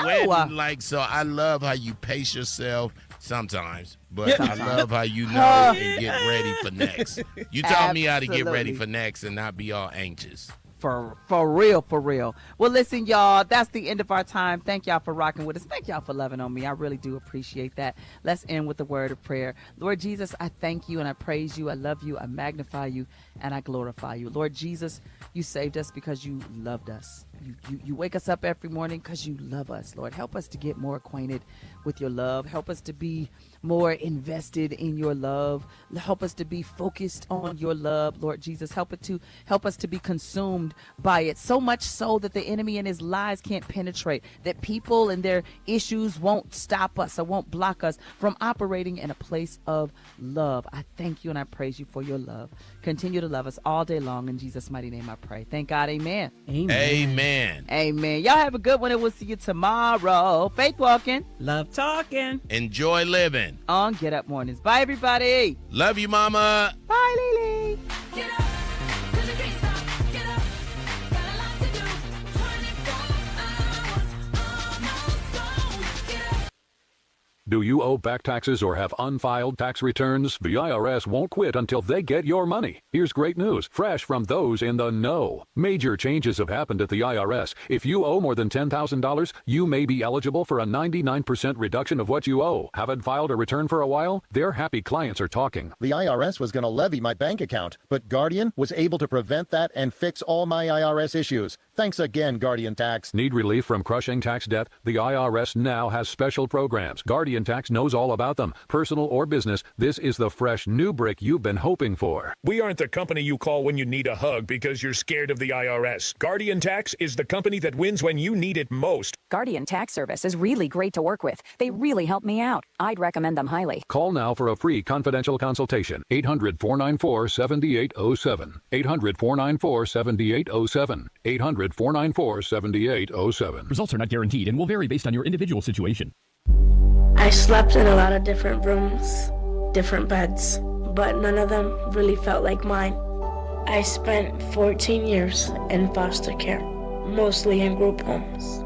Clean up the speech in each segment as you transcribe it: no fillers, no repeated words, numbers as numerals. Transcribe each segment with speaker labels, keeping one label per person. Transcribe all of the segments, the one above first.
Speaker 1: wedding, like, so I love how you pace yourself sometimes, but I love how you know and get ready for next. You taught me how to get ready for next and not be all anxious.
Speaker 2: For real, for real. Well, listen, y'all, that's the end of our time. Thank y'all for rocking with us. Thank y'all for loving on me. I really do appreciate that. Let's end with the word of prayer. Lord Jesus, I thank you and I praise you. I love you. I magnify you and I glorify you. Lord Jesus, you saved us because you loved us. You wake us up every morning because you love us. Lord, help us to get more acquainted with your love. Help us to be more invested in your love. Help us to be focused on your love, Lord Jesus. Help us to be consumed by it, so much so that the enemy and his lies can't penetrate, that people and their issues won't stop us or won't block us from operating in a place of love. I thank you and I praise you for your love. Continue to love us all day long. In Jesus' mighty name I pray. Thank God. Amen.
Speaker 1: Amen.
Speaker 2: Amen. Y'all have a good one and we'll see you tomorrow. Faith walking.
Speaker 3: Love talking.
Speaker 1: Enjoy living.
Speaker 2: On Get Up Mornings. Bye, everybody.
Speaker 1: Love you, Mama.
Speaker 2: Bye, Lily.
Speaker 4: Get up, 'cause you can't stop. Get up, got a lot to do. 24 hours, almost gone. Get up.
Speaker 5: Do you owe back taxes or have unfiled tax returns? The IRS won't quit until they get your money. Here's great news, fresh from those in the know. Major changes have happened at the IRS. If you owe more than $10,000, you may be eligible for a 99% reduction of what you owe. Haven't filed a return for a while? Their happy clients are talking.
Speaker 6: The IRS was going to levy my bank account, but Guardian was able to prevent that and fix all my IRS issues. Thanks again, Guardian Tax.
Speaker 5: Need relief from crushing tax debt? The IRS now has special programs. Guardian Tax knows all about them. Personal or business, this is the fresh new brick you've been hoping for.
Speaker 7: We aren't the company you call when you need a hug because you're scared of the IRS. Guardian Tax is the company that wins when you need it most.
Speaker 8: Guardian Tax Service is really great to work with. They really help me out. I'd recommend them highly.
Speaker 5: Call now for a free confidential consultation. 800-494-7807. 800-494-7807. 800-494-7807.
Speaker 9: Results are not guaranteed and will vary based on your individual situation.
Speaker 10: I slept in a lot of different rooms, different beds, but none of them really felt like mine. I spent 14 years in foster care, mostly in group homes.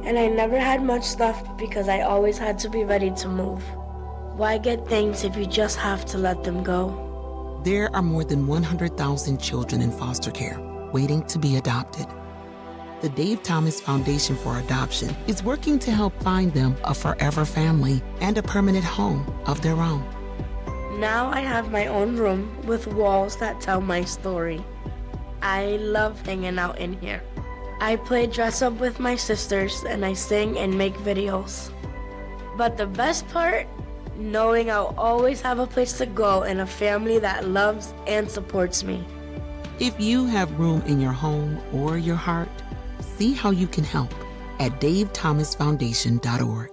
Speaker 10: And I never had much stuff because I always had to be ready to move. Why get things if you just have to let them go?
Speaker 11: There are more than 100,000 children in foster care waiting to be adopted. The Dave Thomas Foundation for Adoption is working to help find them a forever family and a permanent home of their own.
Speaker 10: Now I have my own room with walls that tell my story. I love hanging out in here. I play dress up with my sisters and I sing and make videos. But the best part, knowing I'll always have a place to go and a family that loves and supports me.
Speaker 11: If you have room in your home or your heart, see how you can help at davethomasfoundation.org.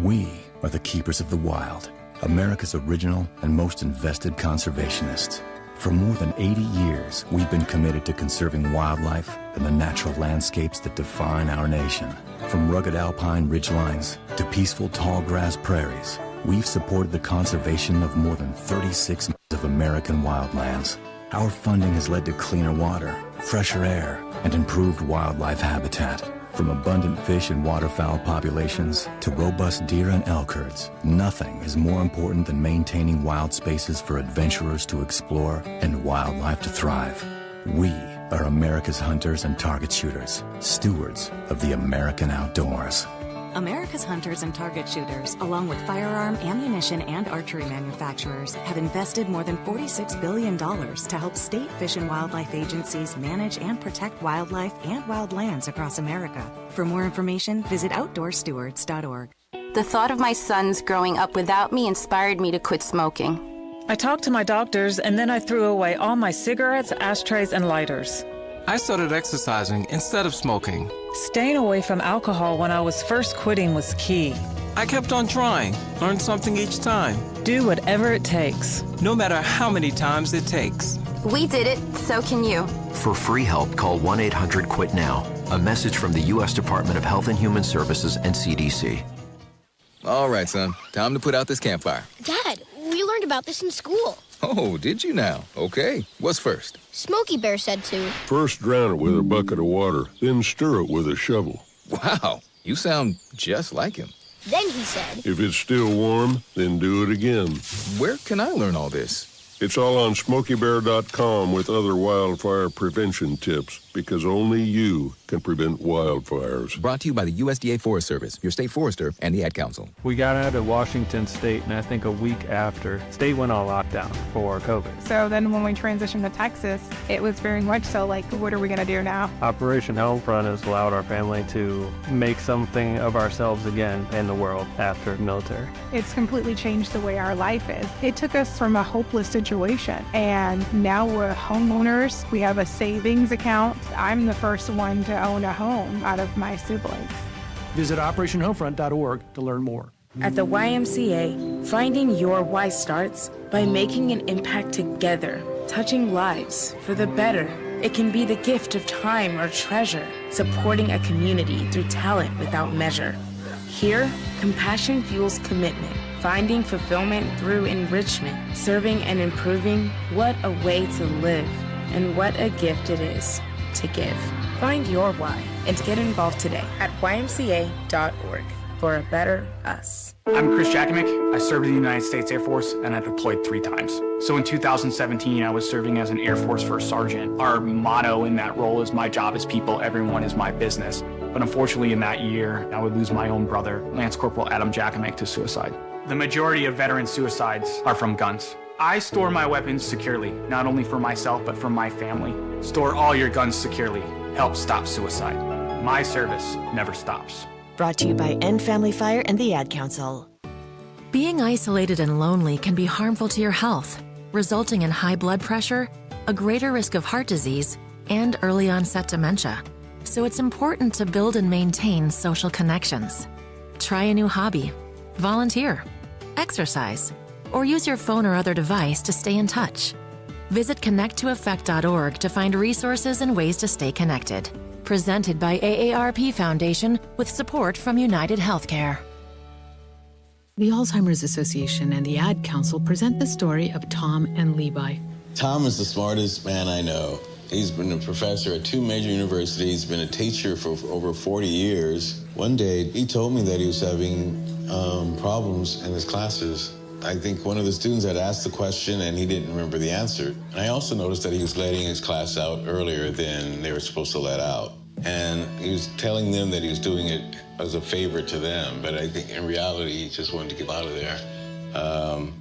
Speaker 12: We are the keepers of the wild, America's original and most invested conservationists. For more than 80 years, we've been committed to conserving wildlife and the natural landscapes that define our nation. From rugged alpine ridgelines to peaceful tall grass prairies, we've supported the conservation of more than 36 of American wildlands. Our funding has led to cleaner water, fresher air, and improved wildlife habitat. From abundant fish and waterfowl populations to robust deer and elk herds, nothing is more important than maintaining wild spaces for adventurers to explore and wildlife to thrive. We are America's hunters and target shooters, stewards of the American outdoors.
Speaker 8: America's hunters and target shooters, along with firearm, ammunition, and archery manufacturers, have invested more than $46 billion to help state fish and wildlife agencies manage and protect wildlife and wildlands across America. For more information, visit outdoorstewards.org.
Speaker 13: The thought of my sons growing up without me inspired me to quit smoking.
Speaker 14: I talked to my doctors, and then I threw away all my cigarettes, ashtrays, and lighters.
Speaker 15: I started exercising instead of smoking.
Speaker 14: Staying away from alcohol when I was first quitting was key.
Speaker 15: I kept on trying, learned something each time.
Speaker 14: Do whatever it takes.
Speaker 15: No matter how many times it takes.
Speaker 13: We did it, so can you.
Speaker 16: For free help, call 1-800-QUIT-NOW. A message from the U.S. Department of Health and Human Services and CDC.
Speaker 17: All right, son. Time to put out this campfire.
Speaker 18: Dad, we learned about this in school.
Speaker 17: Oh, did you now? Okay. What's first?
Speaker 18: Smokey Bear said to.
Speaker 19: First drown it with a bucket of water, then stir it with a shovel.
Speaker 17: Wow. You sound just like him.
Speaker 18: Then he said,
Speaker 3: If it's still warm, then do it again.
Speaker 17: Where can I learn all this?
Speaker 3: It's all on SmokeyBear.com with other wildfire prevention tips, because only you can prevent wildfires.
Speaker 17: Brought to you by the USDA Forest Service, your state forester, and the Ad Council.
Speaker 19: We got out of Washington State, and I think a week after, state went on lockdown for COVID.
Speaker 20: So then when we transitioned to Texas, it was very much so like, what are we going to do now?
Speaker 19: Operation Homefront has allowed our family to make something of ourselves again in the world after military.
Speaker 20: It's completely changed the way our life is. It took us from a hopeless situation, and now we're homeowners. We have a savings account. I'm the first one to own a home out of my siblings.
Speaker 21: Visit OperationHomefront.org to learn more.
Speaker 10: At the YMCA, finding your why starts by making an impact together, touching lives for the better. It can be the gift of time or treasure, supporting a community through talent without measure. Here, compassion fuels commitment, finding fulfillment through enrichment, serving and improving. What a way to live, and what a gift it is to give. Find your why and get involved today at ymca.org for a better us.
Speaker 22: I'm Chris Jakovic. I served in the United States Air Force and I deployed 3 times. So in 2017, I was serving as an Air Force First Sergeant. Our motto in that role is, my job is people, everyone is my business. But unfortunately in that year, I would lose my own brother, Lance Corporal Adam Jakovic, to suicide. The majority of veteran suicides are from guns. I store my weapons securely, not only for myself, but for my family. Store all your guns securely. Help stop suicide. My service never stops.
Speaker 23: Brought to you by End Family Fire and the Ad Council.
Speaker 24: Being isolated and lonely can be harmful to your health, resulting in high blood pressure, a greater risk of heart disease, and early onset dementia. So it's important to build and maintain social connections. Try a new hobby, volunteer, exercise, or use your phone or other device to stay in touch. Visit connecttoeffect.org to find resources and ways to stay connected. Presented by AARP Foundation with support from United Healthcare.
Speaker 25: The Alzheimer's Association and the Ad Council present the story of Tom and Levi.
Speaker 26: Tom is the smartest man I know. He's been a professor at 2 major universities, been a teacher for over 40 years. One day, he told me that he was having problems in his classes. I think one of the students had asked the question and he didn't remember the answer. And I also noticed that he was letting his class out earlier than they were supposed to let out. And he was telling them that he was doing it as a favor to them, but I think in reality, he just wanted to get out of there.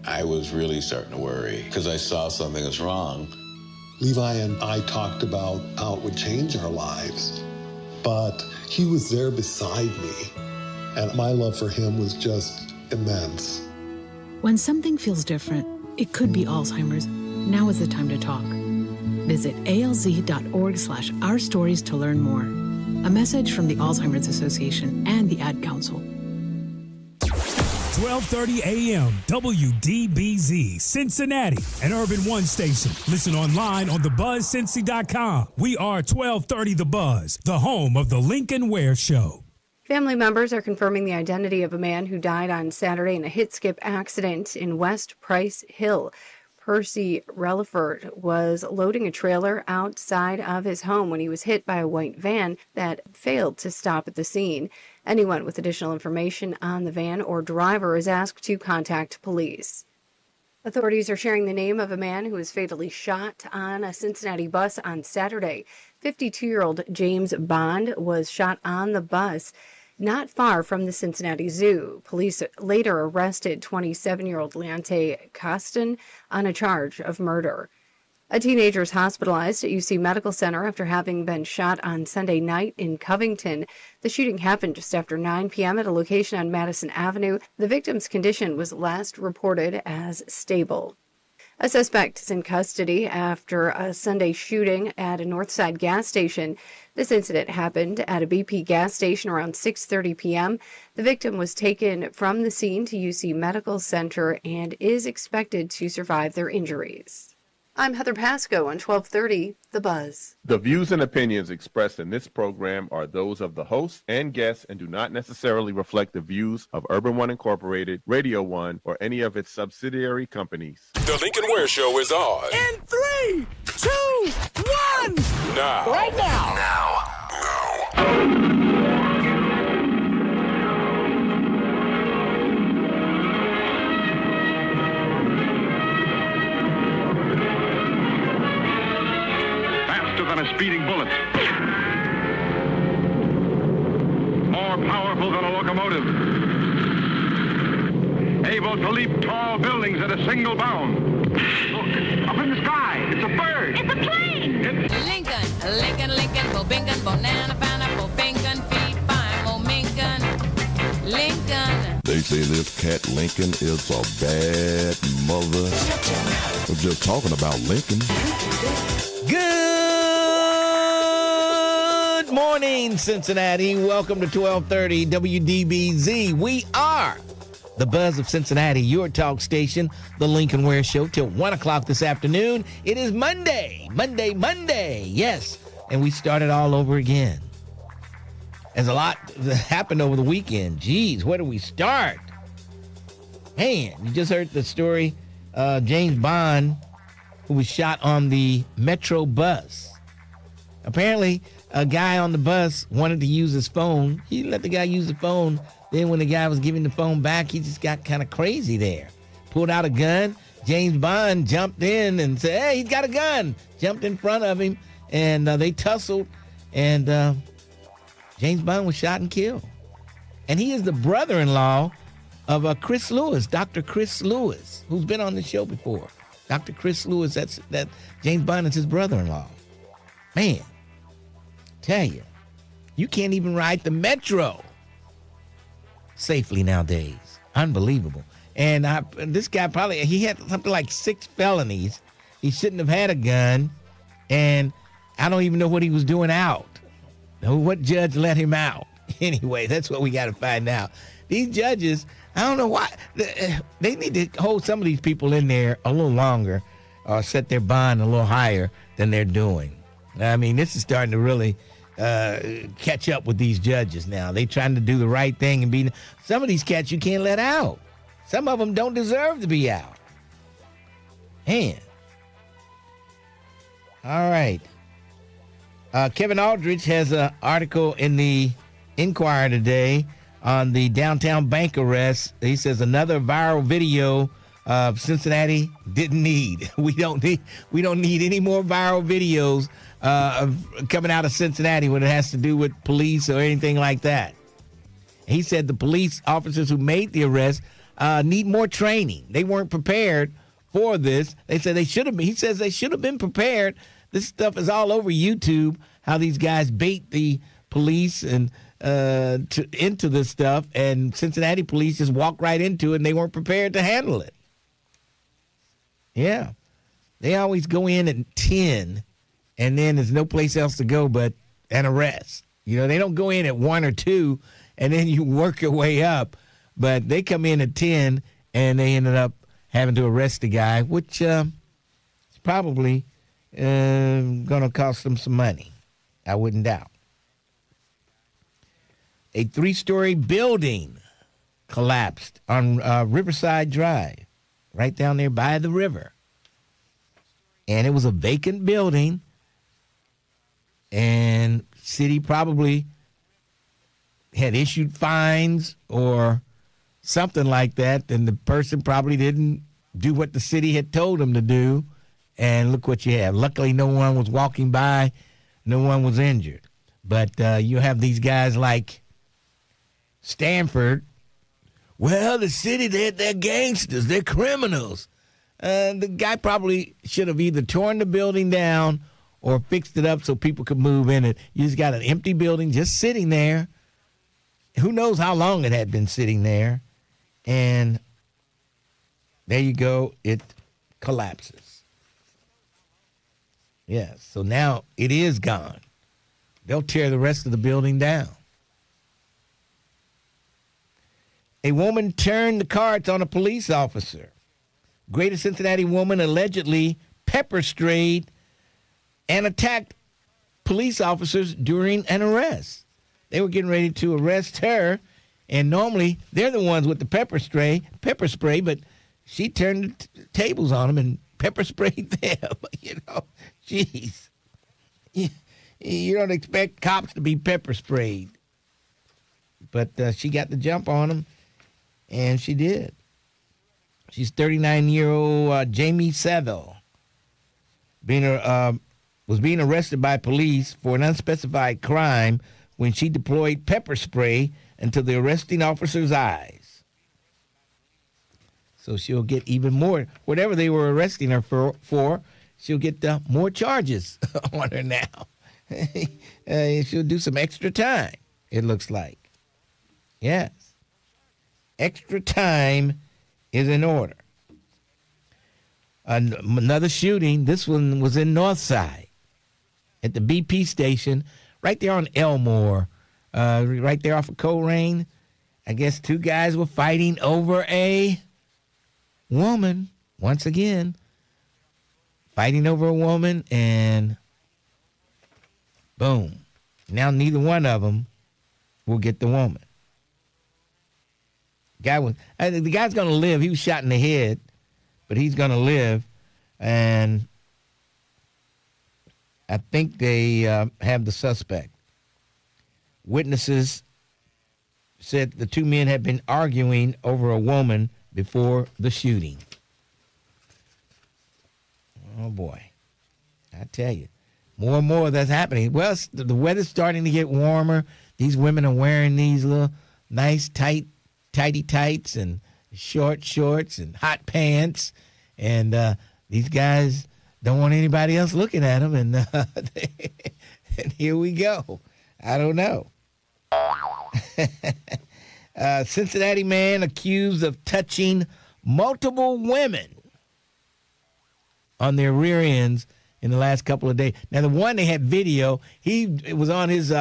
Speaker 26: I was really starting to worry because I saw something was wrong.
Speaker 27: Levi and I talked about how it would change our lives, but he was there beside me, and my love for him was just immense.
Speaker 25: When something feels different, it could be Alzheimer's. Now is the time to talk. Visit alz.org/ourstories to learn more. A message from the Alzheimer's Association and the Ad Council.
Speaker 28: 1230 AM, WDBZ, Cincinnati, an Urban One station. Listen online on thebuzzcincy.com. We are 1230 The Buzz, the home of the Lincoln Ware Show.
Speaker 29: Family members are confirming the identity of a man who died on Saturday in a hit-skip accident in West Price Hill. Percy Relaford was loading a trailer outside of his home when he was hit by a white van that failed to stop at the scene. Anyone with additional information on the van or driver is asked to contact police. Authorities are sharing the name of a man who was fatally shot on a Cincinnati bus on Saturday. 52-year-old James Bond was shot on the bus not far from the Cincinnati Zoo. Police later arrested 27-year-old Leonte Costin on a charge of murder. A teenager is hospitalized at UC Medical Center after having been shot on Sunday night in Covington. The shooting happened just after 9 p.m. at a location on Madison Avenue. The victim's condition was last reported as stable. A suspect is in custody after a Sunday shooting at a Northside gas station. This incident happened at a BP gas station around 6:30 p.m. The victim was taken from the scene to UC Medical Center and is expected to survive their injuries. I'm Heather Pasco on 1230 The Buzz.
Speaker 30: The views and opinions expressed in this program are those of the host and guests and do not necessarily reflect the views of Urban One Incorporated, Radio One, or any of its subsidiary companies.
Speaker 31: The Lincoln Ware Show is on.
Speaker 28: In 3, 2, 1.
Speaker 31: Now.
Speaker 28: Right now.
Speaker 31: Now.
Speaker 1: powerful than a locomotive, able to leap tall buildings at a single bound. Look, up in the sky, it's a bird.
Speaker 18: It's a plane.
Speaker 2: Lincoln, bo Bincoln, banana, pineapple, Finken, feet, fine, mo Minkin, Lincoln.
Speaker 4: They say this cat Lincoln is a bad mother. I'm just talking about Lincoln.
Speaker 5: Good morning, Cincinnati. Welcome to 1230 WDBZ. We are the Buzz of Cincinnati, your talk station, the Lincoln Ware Show, till 1 o'clock this afternoon. It is Monday. Yes, and we started all over again. There's a lot that happened over the weekend. Geez, where do we start? Man, you just heard the story. James Bond, who was shot on the Metro bus. Apparently, a guy on the bus wanted to use his phone. He let the guy use the phone. Then when the guy was giving the phone back, he just got kind of crazy there. Pulled out a gun. James Bond jumped in and said, hey, he's got a gun. Jumped in front of him, and they tussled. And James Bond was shot and killed. And he is the brother-in-law of Chris Lewis, Dr. Chris Lewis, who's been on the show before. Dr. Chris Lewis, that James Bond is his brother-in-law. Man, tell you, you can't even ride the Metro safely nowadays. Unbelievable. And this guy he had something like 6 felonies. He shouldn't have had a gun. And I don't even know what he was doing out. What judge let him out? Anyway, that's what we got to find out. These judges, I don't know why. They need to hold some of these people in there a little longer or set their bond a little higher than they're doing. I mean, this is starting to really catch up with these judges now. They trying to do the right thing and be. Some of these cats you can't let out. Some of them don't deserve to be out. Man. All right. Kevin Aldridge has an article in the Inquirer today on the downtown bank arrest. He says another viral video of Cincinnati didn't need. We don't need any more viral videos coming out of Cincinnati when it has to do with police or anything like that. He said the police officers who made the arrest need more training. They weren't prepared for this. They said they should have been. He says they should have been prepared. This stuff is all over YouTube, how these guys bait the police and into this stuff, and Cincinnati police just walk right into it, and they weren't prepared to handle it. Yeah. They always go in at 10, and then there's no place else to go but an arrest. You know, they don't go in at 1 or 2, and then you work your way up. But they come in at 10, and they ended up having to arrest the guy, which is probably going to cost them some money. I wouldn't doubt. A 3-story building collapsed on Riverside Drive, right down there by the river. And it was a vacant building, and city probably had issued fines or something like that, and the person probably didn't do what the city had told them to do, and look what you have. Luckily, no one was walking by, no one was injured. But you have these guys like Stanford. Well, the city, they're gangsters, they're criminals. The guy probably should have either torn the building down or fixed it up so people could move in it. You just got an empty building just sitting there. Who knows how long it had been sitting there. And there you go. It collapses. Yes. So now it is gone. They'll tear the rest of the building down. A woman turned the cards on a police officer. Greater Cincinnati woman allegedly pepper sprayed and attacked police officers during an arrest. They were getting ready to arrest her, and normally they're the ones with the pepper spray, but she turned the tables on them and pepper sprayed them. You know, jeez. You don't expect cops to be pepper sprayed. But she got the jump on them, and she did. She's 39-year-old Jamie Seville, was being arrested by police for an unspecified crime when she deployed pepper spray into the arresting officer's eyes. So she'll get even more, whatever they were arresting her for she'll get more charges on her now. She'll do some extra time, it looks like. Yes. Extra time is in order. Another shooting, this one was in Northside at the BP station, right there on Elmore, right there off of Coleraine. I guess two guys were fighting over a woman, once again, fighting over a woman, and boom. Now neither one of them will get the woman. The guy's going to live. He was shot in the head, but he's going to live, and I think they have the suspect. Witnesses said the two men had been arguing over a woman before the shooting. Oh, boy. I tell you, more and more that's happening. Well, the weather's starting to get warmer. These women are wearing these little nice, tighty tights and short shorts and hot pants. And these guys don't want anybody else looking at them. And, and here we go. I don't know. Cincinnati man accused of touching multiple women on their rear ends in the last couple of days. Now, the one they had video, he was on his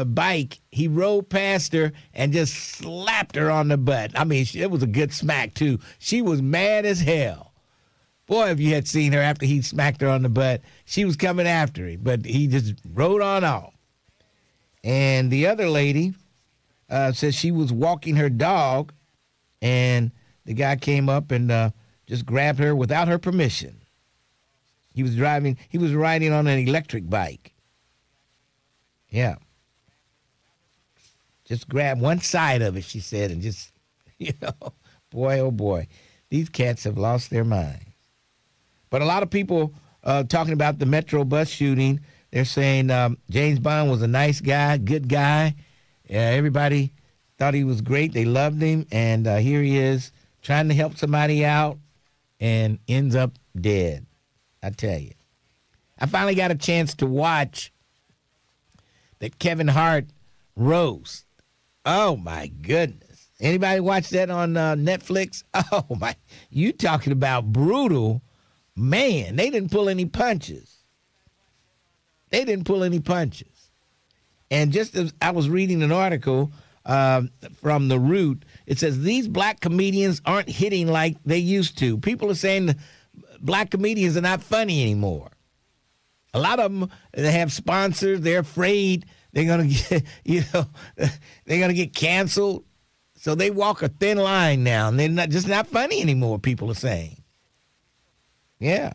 Speaker 5: bike. He rode past her and just slapped her on the butt. I mean, it was a good smack, too. She was mad as hell. Boy, if you had seen her after he smacked her on the butt, she was coming after him, but he just rode on off. And the other lady says she was walking her dog, and the guy came up and just grabbed her without her permission. He was riding on an electric bike. Yeah. Just grabbed one side of it, she said, and just, boy, oh boy, these cats have lost their mind. But a lot of people talking about the Metro bus shooting, they're saying James Bond was a nice guy, good guy. Everybody thought he was great. They loved him. And here he is trying to help somebody out and ends up dead. I tell you. I finally got a chance to watch that Kevin Hart roast. Oh, my goodness. Anybody watch that on Netflix? Oh, my. You talking about brutal. Man, they didn't pull any punches. And just as I was reading an article from The Root, it says these black comedians aren't hitting like they used to. People are saying black comedians are not funny anymore. A lot of them, they have sponsors. They're afraid they're going to get, they're going to get canceled. So they walk a thin line now, and they're just not funny anymore, people are saying. Yeah.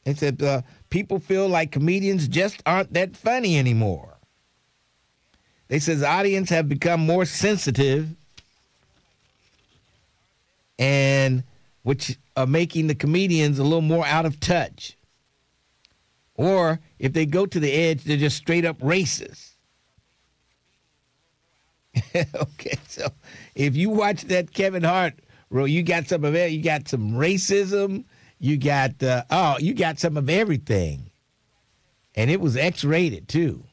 Speaker 5: It said people feel like comedians just aren't that funny anymore. They said the audience have become more sensitive, and which are making the comedians a little more out of touch. Or if they go to the edge, they're just straight up racist. Okay, so if you watch that Kevin Hart, you got some of it. You got some racism. You got you got some of everything, and it was X-rated too.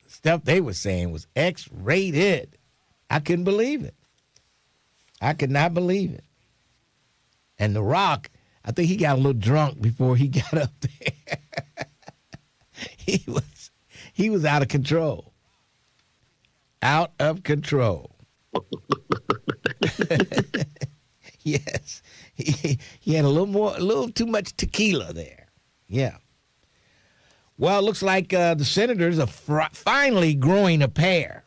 Speaker 5: Stuff they were saying was X-rated. I couldn't believe it. I could not believe it. And The Rock, I think he got a little drunk before he got up there. He was out of control. Out of control. Yes. He had a little too much tequila there. Yeah. Well, it looks like the senators are finally growing a pair.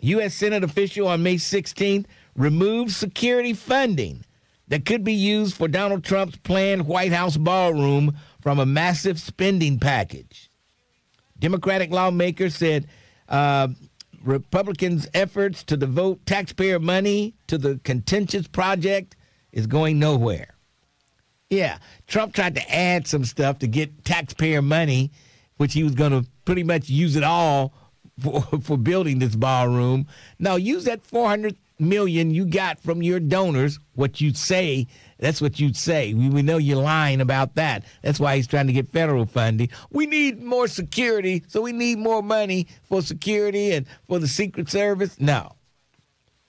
Speaker 5: U.S. Senate official on May 16th removed security funding that could be used for Donald Trump's planned White House ballroom from a massive spending package. Democratic lawmakers said Republicans' efforts to devote taxpayer money to the contentious project is going nowhere. Yeah, Trump tried to add some stuff to get taxpayer money which he was going to pretty much use it all for building this ballroom. No, use that $400 million you got from your donors. What you say, that's what you'd say. We know you're lying about that. That's why he's trying to get federal funding. We need more security, so we need more money for security and for the Secret Service. No.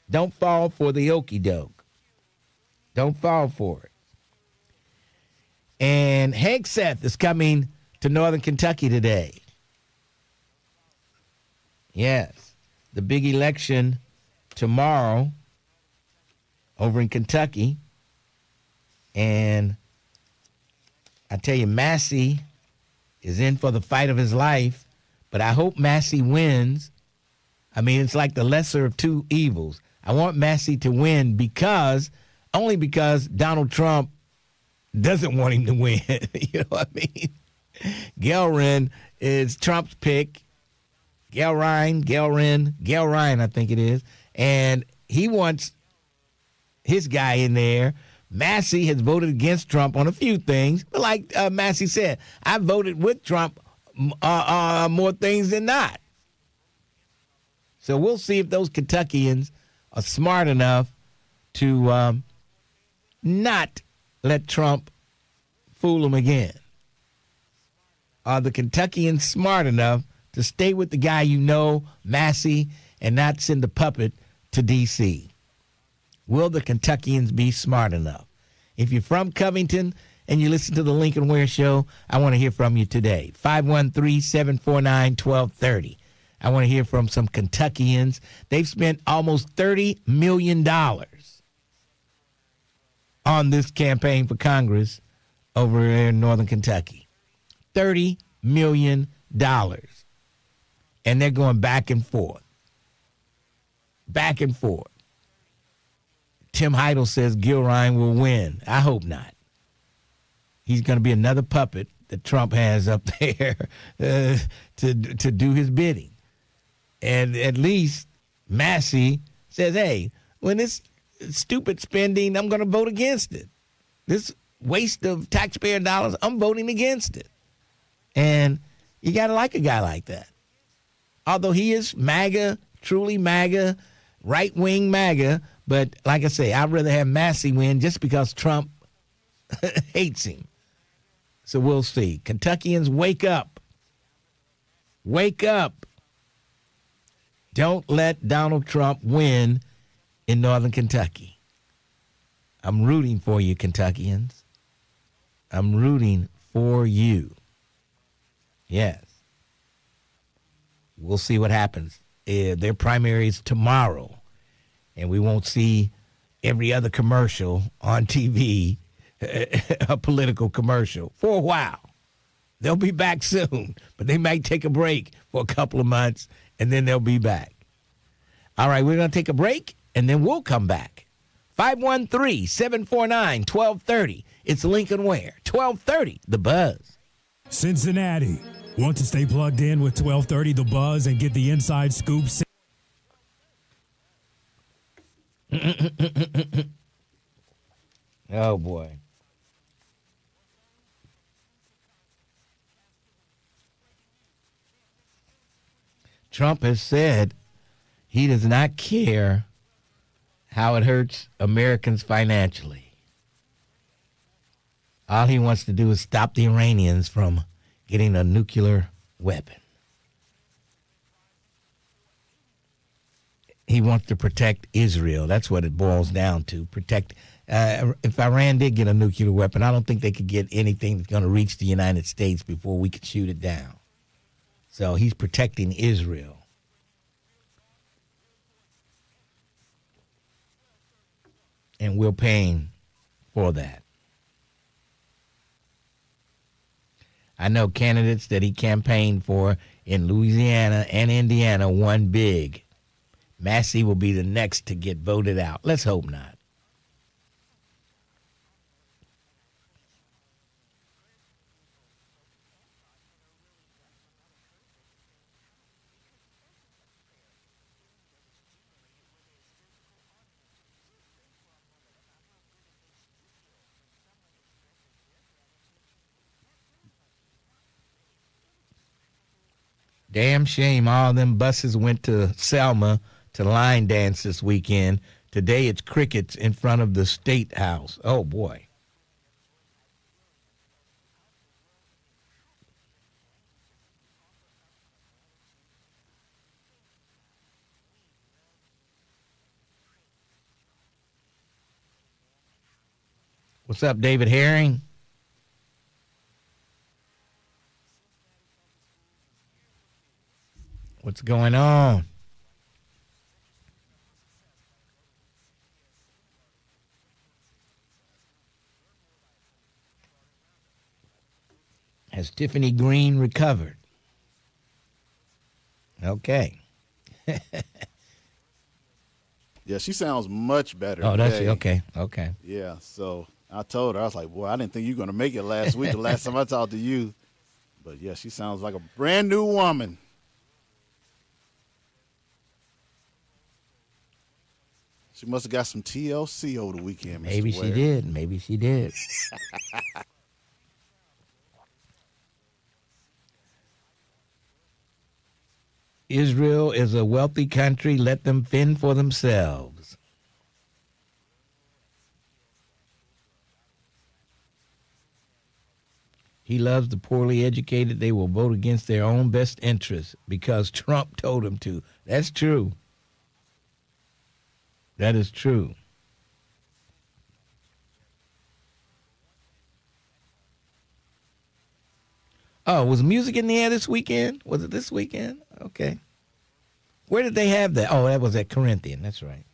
Speaker 5: Don't fall for the okie doke. Don't fall for it. And Hegseth is coming to Northern Kentucky today. Yes, the big election tomorrow over in Kentucky. And I tell you, Massie is in for the fight of his life, but I hope Massie wins. I mean, it's like the lesser of two evils. I want Massie to win only because Donald Trump doesn't want him to win. You know what I mean? Gelrin is Trump's pick. Gelrin, I think it is. And he wants his guy in there. Massie has voted against Trump on a few things. But like Massie said, I voted with Trump more things than not. So we'll see if those Kentuckians are smart enough to not let Trump fool them again. Are the Kentuckians smart enough to stay with the guy Massie, and not send the puppet to D.C.? Will the Kentuckians be smart enough? If you're from Covington and you listen to the Lincoln Ware Show, I want to hear from you today. 513-749-1230. I want to hear from some Kentuckians. They've spent almost $30 million on this campaign for Congress over in Northern Kentucky. $30 million. And they're going back and forth. Back and forth. Tim Heidel says Gilrine will win. I hope not. He's going to be another puppet that Trump has up there to do his bidding. And at least Massie says, hey, when this stupid spending, I'm going to vote against it. This waste of taxpayer dollars, I'm voting against it. And you got to like a guy like that. Although he is MAGA, truly MAGA, right-wing MAGA, but like I say, I'd rather have Massie win just because Trump hates him. So we'll see. Kentuckians, wake up. Wake up. Don't let Donald Trump win in Northern Kentucky. I'm rooting for you, Kentuckians. I'm rooting for you. Yes. We'll see what happens. Their primary is tomorrow, and we won't see every other commercial on TV, a political commercial, for a while. They'll be back soon, but they might take a break for a couple of months, and then they'll be back. All right, we're going to take a break, and then we'll come back. 513-749-1230. It's Lincoln Ware, 1230, The Buzz.
Speaker 28: Cincinnati. Want to stay plugged in with 1230 The Buzz and get the inside scoops?
Speaker 5: Oh, boy. Trump has said he does not care how it hurts Americans financially. All he wants to do is stop the Iranians from getting a nuclear weapon. He wants to protect Israel. That's what it boils down to. Protect. If Iran did get a nuclear weapon, I don't think they could get anything that's going to reach the United States before we could shoot it down. So he's protecting Israel. And we're paying for that. I know candidates that he campaigned for in Louisiana and Indiana won big. Massie will be the next to get voted out. Let's hope not. Damn shame all them buses went to Selma to line dance this weekend. Today it's crickets in front of the State House. Oh, boy. What's up, David Herring? What's going on? Has Tiffany Green recovered? Okay.
Speaker 3: Yeah, she sounds much better.
Speaker 5: Oh, that's
Speaker 3: today.
Speaker 5: okay. Okay.
Speaker 3: Yeah, so I told her, I was like, boy, I didn't think you were going to make it last week, the last time I talked to you. But, yeah, she sounds like a brand new woman. She must have got some TLC over the weekend, Mr.
Speaker 5: Maybe she
Speaker 3: Ware.
Speaker 5: did. Maybe she did. Israel is a wealthy country. Let them fend for themselves. He loves the poorly educated. They will vote against their own best interests because Trump told them to. That's true. That is true. Oh, was music in the air this weekend? Was it this weekend? Okay. Where did they have that? Oh, that was at Corinthian. That's right.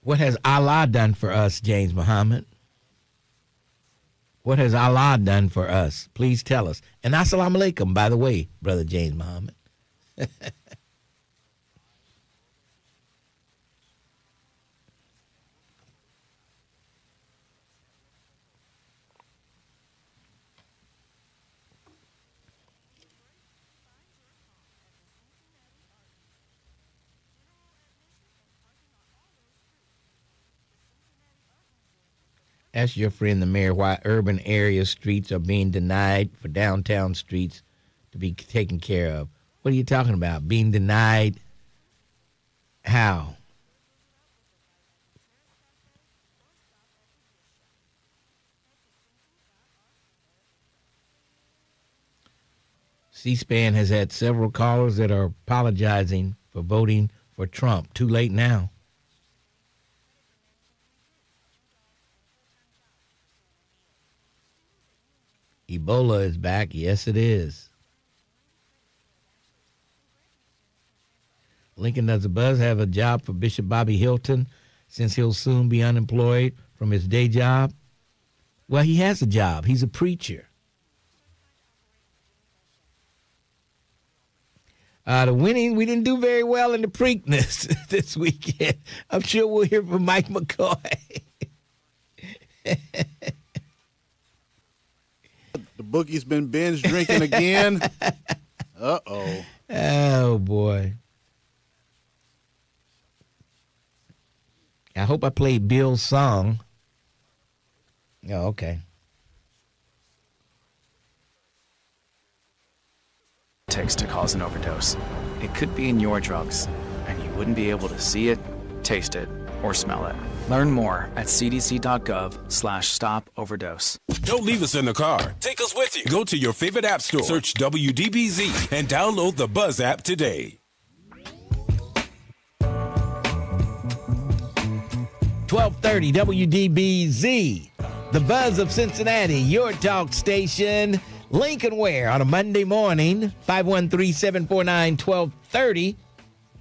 Speaker 5: What has Allah done for us, James Muhammad? What has Allah done for us? Please tell us. And assalamu alaikum, by the way, Brother James Muhammad. Ask your friend, the mayor, why urban area streets are being denied for downtown streets to be taken care of. What are you talking about? Being denied? How? C-SPAN has had several callers that are apologizing for voting for Trump. Too late now. Ebola is back. Yes, it is. Lincoln, does the buzz have a job for Bishop Bobby Hilton since he'll soon be unemployed from his day job? Well, he has a job. He's a preacher. The winning, we didn't do very well in the Preakness this weekend. I'm sure we'll hear from Mike McCoy.
Speaker 3: The bookie's been binge drinking again. Uh-oh.
Speaker 5: Oh, boy. I hope I played Bill's song. Oh, okay.
Speaker 22: Takes to cause an overdose. It could be in your drugs, and you wouldn't be able to see it, taste it, or smell it. Learn more at cdc.gov/stop-overdose.
Speaker 31: Don't leave us in the car. Take us with you. Go to your favorite app store, search WDBZ, and download the Buzz app today.
Speaker 5: 1230 WDBZ, the Buzz of Cincinnati, your talk station. Lincoln Ware on a Monday morning, 513-749-1230.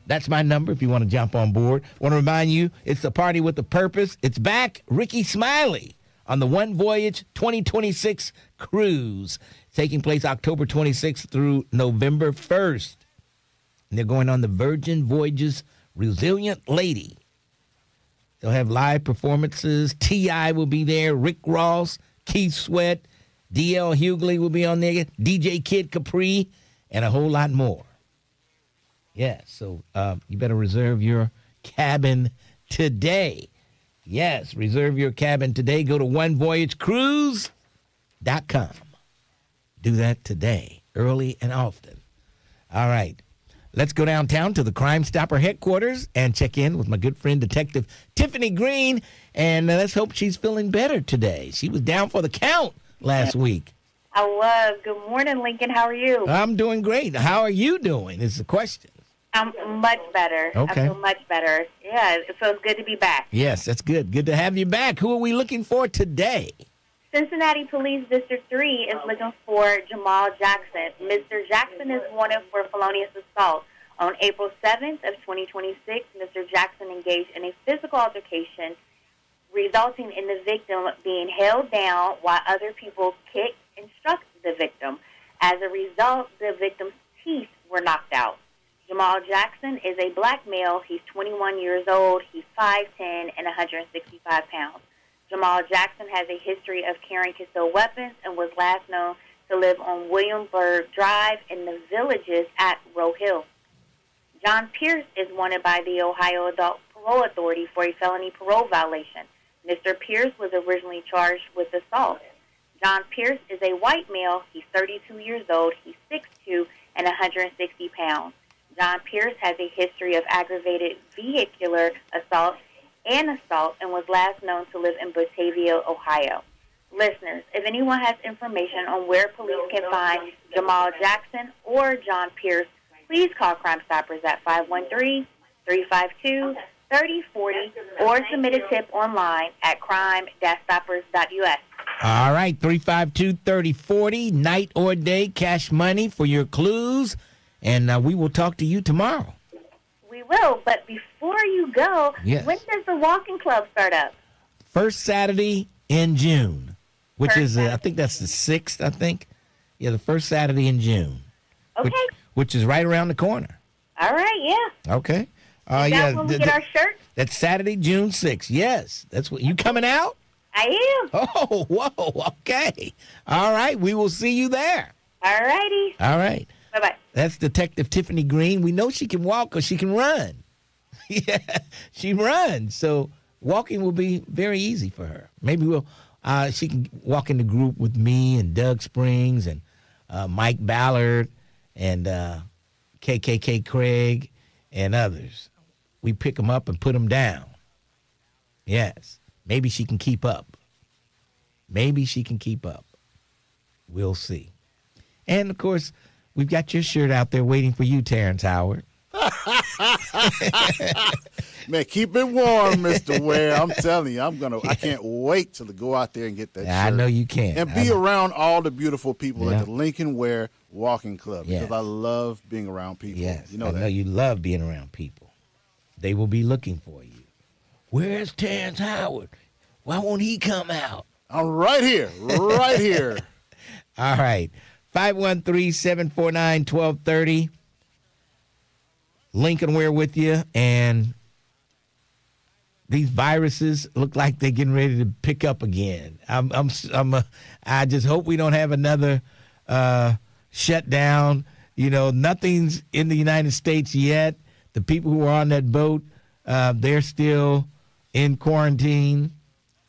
Speaker 5: That's my number if you want to jump on board. Want to remind you, it's a party with a purpose. It's back. Ricky Smiley on the One Voyage 2026 cruise, taking place October 26th through November 1st. And they're going on the Virgin Voyages Resilient Lady. They'll have live performances. T.I. will be there. Rick Ross, Keith Sweat, D.L. Hughley will be on there, DJ Kid Capri, and a whole lot more. Yeah, so you better reserve your cabin today. Yes, reserve your cabin today. Go to onevoyagecruise.com. Do that today, early and often. All right. Let's go downtown to the Crimestopper headquarters and check in with my good friend, Detective Tiffany Green. And let's hope she's feeling better today. She was down for the count last week.
Speaker 6: I was. Good morning, Lincoln. How are you?
Speaker 5: I'm doing great. How are you doing is the question.
Speaker 6: I'm much better.
Speaker 5: Okay.
Speaker 6: I feel much better. Yeah, it feels good to be back.
Speaker 5: Yes, that's good. Good to have you back. Who are we looking for today?
Speaker 6: Cincinnati Police District 3 is looking for Jamal Jackson. Mr. Jackson is wanted for felonious assault. On April 7th of 2026, Mr. Jackson engaged in a physical altercation, resulting in the victim being held down while other people kicked and struck the victim. As a result, the victim's teeth were knocked out. Jamal Jackson is a black male. He's 21 years old. He's 5'10" and 165 pounds. Jamal Jackson has a history of carrying concealed weapons and was last known to live on Williamsburg Drive in the Villages at Roe Hill. John Pierce is wanted by the Ohio Adult Parole Authority for a felony parole violation. Mr. Pierce was originally charged with assault. John Pierce is a white male. He's 32 years old. He's 6'2" and 160 pounds. John Pierce has a history of aggravated vehicular assault and was last known to live in Batavia, Ohio. Listeners, if anyone has information on where police can find Jamal Jackson or John Pierce, please call Crimestoppers at 513-352-3040 or submit a tip online at crime-stoppers.us.
Speaker 5: All right, 352-3040, night or day, cash money for your clues. And we will talk to you tomorrow.
Speaker 6: We will, but before you go,
Speaker 5: Yes.
Speaker 6: When does the walking club start up?
Speaker 5: First Saturday in June, which is, I think that's the 6th, I think. Yeah, the first Saturday in June.
Speaker 6: Okay.
Speaker 5: Which is right around the corner.
Speaker 6: All right, yeah.
Speaker 5: Okay.
Speaker 6: Is that when we get our shirts?
Speaker 5: That's Saturday, June 6th. Yes. That's what. You coming out?
Speaker 6: I am.
Speaker 5: Oh, whoa. Okay. All right. We will see you there.
Speaker 6: All righty.
Speaker 5: All right.
Speaker 6: Bye-bye.
Speaker 5: That's Detective Tiffany Green. We know she can walk because she can run. Yeah, she runs. So walking will be very easy for her. Maybe she can walk in the group with me and Doug Springs and Mike Ballard and KKK Craig and others. We pick them up and put them down. Yes. Maybe she can keep up. We'll see. And, of course, we've got your shirt out there waiting for you, Terrence Howard.
Speaker 3: Man, keep it warm, Mr. Ware. I'm telling you, I can't wait till to go out there and get that shirt.
Speaker 5: I know you can.
Speaker 3: And be around all the beautiful people at the Lincoln Ware Walking Club because I love being around people.
Speaker 5: Yes,
Speaker 3: you know
Speaker 5: I
Speaker 3: that.
Speaker 5: know you love being around people. They will be looking for you. Where's Terrence Howard? Why won't he come out?
Speaker 3: I'm right here.
Speaker 5: All right. 513-749-1230. Lincoln Ware with you, and these viruses look like they're getting ready to pick up again. I just hope we don't have another shutdown. You know, nothing's in the United States yet. The people who are on that boat, they're still in quarantine,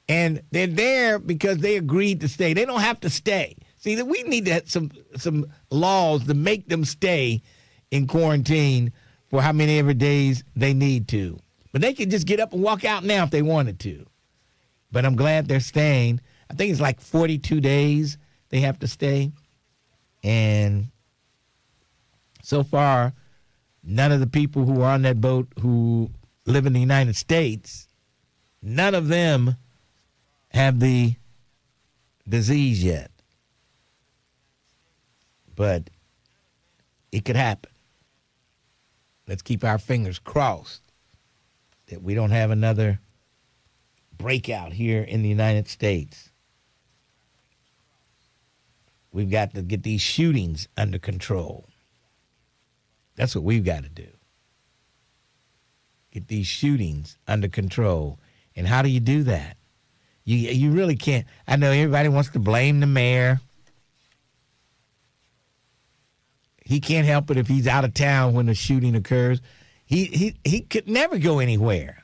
Speaker 5: and they're there because they agreed to stay. They don't have to stay. See, we need to have some laws to make them stay in quarantine for how many ever days they need to. But they can just get up and walk out now if they wanted to. But I'm glad they're staying. I think it's like 42 days they have to stay. And so far, none of the people who are on that boat who live in the United States, none of them have the disease yet. But it could happen. Let's keep our fingers crossed that we don't have another breakout here in the United States. We've got to get these shootings under control. That's what we've got to do. Get these shootings under control. And how do you do that? You really can't. I know everybody wants to blame the mayor. He can't help it if he's out of town when the shooting occurs. He could never go anywhere.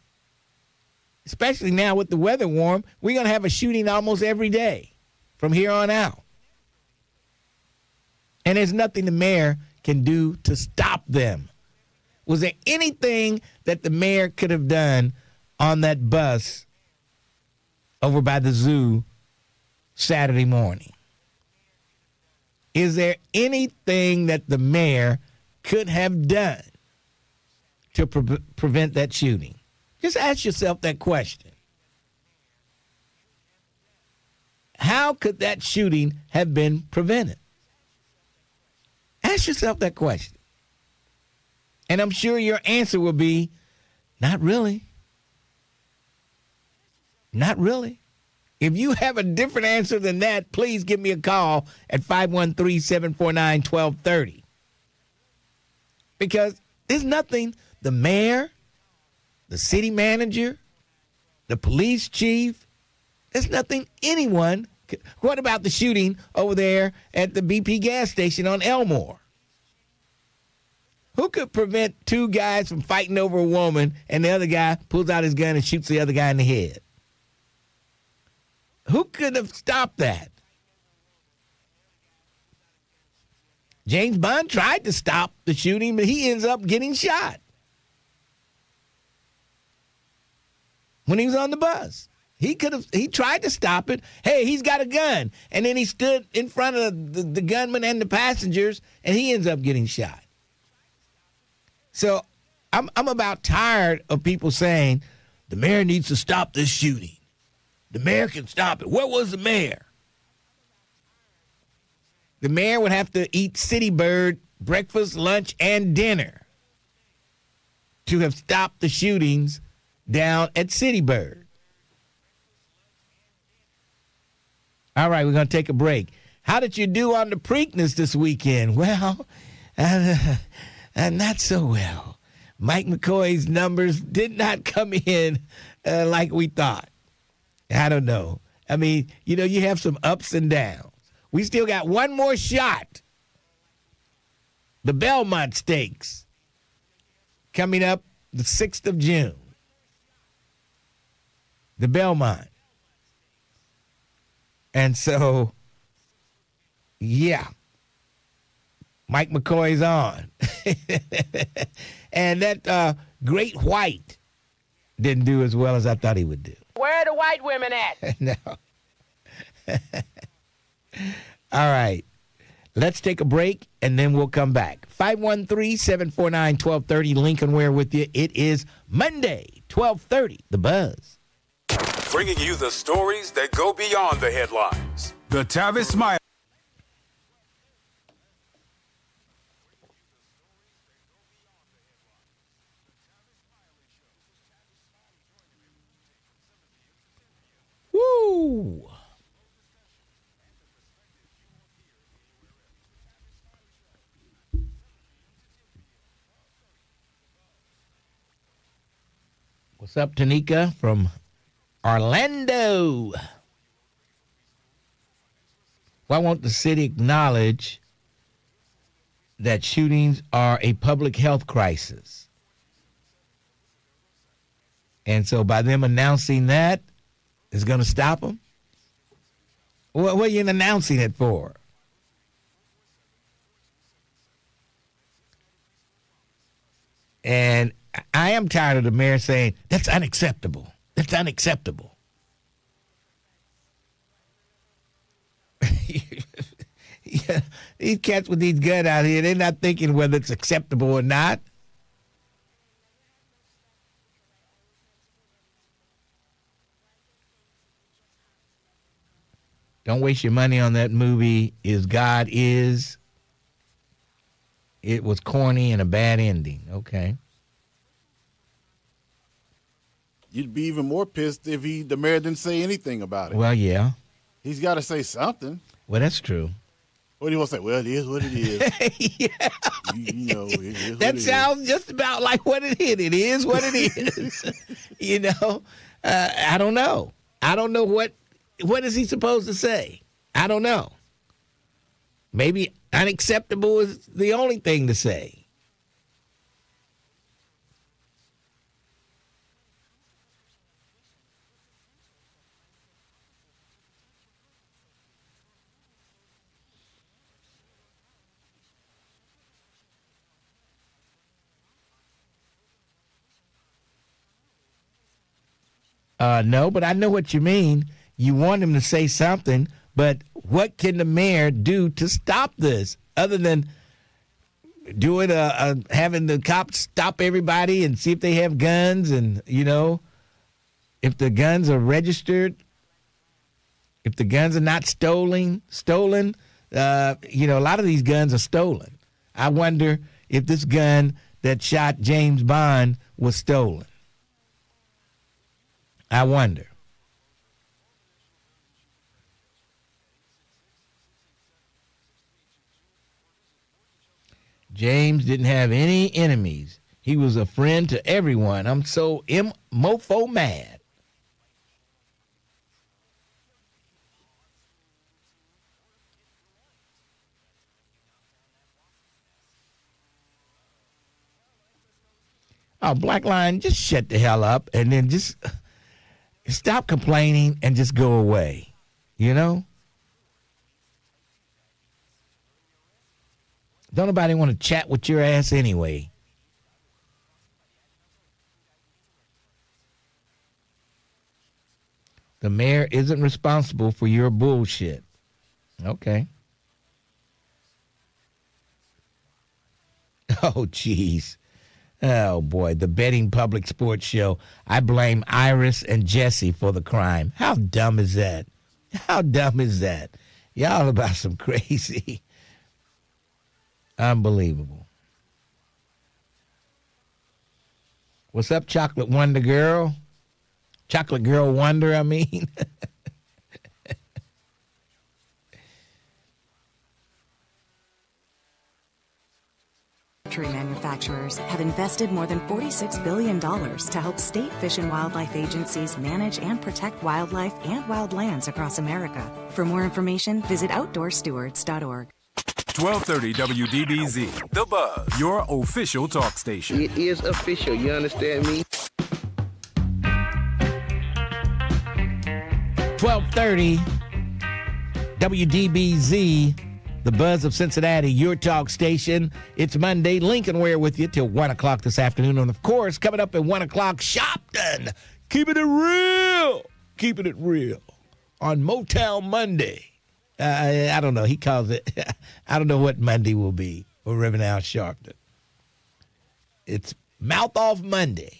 Speaker 5: Especially now with the weather warm, we're going to have a shooting almost every day from here on out. And there's nothing the mayor can do to stop them. Was there anything that the mayor could have done on that bus over by the zoo Saturday morning? Is there anything that the mayor could have done to prevent that shooting? Just ask yourself that question. How could that shooting have been prevented? Ask yourself that question. And I'm sure your answer will be, not really. Not really. If you have a different answer than that, please give me a call at 513-749-1230. Because there's nothing the mayor, the city manager, the police chief, there's nothing anyone could. What about the shooting over there at the BP gas station on Elmore? Who could prevent two guys from fighting over a woman and the other guy pulls out his gun and shoots the other guy in the head? Who could have stopped that? James Bond tried to stop the shooting, but he ends up getting shot when he was on the bus. He tried to stop it. Hey, he's got a gun. And then he stood in front of the gunman and the passengers, and he ends up getting shot. So I'm about tired of people saying the mayor needs to stop this shooting. The mayor can stop it. Where was the mayor? The mayor would have to eat City Bird breakfast, lunch, and dinner to have stopped the shootings down at City Bird. All right, we're going to take a break. How did you do on the Preakness this weekend? Well, not so well. Mike McCoy's numbers did not come in like we thought. I don't know. I mean, you have some ups and downs. We still got one more shot. The Belmont Stakes coming up the 6th of June. The Belmont. And so, yeah, Mike McCoy's on. And that Great White didn't do as well as I thought he would do.
Speaker 7: Where are the white women at?
Speaker 5: No. All right. Let's take a break, and then we'll come back. 513-749-1230, Lincoln Ware with you. It is Monday, 1230, The Buzz.
Speaker 31: Bringing you the stories that go beyond the headlines. The Tavis Smiley.
Speaker 5: Woo! What's up, Tanika from Orlando? Why won't the city acknowledge that shootings are a public health crisis? And so by them announcing that, it's going to stop them? What are you announcing it for? And I am tired of the mayor saying, that's unacceptable. That's unacceptable. Yeah, these cats with these guns out here, they're not thinking whether it's acceptable or not. Don't waste your money on that movie, Is God Is. It was corny and a bad ending. Okay.
Speaker 3: You'd be even more pissed if the mayor didn't say anything about it.
Speaker 5: Well, yeah.
Speaker 3: He's got to say something.
Speaker 5: Well, that's true.
Speaker 3: What do you want to say? Well, it is what it is.
Speaker 5: Yeah.
Speaker 3: You know, it is what
Speaker 5: that
Speaker 3: it
Speaker 5: sounds
Speaker 3: is.
Speaker 5: just about like what it is. It is what it is. I don't know. I don't know what is he supposed to say. I don't know. Maybe Unacceptable is the only thing to say. No, but I know what you mean. You want him to say something, but what can the mayor do to stop this other than doing having the cops stop everybody and see if they have guns and, if the guns are registered, if the guns are not stolen, a lot of these guns are stolen. I wonder if this gun that shot James Bond was stolen. I wonder. James didn't have any enemies. He was a friend to everyone. I'm so mofo mad. Oh, Black Line, just shut the hell up and then just stop complaining and just go away. Don't nobody want to chat with your ass anyway. The mayor isn't responsible for your bullshit. Okay. Oh, jeez. Oh, boy, the betting public sports show. I blame Iris and Jesse for the crime. How dumb is that? How dumb is that? Y'all about some crazy. Unbelievable. What's up, Chocolate Wonder Girl? Chocolate Girl Wonder, I mean.
Speaker 23: Manufacturers have invested more than $46 billion to help state fish and wildlife agencies manage and protect wildlife and wildlands across America. For more information, visit outdoorstewards.org.
Speaker 31: 1230 WDBZ, The Buzz, your official talk station.
Speaker 8: It is official, you understand me?
Speaker 5: 1230 WDBZ, The Buzz of Cincinnati, your talk station. It's Monday. Lincoln Ware with you till 1 o'clock this afternoon. And, of course, coming up at 1 o'clock, Shopton. Keeping it real. Keeping it real on Motown Monday. I don't know. He calls it. I don't know what Monday will be for Reverend Al Sharpton. It's Mouth Off Monday.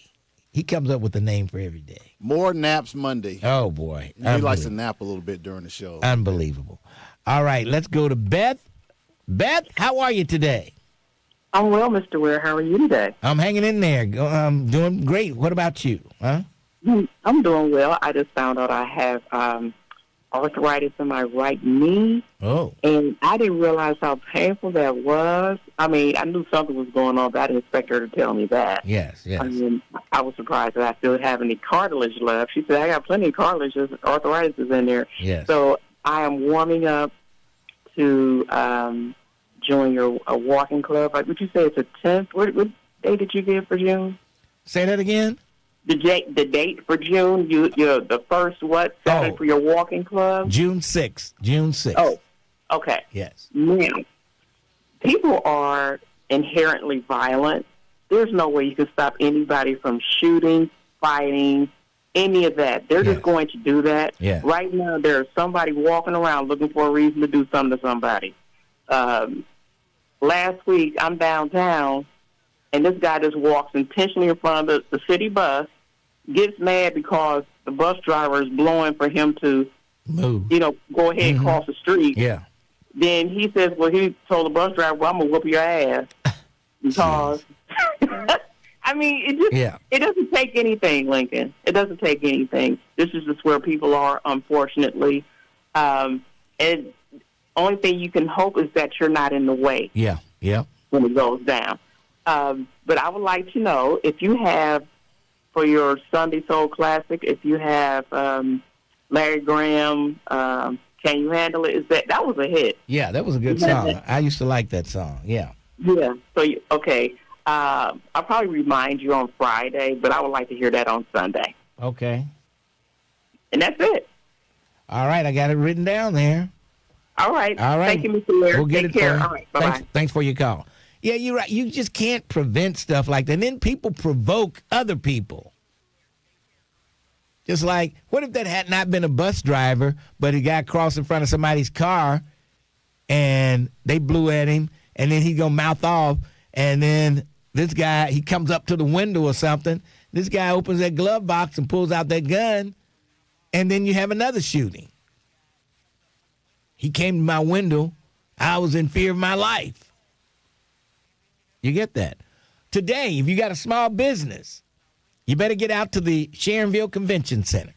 Speaker 5: He comes up with a name for every day.
Speaker 3: More Naps Monday.
Speaker 5: Oh, boy.
Speaker 3: He likes to nap a little bit during the show.
Speaker 5: Unbelievable. All right, let's go to Beth. Beth, how are you today?
Speaker 9: I'm well, Mr. Ware. How are you today?
Speaker 5: I'm hanging in there. I'm doing great. What about you? Huh?
Speaker 9: I'm doing well. I just found out I have arthritis in my right knee.
Speaker 5: Oh.
Speaker 9: And I didn't realize how painful that was. I mean, I knew something was going on, but I didn't expect her to tell me that.
Speaker 5: Yes.
Speaker 9: I mean, I was surprised that I still have any cartilage left. She said, I got plenty of cartilage. Arthritis is in there.
Speaker 5: Yes.
Speaker 9: So I am warming up to join your walking club. Would you say it's a 10th? What day did you give for June?
Speaker 5: Say that again?
Speaker 9: The date for June, you're the first Saturday for your walking club?
Speaker 5: June 6th. June 6th.
Speaker 9: Oh, okay.
Speaker 5: Yes.
Speaker 9: Now, people are inherently violent. There's no way you can stop anybody from shooting, fighting, any of that. They're just going to do that.
Speaker 5: Yeah.
Speaker 9: Right now, there's somebody walking around looking for a reason to do something to somebody. Last week, I'm downtown, and this guy just walks intentionally in front of the city bus, gets mad because the bus driver is blowing for him to
Speaker 5: move.
Speaker 9: Go ahead and cross the street.
Speaker 5: Yeah.
Speaker 9: Then he says, well, he told the bus driver, well, I'm going to whoop your ass. Because, I mean, it doesn't take anything, Lincoln. It doesn't take anything. This is just where people are, unfortunately. And only thing you can hope is that you're not in the way.
Speaker 5: Yeah.
Speaker 9: When it goes down. But I would like to know if you have, for your Sunday Soul Classic, if you have Larry Graham, Can You Handle It? That was a hit.
Speaker 5: Yeah, that was a good song. I used to like that song. Yeah.
Speaker 9: Yeah. So, okay. I'll probably remind you on Friday, but I would like to hear that on Sunday.
Speaker 5: Okay.
Speaker 9: And that's it.
Speaker 5: All right. I got it written down there.
Speaker 9: All right.
Speaker 5: All right.
Speaker 9: Thank you, Mr. Ware.
Speaker 5: We'll get
Speaker 9: Take
Speaker 5: it
Speaker 9: care.
Speaker 5: for you.
Speaker 9: All right. Bye-bye.
Speaker 5: Thanks for your call. Yeah, you're right. You just can't prevent stuff like that. And then people provoke other people. Just like, what if that had not been a bus driver, but he got crossed in front of somebody's car and they blew at him, and then he's going to mouth off, and then this guy, he comes up to the window or something. This guy opens that glove box and pulls out that gun, and then you have another shooting. He came to my window. I was in fear of my life. You get that? Today, if you got a small business, you better get out to the Sharonville Convention Center.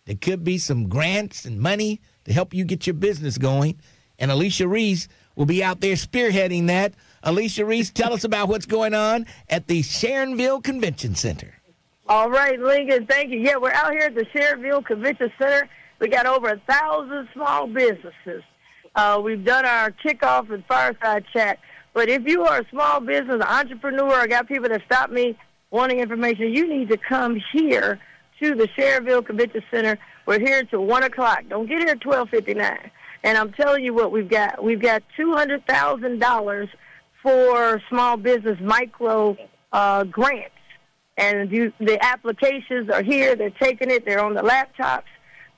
Speaker 5: There could be some grants and money to help you get your business going. And Alicia Reese will be out there spearheading that. Alicia Reese, tell us about what's going on at the Sharonville Convention Center.
Speaker 10: All right, Lincoln, thank you. Yeah, we're out here at the Sharonville Convention Center. We got over 1,000 small businesses. We've done our kickoff and fireside chat. But if you are a small business, entrepreneur, I got people that stop me wanting information, you need to come here to the Sharonville Convention Center. We're here till 1 o'clock. Don't get here at 12:59. And I'm telling you what we've got. We've got $200,000 for small business micro grants. And the applications are here. They're taking it. They're on the laptops.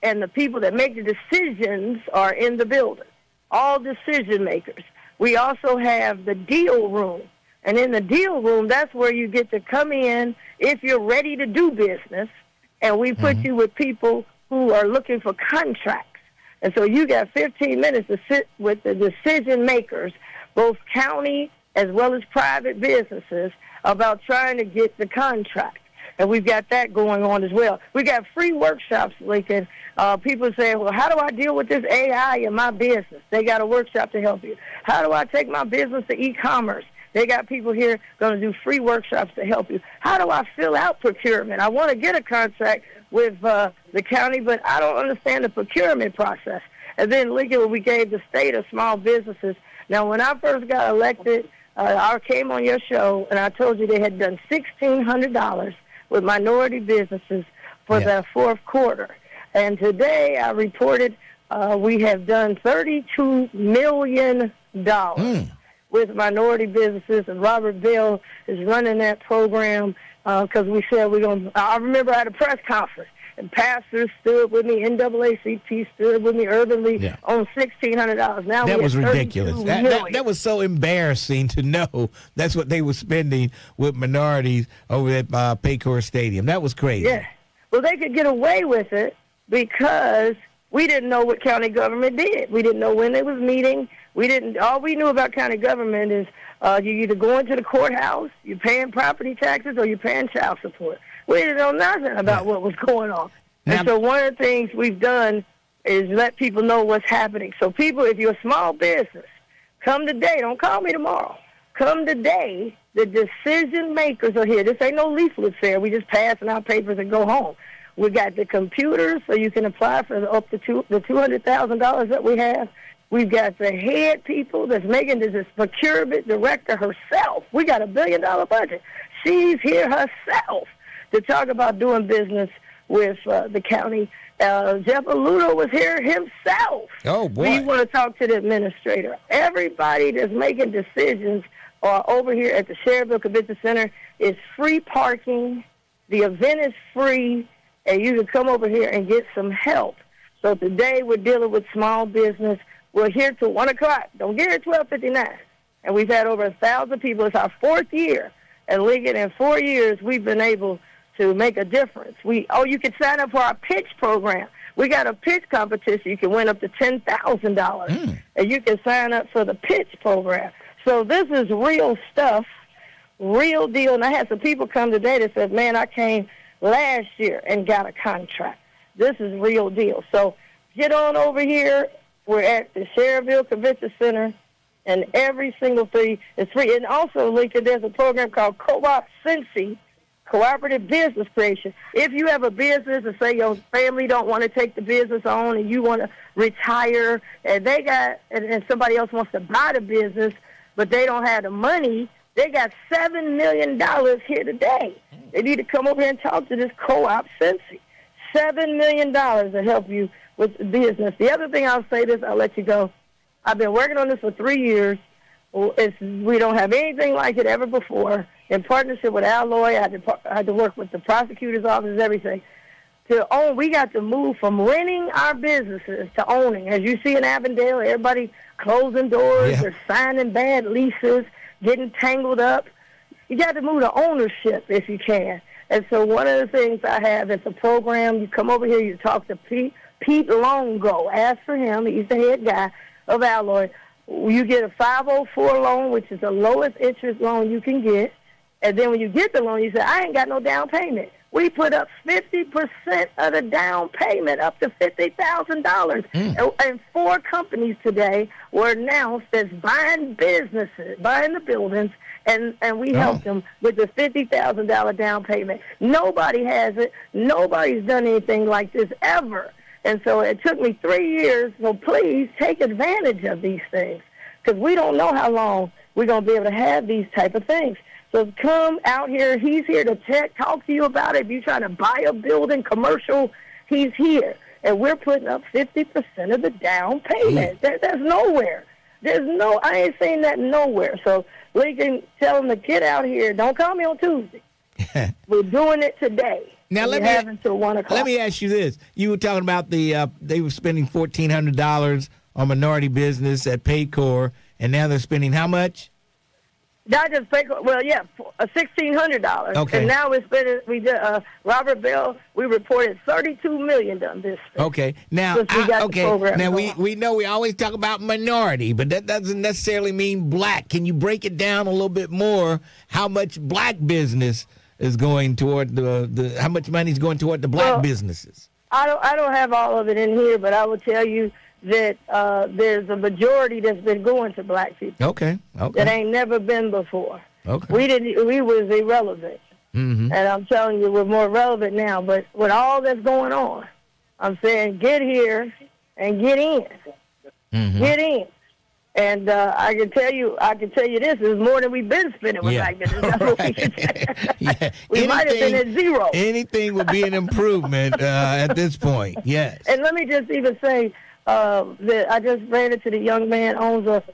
Speaker 10: And the people that make the decisions are in the building, all decision makers. We also have the deal room. And in the deal room, that's where you get to come in if you're ready to do business. And we put you with people who are looking for contracts. And so you got 15 minutes to sit with the decision makers, both county as well as private businesses, about trying to get the contract. And we've got that going on as well. We got free workshops, Lincoln. People say, well, how do I deal with this AI in my business? They got a workshop to help you. How do I take my business to e-commerce? They got people here going to do free workshops to help you. How do I fill out procurement? I want to get a contract with the county, but I don't understand the procurement process. And then, Lincoln, we gave the state of small businesses. Now, when I first got elected, I came on your show, and I told you they had done $1,600 with minority businesses for the fourth quarter. And today I reported we have done $32 million with minority businesses, and Robert Bell is running that program because we said we're going to. I remember at a press conference, and pastors stood with me, NAACP stood with me, Urban League on $1,600. Now
Speaker 5: that was ridiculous.
Speaker 10: That
Speaker 5: was so embarrassing to know that's what they were spending with minorities over at Paycor Stadium. That was crazy.
Speaker 10: Yeah. Well, they could get away with it because we didn't know what county government did. We didn't know when they was meeting. All we knew about county government is you either going to the courthouse, you're paying property taxes, or you're paying child support. We didn't know nothing about what was going on. And so one of the things we've done is let people know what's happening. So people, if you're a small business, come today. Don't call me tomorrow. Come today. The decision makers are here. This ain't no leaflet fair. We just passing out papers and go home. We got the computers so you can apply for up to the $200,000 that we have. We've got the head people that's making this procurement director herself. We got $1 billion budget. She's here herself to talk about doing business with the county. Jeff Aludo was here himself.
Speaker 5: Oh, boy.
Speaker 10: We want to talk to the administrator. Everybody that's making decisions are over here at the Sharonville Convention Center. It's free parking. The event is free, and you can come over here and get some help. So today we're dealing with small business. We're here till 1 o'clock. Don't get here at 12:59. And we've had over 1,000 people. It's our fourth year. And Lincoln, in 4 years, we've been able to make a difference. You can sign up for our pitch program. We got a pitch competition. You can win up to $10,000. And you can sign up for the pitch program. So this is real stuff, real deal. And I had some people come today that said, man, I came last year and got a contract. This is real deal. So get on over here. We're at the Sharonville Convention Center, and every single thing is free. And also, Lincoln, there's a program called Co-op Cincy, cooperative business creation. If you have a business and say your family don't want to take the business on and you want to retire and and somebody else wants to buy the business but they don't have the money, they got $7 million here today. They need to come over here and talk to this co-op Cincy. $7 million to help you with the business. The other thing I'll say this, I'll let you go. I've been working on this for 3 years. We don't have anything like it ever before. In partnership with Alloy, I had to work with the prosecutor's office, everything. We got to move from renting our businesses to owning. As you see in Avondale, everybody closing doors, they're signing bad leases, getting tangled up. You got to move to ownership if you can. And so one of the things I have is a program. You come over here, you talk to Pete Longo. Ask for him. He's the head guy of Alloy. You get a 504 loan, which is the lowest interest loan you can get. And then when you get the loan, you say, I ain't got no down payment. We put up 50% of the down payment, up to $50,000. And 4 companies today were announced as buying businesses, buying the buildings, and we helped them with the $50,000 down payment. Nobody has it. Nobody's done anything like this ever. And so it took me 3 years. So please take advantage of these things because we don't know how long we're going to be able to have these type of things. So come out here. He's here to talk to you about it. If you're trying to buy a building, commercial, he's here. And we're putting up 50% of the down payment. There's nowhere. I ain't seen that nowhere. So Lincoln, tell them to get out here. Don't call me on Tuesday. We're doing it today.
Speaker 5: Now let me ask you this. You were talking about they were spending $1,400 on minority business at Paycor, and now they're spending how much?
Speaker 10: Not just Paycor. Well, yeah, $1,600.
Speaker 5: Okay.
Speaker 10: And now we're spending. We did Robert Bell. We reported $32 million done this.
Speaker 5: Okay. Now, we know we always talk about minority, but that doesn't necessarily mean black. Can you break it down a little bit more? How much black business is going toward how much money is going toward the black businesses?
Speaker 10: I don't have all of it in here, but I will tell you that there's a majority that's been going to black people.
Speaker 5: Okay.
Speaker 10: That ain't never been before.
Speaker 5: Okay.
Speaker 10: We was irrelevant. Mm-hmm. And I'm telling you, we're more relevant now. But with all that's going on, I'm saying get here and get in. Mm-hmm. Get in. And I can tell you this is more than we've been spending with black business. That's what we can say. We might have been at zero.
Speaker 5: Anything would be an improvement at this point. Yes.
Speaker 10: And let me just even say that I just ran into the young man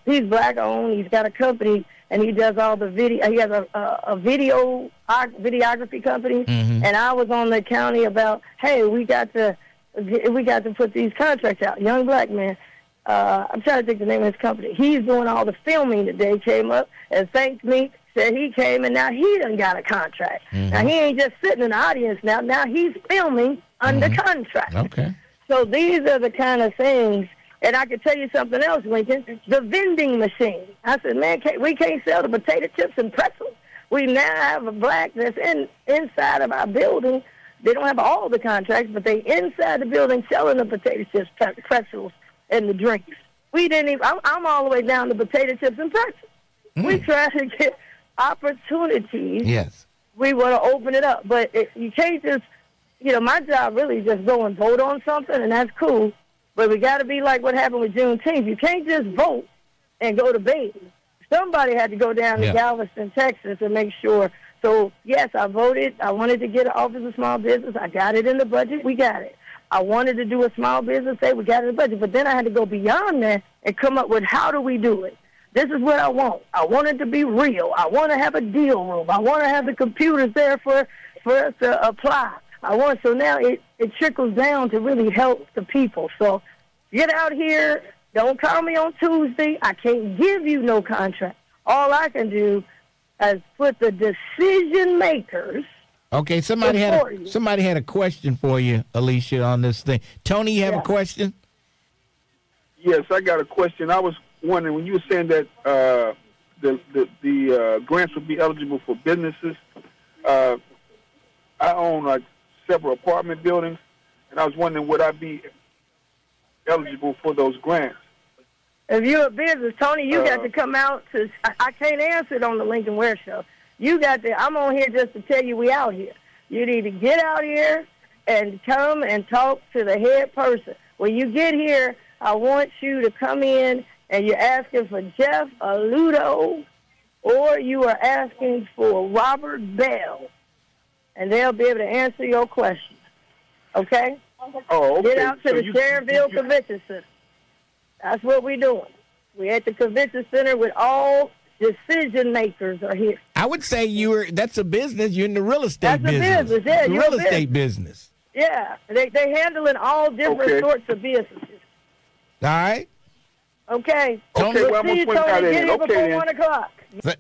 Speaker 10: he's black owned. He's got a company and he does all the video. He has a videography company. Mm-hmm. And I was on the county about, hey, we got to put these contracts out. Young black man. I'm trying to think the name of his company. He's doing all the filming today. Came up and thanked me. Said he came and now he done got a contract. Mm-hmm. Now he ain't just sitting in the audience now. Now he's filming under contract.
Speaker 5: Okay.
Speaker 10: So these are the kind of things. And I can tell you something else, Lincoln. The vending machine. I said, man, we can't sell the potato chips and pretzels. We now have a black that's inside of our building. They don't have all the contracts, but they inside the building selling the potato chips, pretzels, and the drinks. We didn't even. I'm all the way down to potato chips and pretzels. We try to get opportunities.
Speaker 5: Yes.
Speaker 10: We want to open it up, but you can't just. My job really is just go and vote on something, and that's cool. But we got to be like what happened with Juneteenth. You can't just vote and go to bed. Somebody had to go down to Galveston, Texas, and make sure. So yes, I voted. I wanted to get an Office of Small Business. I got it in the budget. We got it. I wanted to do a small business day. We got it in the budget. But then I had to go beyond that and come up with how do we do it. This is what I want. I want it to be real. I want to have a deal room. I want to have the computers there for us to apply. So now it trickles down to really help the people. So get out here. Don't call me on Tuesday. I can't give you no contract. All I can do is put the decision makers.
Speaker 5: Okay, somebody had a question for you, Alicia, on this thing. Tony, you have a question?
Speaker 11: Yes, I got a question. I was wondering when you were saying that the grants would be eligible for businesses. I own several apartment buildings, and I was wondering would I be eligible for those grants? If
Speaker 10: you're a business, Tony, you got to come out to. I can't answer it on the Lincoln Ware Show. I'm on here just to tell you we out here. You need to get out here and come and talk to the head person. When you get here, I want you to come in and you're asking for Jeff or Ludo, or you are asking for Robert Bell, and they'll be able to answer your questions. Okay?
Speaker 11: Oh, okay.
Speaker 10: Get out to the Sharonville Convention Center. That's what we're doing. We're at the convention center with all decision makers are here.
Speaker 5: I would say that's a business. You're in the real estate business.
Speaker 10: That's a business, yeah.
Speaker 5: The real estate business.
Speaker 10: Yeah. They handling all different sorts of businesses.
Speaker 5: All right.
Speaker 10: Okay.
Speaker 5: Tony,
Speaker 10: We'll see you, Tony. Get here before 1 o'clock.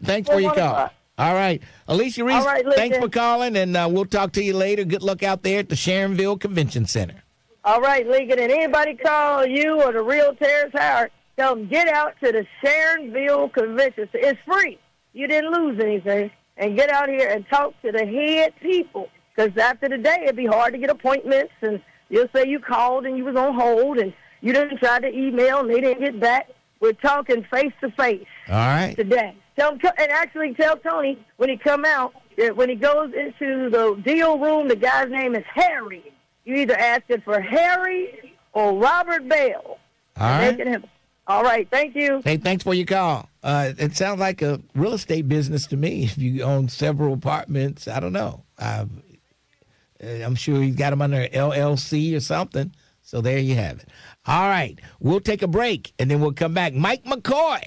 Speaker 5: Thanks for your call. All right. Alicia Reese, thanks for calling, and we'll talk to you later. Good luck out there at the Sharonville Convention Center.
Speaker 10: All right, Lincoln. And anybody call you or the real Terrence Howard, tell them get out to the Sharonville Convention Center. It's free. You didn't lose anything. And get out here and talk to the head people. Because after the day, it'd be hard to get appointments, and you'll say you called and you was on hold, and you didn't try to email and they didn't get back. We're talking face-to-face.
Speaker 5: All right.
Speaker 10: Today. And actually tell Tony when he come out, when he goes into the deal room, the guy's name is Harry. You either asking for Harry or Robert Bell.
Speaker 5: All right.
Speaker 10: All right. Thank you.
Speaker 5: Hey, thanks for your call. It sounds like a real estate business to me. If you own several apartments, I don't know. I'm sure he's got them under LLC or something. So there you have it. All right. We'll take a break, and then we'll come back. Mike McCoy.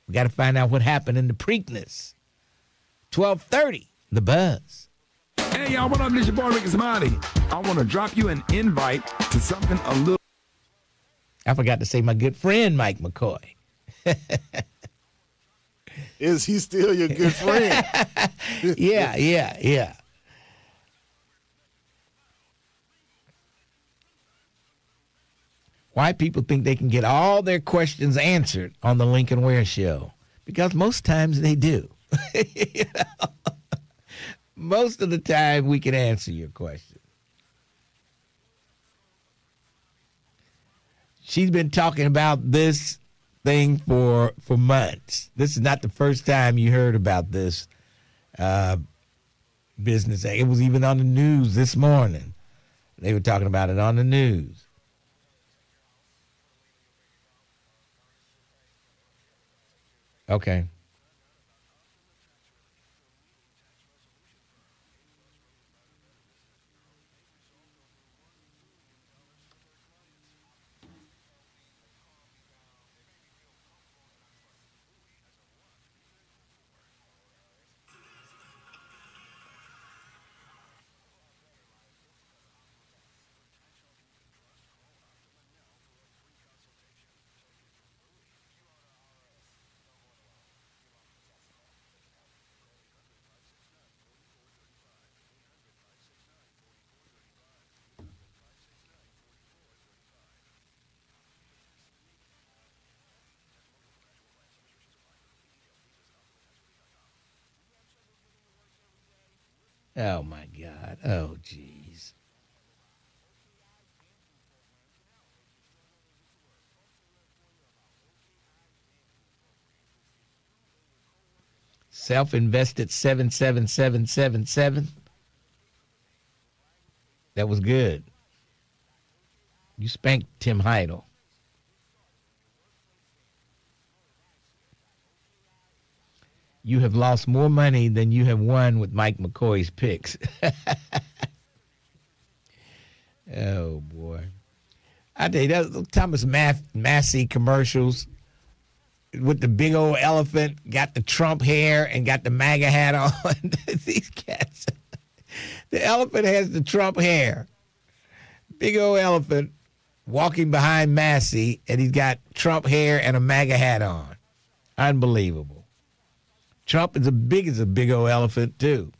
Speaker 5: We got to find out what happened in the Preakness. 12:30, The Buzz.
Speaker 12: Hey, y'all, what up? This your boy, Ricky Samadi. I want to drop you an invite to something a little...
Speaker 5: I forgot to say my good friend, Mike McCoy.
Speaker 3: Is he still your good friend?
Speaker 5: Yeah. Why people think they can get all their questions answered on the Lincoln Ware Show. Because most times they do. You know? Most of the time we can answer your question. She's been talking about this thing for months. This is not the first time you heard about this business. It was even on the news this morning. They were talking about it on the news. Okay. Oh, my God. Oh, geez. Self-invested 77777. That was good. You spanked Tim Heidel. You have lost more money than you have won with Mike McCoy's picks. Oh, boy. I tell you, that Thomas Massie commercials with the big old elephant, got the Trump hair and got the MAGA hat on. These cats. The elephant has the Trump hair. Big old elephant walking behind Massie, and he's got Trump hair and a MAGA hat on. Unbelievable. Trump is as big as a big old elephant, too.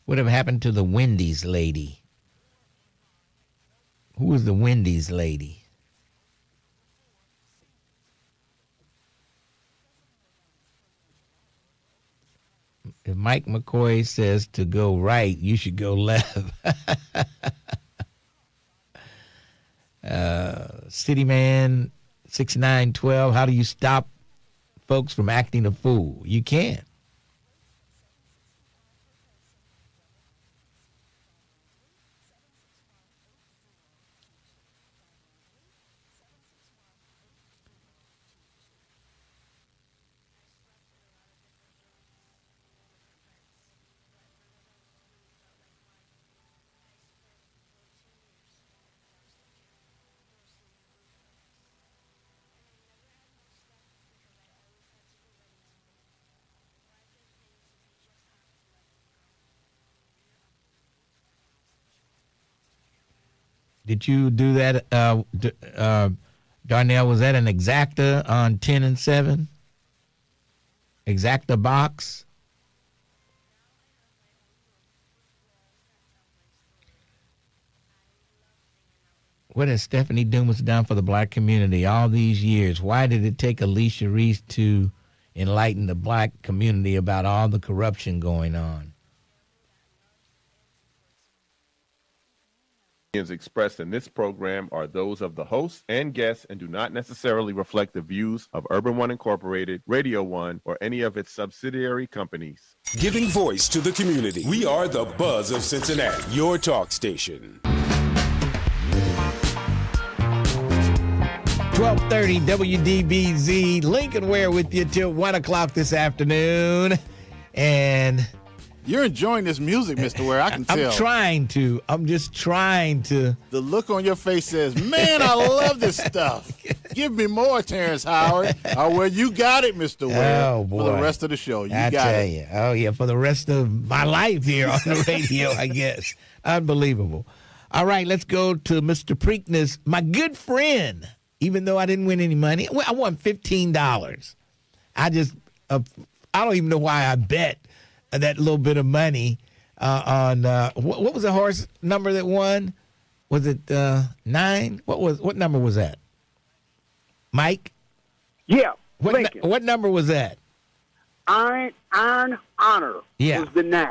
Speaker 5: Whatever happened to the Wendy's lady? Who was the Wendy's lady? If Mike McCoy says to go right, you should go left. City Man 6912, how do you stop folks from acting a fool? You can't. Did you do that, Darnell? Was that an exacta on 10 and 7? Exacta box? What has Stephanie Dumas done for the black community all these years? Why did it take Alicia Reese to enlighten the black community about all the corruption going on?
Speaker 30: Expressed in this program are those of the host and guests and do not necessarily reflect the views of Urban One Incorporated, Radio One, or any of its subsidiary companies.
Speaker 31: Giving voice to the community. We are the Buzz of Cincinnati, your talk station.
Speaker 5: 1230 WDBZ, Lincoln Ware with you till 1 o'clock this afternoon. And
Speaker 3: you're enjoying this music, Mr. Ware. I can tell.
Speaker 5: I'm just trying to.
Speaker 3: The look on your face says, man, I love this stuff. Give me more, Terrence Howard. Oh, well, you got it, Mr. Ware.
Speaker 5: Oh, boy.
Speaker 3: For the rest of the show. You
Speaker 5: I
Speaker 3: got
Speaker 5: tell
Speaker 3: it.
Speaker 5: you. Oh, yeah, for the rest of my life here on the radio, I guess. Unbelievable. All right, let's go to Mr. Preakness, my good friend. Even though I didn't win any money, I won $15. I don't even know why I bet that little bit of money on what was the horse number that won? Was it 9? What number was that? Mike?
Speaker 13: Yeah,
Speaker 5: what number was that?
Speaker 13: Iron Honor.
Speaker 5: Yeah,
Speaker 13: was the 9.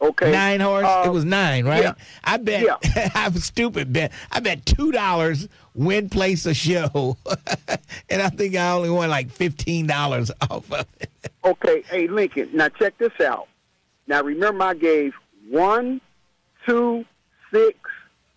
Speaker 13: Okay,
Speaker 5: 9 horse. It was 9, right?
Speaker 13: Yeah.
Speaker 5: I bet. Yeah. I have a stupid bet. I bet $2 win place a show, and I think I only won like $15 off of it.
Speaker 13: Okay, hey Lincoln. Now check this out. Now remember, I gave 1, 2, 6,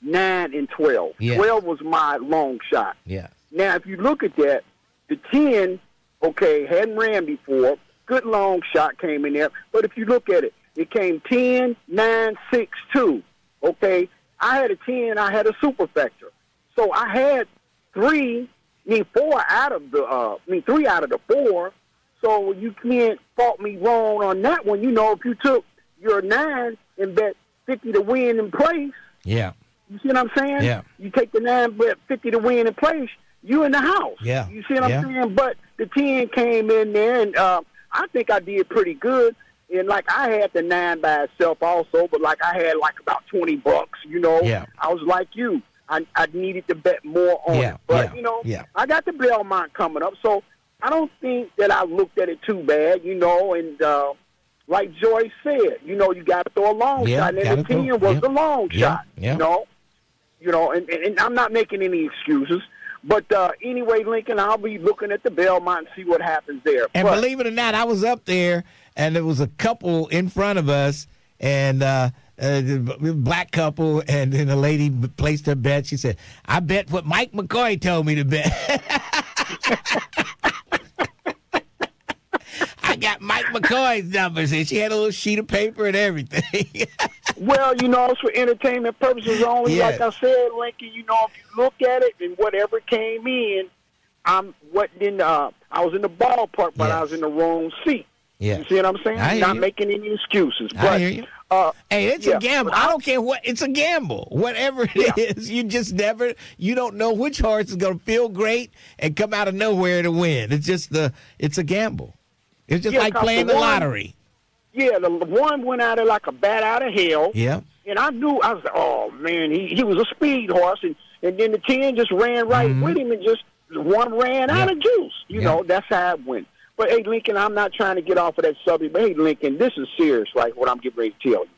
Speaker 13: 9, and 12.
Speaker 5: Yeah.
Speaker 13: 12 was my long shot.
Speaker 5: Yeah.
Speaker 13: Now if you look at that, the 10, okay, hadn't ran before. Good long shot came in there, but if you look at it. It came 10, 9, 6, 2. Okay, I had a 10. I had a superfecta. So I had 3 out of the 4. So you can't fault me wrong on that one. You know, if you took your 9 and bet 50 to win in place.
Speaker 5: Yeah.
Speaker 13: You see what I'm saying?
Speaker 5: Yeah.
Speaker 13: You take the 9, bet 50 to win in place. You in the house.
Speaker 5: Yeah.
Speaker 13: You see what I'm saying? But the 10 came in there, and I think I did pretty good. And, like, I had the 9 by itself also, but, like, I had, like, about $20, you know.
Speaker 5: Yeah.
Speaker 13: I was like you. I needed to bet more on it. But, you know, I got the Belmont coming up, so I don't think that I looked at it too bad, you know. And like Joyce said, you know, you got to throw a long shot. And the 10 was the long shot, you know. You know, and I'm not making any excuses. But anyway, Lincoln, I'll be looking at the Belmont and see what happens there.
Speaker 5: And believe it or not, I was up there, and there was a couple in front of us, and black couple, and then a lady placed her bet. She said, I bet what Mike McCoy told me to bet. I got Mike McCoy's numbers, and she had a little sheet of paper and everything.
Speaker 13: Well, you know, it's for entertainment purposes only.
Speaker 5: Yes.
Speaker 13: Like I said, Lincoln, you know, if you look at it and whatever came in, I was in the ballpark, but I was in the wrong seat.
Speaker 5: Yeah.
Speaker 13: You see what I'm saying?
Speaker 5: I hear
Speaker 13: Not
Speaker 5: you.
Speaker 13: making any excuses.
Speaker 5: I
Speaker 13: But,
Speaker 5: hear you. Hey, it's a gamble. I don't care what. It's a gamble. Whatever it is, you just never. You don't know which horse is going to feel great and come out of nowhere to win. It's just it's a gamble. It's just like playing the lottery.
Speaker 13: Yeah, the one went out of like a bat out of hell.
Speaker 5: Yeah.
Speaker 13: And I was like, oh, man, he was a speed horse. And then the 10 just ran right with him, and just one ran out of juice. You know, that's how it went. But, hey, Lincoln, I'm not trying to get off of that subject, but, hey, Lincoln, this is serious, like what I'm getting ready to tell you.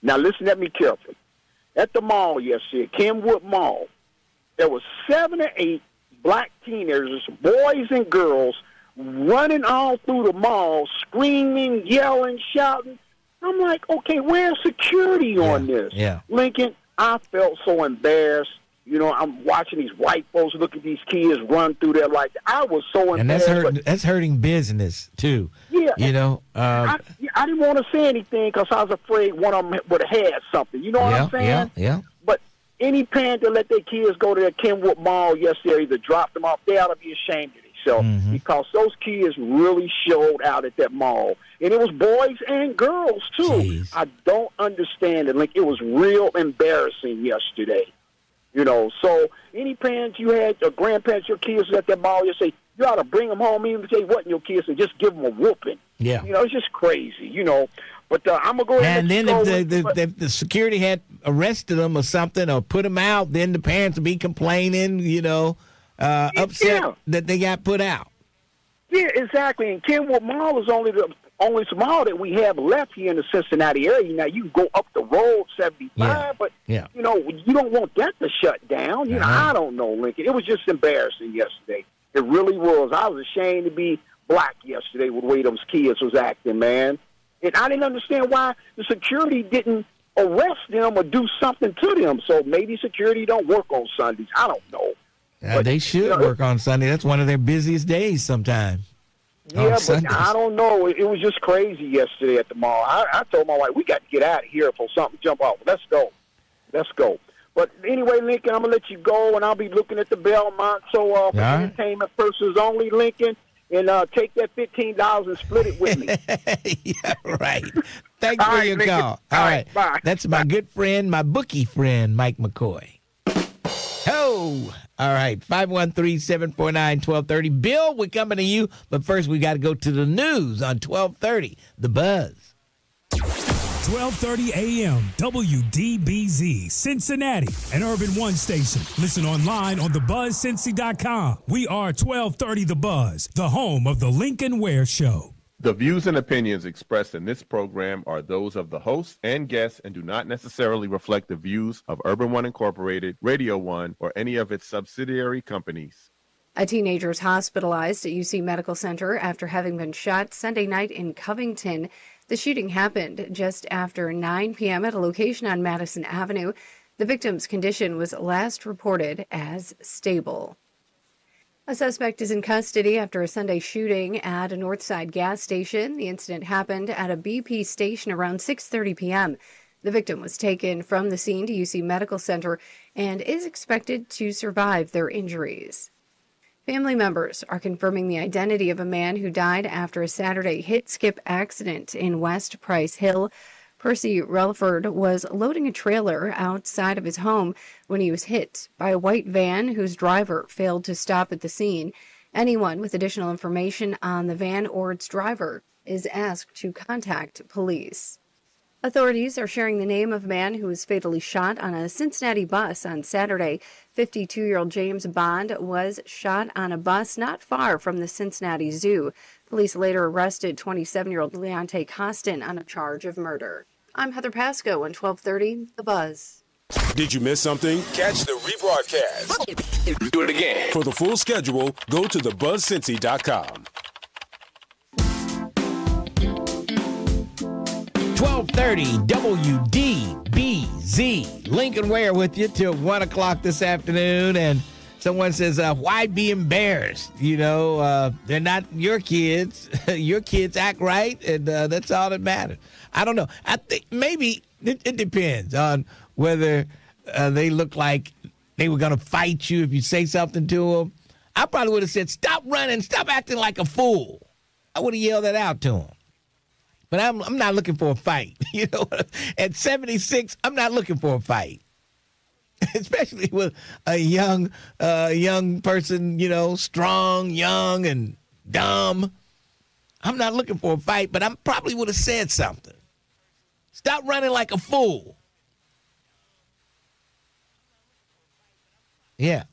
Speaker 13: Now, listen at me carefully. At the mall yesterday, Kenwood Mall, there were 7 or 8 black teenagers, boys and girls, running all through the mall, screaming, yelling, shouting. I'm like, okay, where's security on this?
Speaker 5: Yeah.
Speaker 13: Lincoln, I felt so embarrassed. You know, I'm watching these white folks look at these kids run through there like that. I was so embarrassed.
Speaker 5: And that's hurting business, too.
Speaker 13: Yeah.
Speaker 5: You know?
Speaker 13: I didn't want to say anything because I was afraid one of them would have had something. You know what I'm saying?
Speaker 5: Yeah.
Speaker 13: But any parent that let their kids go to that Kenwood Mall yesterday to drop them off, they ought to be ashamed of themselves because those kids really showed out at that mall. And it was boys and girls, too.
Speaker 5: Jeez.
Speaker 13: I don't understand it. Like, it was real embarrassing yesterday. You know, so any parents you had, or grandparents, your kids at that mall, you say, you ought to bring them home, even if they wasn't your kids, and just give them a whooping.
Speaker 5: Yeah.
Speaker 13: You know, it's just crazy, you know. But I'm going to go ahead
Speaker 5: and
Speaker 13: and
Speaker 5: then if the security had arrested them or something or put them out, then the parents would be complaining, you know, upset that they got put out.
Speaker 13: Yeah, exactly. And Kenwood Mall is only the only mall that we have left here in the Cincinnati area. Now, you can go up the road 75, but, you know, you don't want that to shut down. You know, I don't know, Lincoln. It was just embarrassing yesterday. It really was. I was ashamed to be black yesterday with the way those kids was acting, man. And I didn't understand why the security didn't arrest them or do something to them. So maybe security don't work on Sundays. I don't know. But,
Speaker 5: they should work on Sunday. That's one of their busiest days sometimes.
Speaker 13: Yeah, but I don't know. It was just crazy yesterday at the mall. I told my wife, we got to get out of here for something jump off. Let's go. But anyway, Lincoln, I'm going to let you go, and I'll be looking at the Belmont. So for entertainment purposes only, Lincoln, and take that $15 and split it with me.
Speaker 5: Yeah, right. Thanks for your
Speaker 13: Lincoln.
Speaker 5: call. All right.
Speaker 13: Bye.
Speaker 5: That's my good friend, my bookie friend, Mike McCoy. Ho! All right, 513-749-1230. Bill, we're coming to you, but first we got to go to the news on 1230, The Buzz.
Speaker 28: 1230 AM, WDBZ, Cincinnati, an Urban One station. Listen online on thebuzzcincy.com. We are 1230 The Buzz, the home of the Lincoln Ware Show.
Speaker 30: The views and opinions expressed in this program are those of the host and guests and do not necessarily reflect the views of Urban One Incorporated, Radio One, or any of its subsidiary companies.
Speaker 29: A teenager is hospitalized at UC Medical Center after having been shot Sunday night in Covington. The shooting happened just after 9 p.m. at a location on Madison Avenue. The victim's condition was last reported as stable. A suspect is in custody after a Sunday shooting at a Northside gas station. The incident happened at a BP station around 6:30 p.m. The victim was taken from the scene to UC Medical Center and is expected to survive their injuries. Family members are confirming the identity of a man who died after a Saturday hit-skip accident in West Price Hill. Percy Relaford was loading a trailer outside of his home when he was hit by a white van whose driver failed to stop at the scene. Anyone with additional information on the van or its driver is asked to contact police. Authorities are sharing the name of a man who was fatally shot on a Cincinnati bus on Saturday. 52-year-old James Bond was shot on a bus not far from the Cincinnati Zoo. Police later arrested 27-year-old Leonte Costin on a charge of murder. I'm Heather Pasco on 1230 The Buzz.
Speaker 31: Did you miss something? Catch the rebroadcast. Do it again. For the full schedule, go to thebuzzcincy.com.
Speaker 5: 1230 WDBZ. Lincoln Ware with you till 1 o'clock this afternoon. And someone says, why be embarrassed? You know, they're not your kids. Your kids act right, and that's all that matters. I don't know. I think maybe it depends on whether they look like they were going to fight you if you say something to them. I probably would have said, stop running, stop acting like a fool. I would have yelled that out to them. But I'm not looking for a fight. You know, at 76, I'm not looking for a fight. Especially with a young person, you know, strong, young, and dumb. I'm not looking for a fight, but I probably would have said something. Stop running like a fool. Yeah.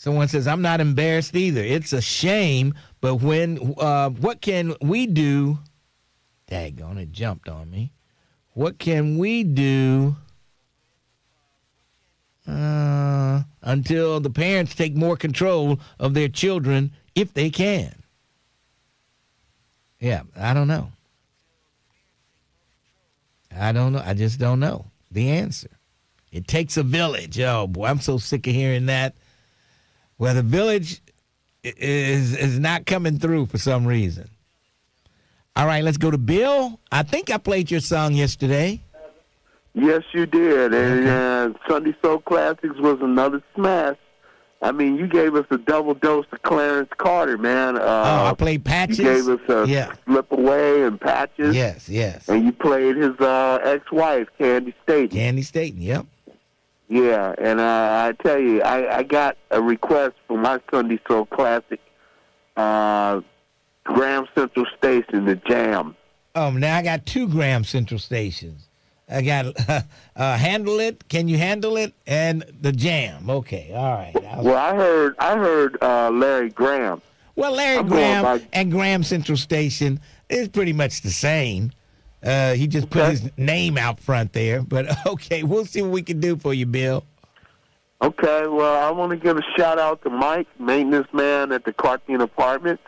Speaker 5: Someone says, I'm not embarrassed either. It's a shame, but what can we do? Daggone, it jumped on me. What can we do until the parents take more control of their children if they can? Yeah, I don't know. I just don't know the answer. It takes a village. Oh, boy, I'm so sick of hearing that. Well, the village is not coming through for some reason. All right, let's go to Bill. I think I played your song yesterday.
Speaker 14: Yes, you did. And Sunday Soul Classics was another smash. I mean, you gave us a double dose of Clarence Carter, man.
Speaker 5: I played Patches.
Speaker 14: You gave us a Slip Away and Patches.
Speaker 5: Yes.
Speaker 14: And you played his ex-wife, Candy Staten.
Speaker 5: Candy Staten, yep.
Speaker 14: Yeah, and I tell you, I got a request for my Sunday Soul Classic, Graham Central Station, the Jam.
Speaker 5: Oh, now I got 2 Graham Central stations. I got Handle It, Can You Handle It, and the Jam. Okay, all right.
Speaker 14: Well, I heard Larry Graham.
Speaker 5: Well, Larry Graham and Graham Central Station is pretty much the same. He just put his name out front there. But, okay, we'll see what we can do for you, Bill.
Speaker 14: Okay, well, I want to give a shout-out to Mike, maintenance man at the Cartine Apartments,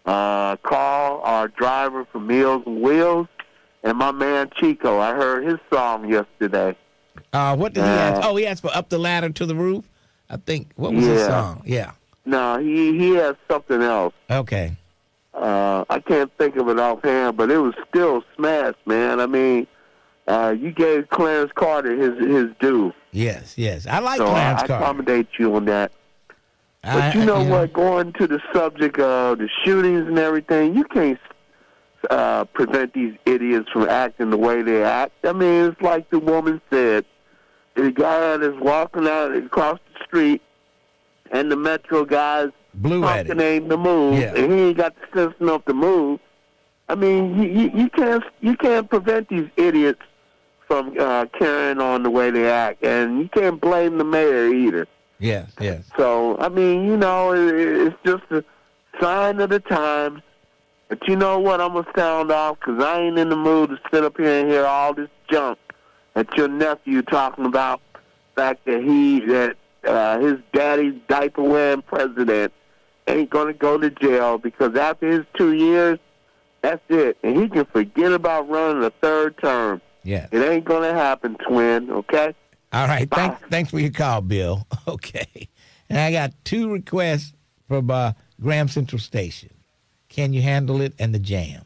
Speaker 14: Carl, our driver for Meals and Wheels, and my man Chico. I heard his song yesterday.
Speaker 5: What did he ask? Oh, he asked for Up the Ladder to the Roof? I think. What was his song? Yeah.
Speaker 14: No, he has something else.
Speaker 5: Okay.
Speaker 14: I can't think of it offhand, but it was still smash, man. I mean, you gave Clarence Carter his due.
Speaker 5: Yes. I like Clarence Carter.
Speaker 14: I accommodate you on that. But you know what? Going to the subject of the shootings and everything, you can't prevent these idiots from acting the way they act. I mean, it's like the woman said. The guy is walking out across the street, and the Metro guys talking ain't to move, and he ain't got the sense enough to move. I mean, you can't prevent these idiots from carrying on the way they act, and you can't blame the mayor either.
Speaker 5: Yes.
Speaker 14: So, I mean, you know, it's just a sign of the times. But you know what? I'm going to sound off because I ain't in the mood to sit up here and hear all this junk that your nephew talking about the fact that his daddy's diaper-wearing president ain't going to go to jail because after his 2 years, that's it. And he can forget about running a third term.
Speaker 5: Yeah.
Speaker 14: It ain't going to happen, twin, okay?
Speaker 5: All right. Thanks for your call, Bill. Okay. And I got 2 requests from Graham Central Station. Can You Handle It? And the Jam.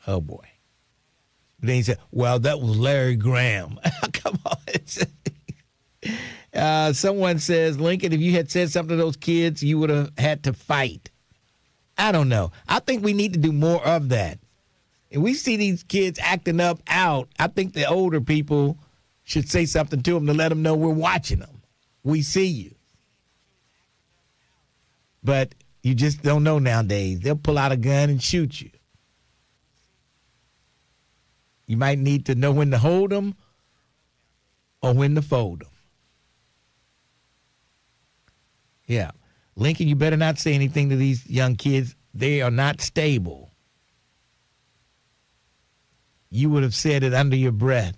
Speaker 5: Oh, boy. Then he said, well, that was Larry Graham. Come on. Someone says, Lincoln, if you had said something to those kids, you would have had to fight. I don't know. I think we need to do more of that. If we see these kids acting out, I think the older people should say something to them to let them know we're watching them. We see you. But you just don't know nowadays. They'll pull out a gun and shoot you. You might need to know when to hold them or when to fold them. Yeah. Lincoln, you better not say anything to these young kids. They are not stable. You would have said it under your breath.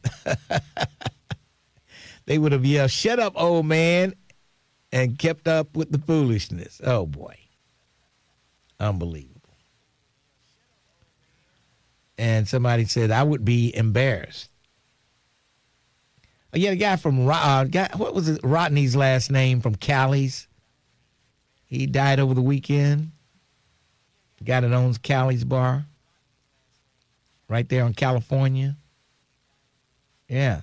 Speaker 5: They would have yelled, shut up, old man, and kept up with the foolishness. Oh, boy. Unbelievable. And somebody said, I would be embarrassed. Oh, yeah, the guy from, what was it, Rodney's last name from Callie's? He died over the weekend. The guy that owns Callie's Bar. Right there in California. Yeah.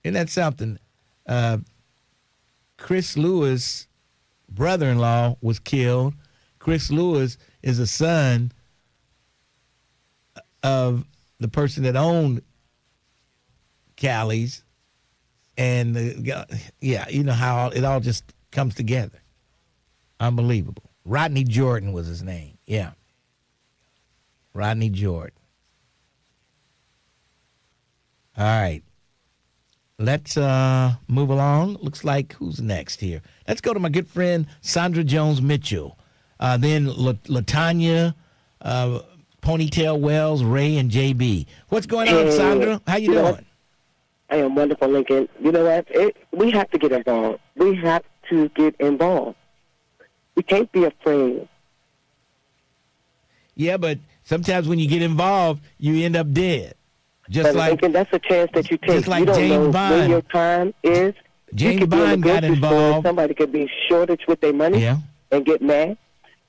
Speaker 5: Isn't that something? Chris Lewis' brother-in-law was killed. Chris Lewis is a son of the person that owned Callie's. And, you know how it all just comes together. Unbelievable. Rodney Jordan was his name. Yeah. Rodney Jordan. All right. Let's move along. Looks like who's next here? Let's go to my good friend Sandra Jones Mitchell. Then Latanya, Ponytail Wells, Ray, and JB. What's going on, Sandra? How you doing?
Speaker 1: I am wonderful, Lincoln. You know what? We have to get involved. We have to get involved. We can't be afraid.
Speaker 5: Yeah, but sometimes when you get involved, you end up dead. Just like
Speaker 1: Lincoln, that's a chance that you take.
Speaker 5: Just like
Speaker 1: you don't
Speaker 5: James
Speaker 1: know
Speaker 5: Bond.
Speaker 1: when your time is.
Speaker 5: James
Speaker 1: you could
Speaker 5: Bond
Speaker 1: be in
Speaker 5: got
Speaker 1: the grocery store,
Speaker 5: involved.
Speaker 1: somebody could be shortage with their money and get mad.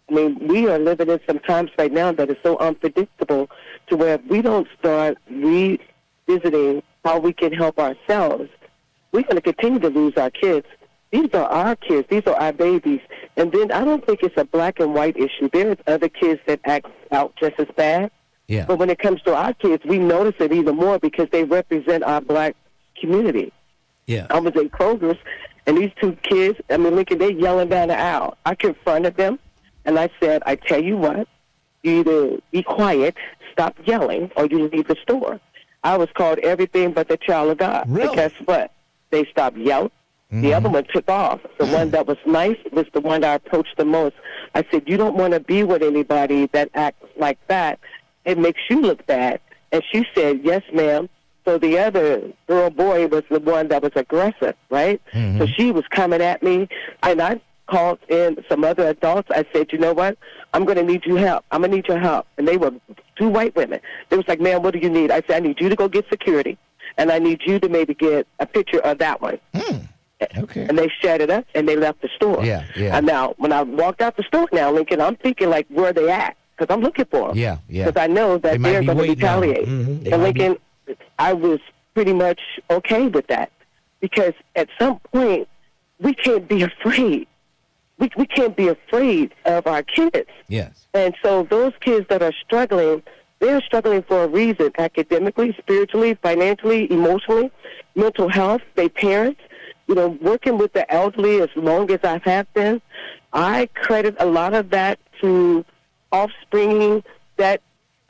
Speaker 1: I mean, we are living in some times right now that is so unpredictable to where if we don't start revisiting how we can help ourselves, we're going to continue to lose our kids. These are our kids. These are our babies. And then I don't think it's a black and white issue. There's other kids that act out just as bad.
Speaker 5: Yeah.
Speaker 1: But when it comes to our kids, we notice it even more because they represent our black community.
Speaker 5: Yeah.
Speaker 1: I was in Kroger's, and these two kids, I mean, Lincoln, they're yelling down the aisle. I confronted them, and I said, I tell you what, you either be quiet, stop yelling, or you leave the store. I was called everything but the child of God.
Speaker 5: Really?
Speaker 1: But guess what? They stopped yelling. The other one took off. The one that was nice was the one I approached the most. I said, you don't want to be with anybody that acts like that. It makes you look bad. And she said, yes, ma'am. So the other boy was the one that was aggressive, right? So she was coming at me, and I called in some other adults. I said, you know what? I'm going to need your help. I'm going to need your help. And they were two white women. They was like, ma'am, what do you need? I said, I need you to go get security, and I need you to maybe get a picture of that one.
Speaker 5: Okay.
Speaker 1: And they shut it up, and they left the store.
Speaker 5: Yeah.
Speaker 1: And now, when I walked out the store now, Lincoln, I'm thinking, like, where they at? Because I'm looking for them.
Speaker 5: Yeah.
Speaker 1: Because I know that they're going to retaliate. And Lincoln, I was pretty much okay with that. Because at some point, we can't be afraid. We can't be afraid of our kids.
Speaker 5: Yes.
Speaker 1: And so those kids that are struggling, they're struggling for a reason, academically, spiritually, financially, emotionally, mental health, their parents. You know, working with the elderly as long as I have been, I credit a lot of that to offspringing that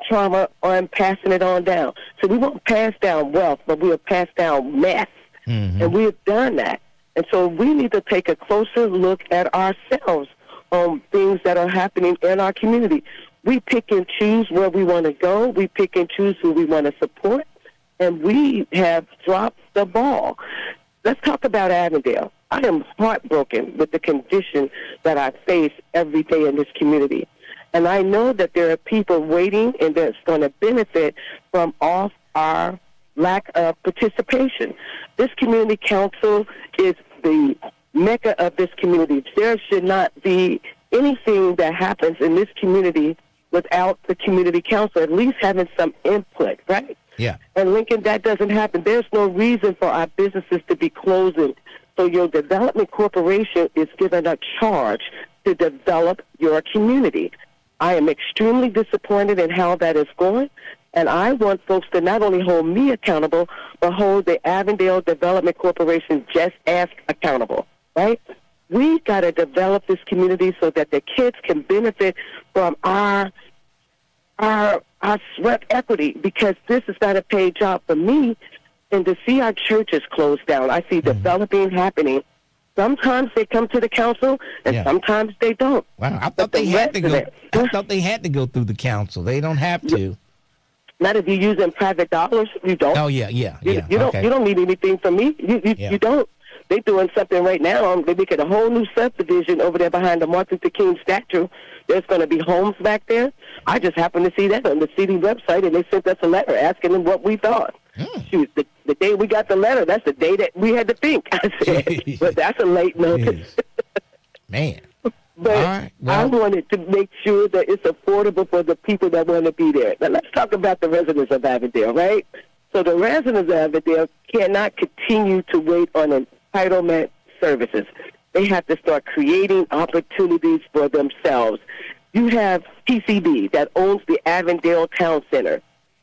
Speaker 1: trauma and passing it on down. So we won't pass down wealth, but we'll pass down mess. And we have done that. And so we need to take a closer look at ourselves on things that are happening in our community. We pick and choose where we want to go. We pick and choose who we want to support. And we have dropped the ball. Let's talk about Avondale. I am heartbroken with the condition that I face every day in this community. And I know that there are people waiting and that's going to benefit from off our lack of participation. This community council is the mecca of this community. There should not be anything that happens in this community without the community council at least having some input, right?
Speaker 5: Yeah.
Speaker 1: And Lincoln, that doesn't happen. There's no reason for our businesses to be closing. So your development corporation is given a charge to develop your community. I am extremely disappointed in how that is going, and I want folks to not only hold me accountable, but hold the Avondale Development Corporation just as accountable, right? We got to develop this community so that the kids can benefit from our sweat equity, because this is not a paid job for me. And to see our churches closed down, I see developing happening. Sometimes they come to the council, and sometimes they don't.
Speaker 5: Wow, I thought they had to go. I thought they had to go through the council. They don't have to.
Speaker 1: Not if you're using private dollars. You don't.
Speaker 5: Oh yeah.
Speaker 1: You don't need anything from me. You don't. They're doing something right now. They're making a whole new subdivision over there behind the Martin Luther King statue. There's going to be homes back there. I just happened to see that on the city website, and they sent us a letter asking them what we thought. Shoot, the day we got the letter, that's the day that we had to think. I said, but that's a late notice.
Speaker 5: Man.
Speaker 1: But I wanted to make sure that it's affordable for the people that want to be there. Now, let's talk about the residents of Avondale, right? So the residents of Avondale cannot continue to wait on entitlement services. They have to start creating opportunities for themselves. You have PCB that owns the Avondale Town Center.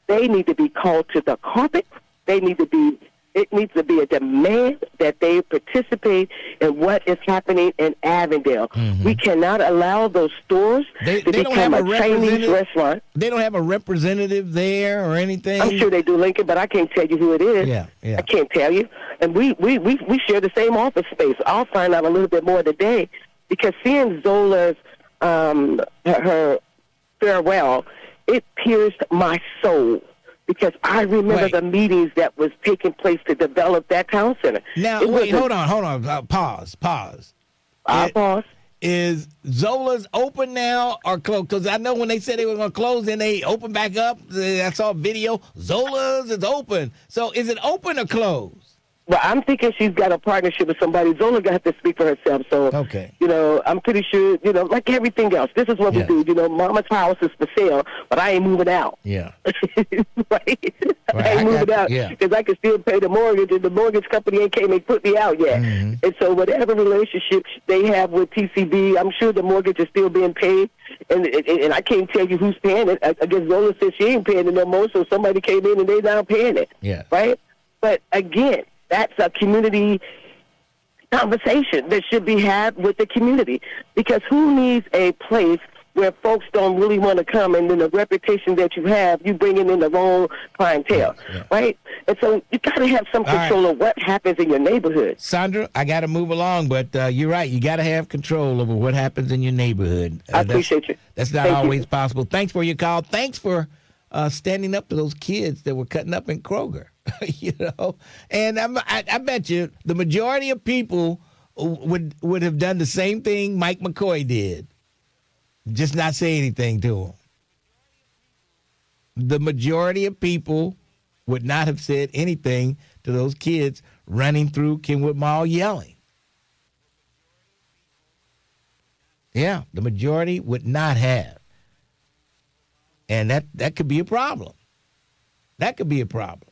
Speaker 1: They need to be called to the carpet. They need to be It needs to be a demand that they participate in what is happening in Avondale.
Speaker 5: Mm-hmm.
Speaker 1: We cannot allow those stores to become a Chinese restaurant.
Speaker 5: They don't have a representative there or anything?
Speaker 1: I'm sure they do, Lincoln, but I can't tell you who it is.
Speaker 5: Yeah.
Speaker 1: I can't tell you. And we share the same office space. I'll find out a little bit more today, because seeing Zola's her farewell, it pierced my soul, because I remember the meetings that was taking place to develop that town center.
Speaker 5: Now, hold on. Pause.
Speaker 1: I'll pause.
Speaker 5: Is Zola's open now or closed? Because I know when they said they were going to close, then they open back up. I saw a video. Zola's is open. So is it open or closed?
Speaker 1: Well, I'm thinking she's got a partnership with somebody. Zola got to speak for herself. So,
Speaker 5: okay.
Speaker 1: I'm pretty sure, like everything else, this is what we do. Mama's house is for sale, but I ain't moving out.
Speaker 5: Yeah.
Speaker 1: Right? I ain't moving out because I can still pay the mortgage, and the mortgage company ain't came and put me out yet.
Speaker 5: Mm-hmm.
Speaker 1: And so whatever relationship they have with TCB, I'm sure the mortgage is still being paid. And I can't tell you who's paying it. I guess Zola said she ain't paying it no more, so somebody came in and they now paying it.
Speaker 5: Yeah.
Speaker 1: Right? But again, that's a community conversation that should be had with the community, because who needs a place where folks don't really want to come, and then the reputation that you have, you bringing in the wrong clientele, right? And so you got to have some control of what happens in your neighborhood.
Speaker 5: Sandra, I got to move along, but you're right. You got to have control over what happens in your neighborhood.
Speaker 1: I appreciate you.
Speaker 5: That's not always possible. Thanks for your call. Thanks for standing up to those kids that were cutting up in Kroger. And I bet you the majority of people would have done the same thing Mike McCoy did, just not say anything to him. The majority of people would not have said anything to those kids running through Kenwood Mall yelling. Yeah, the majority would not have. And that could be a problem. That could be a problem.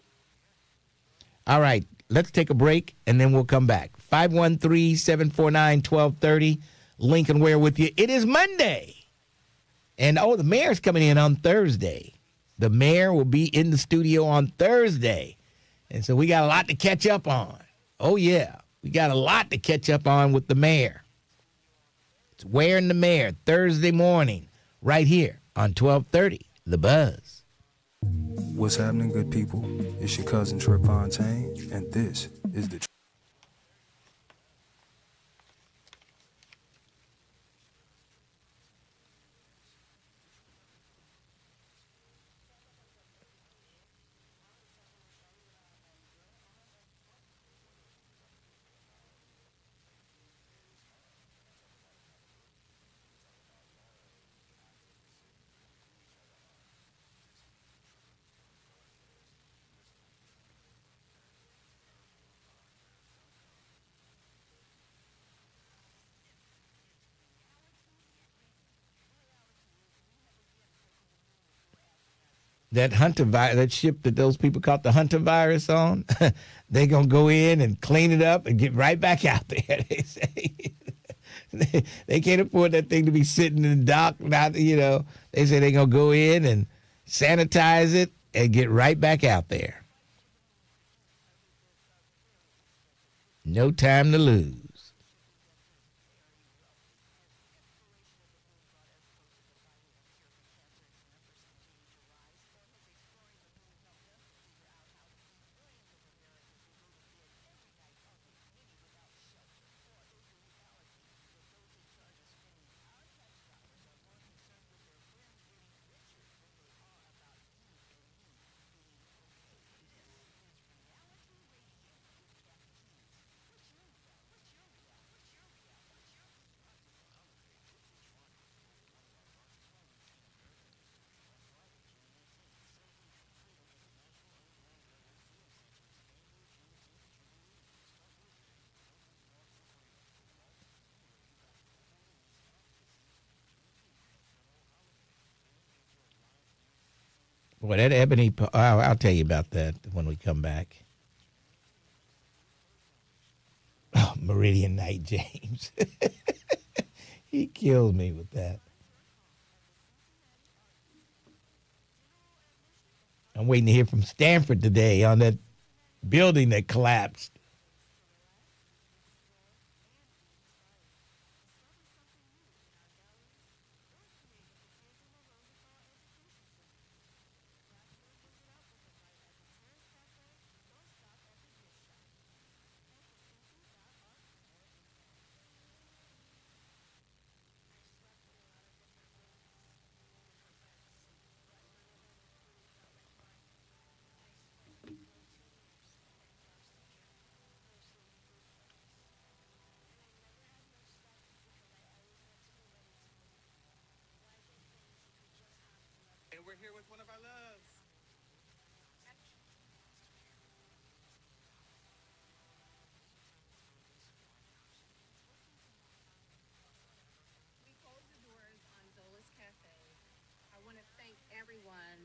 Speaker 5: All right, let's take a break, and then we'll come back. 513-749-1230, Lincoln Ware with you. It is Monday. And, the mayor's coming in on Thursday. The mayor will be in the studio on Thursday. And so we got a lot to catch up on. Oh, yeah, we got a lot to catch up on with the mayor. It's Ware and the Mayor, Thursday morning, right here on 1230, The Buzz.
Speaker 15: What's happening, good people? It's your cousin Trip Fontaine, and this is the
Speaker 5: that that ship that those people caught the Hunter virus on, they're going to go in and clean it up and get right back out there, they say. They can't afford that thing to be sitting in the dock. They say they're going to go in and sanitize it and get right back out there. No time to lose. Boy, that Ebony, I'll tell you about that when we come back. Oh, Meridian Knight James. He kills me with that. I'm waiting to hear from Stanford today on that building that collapsed.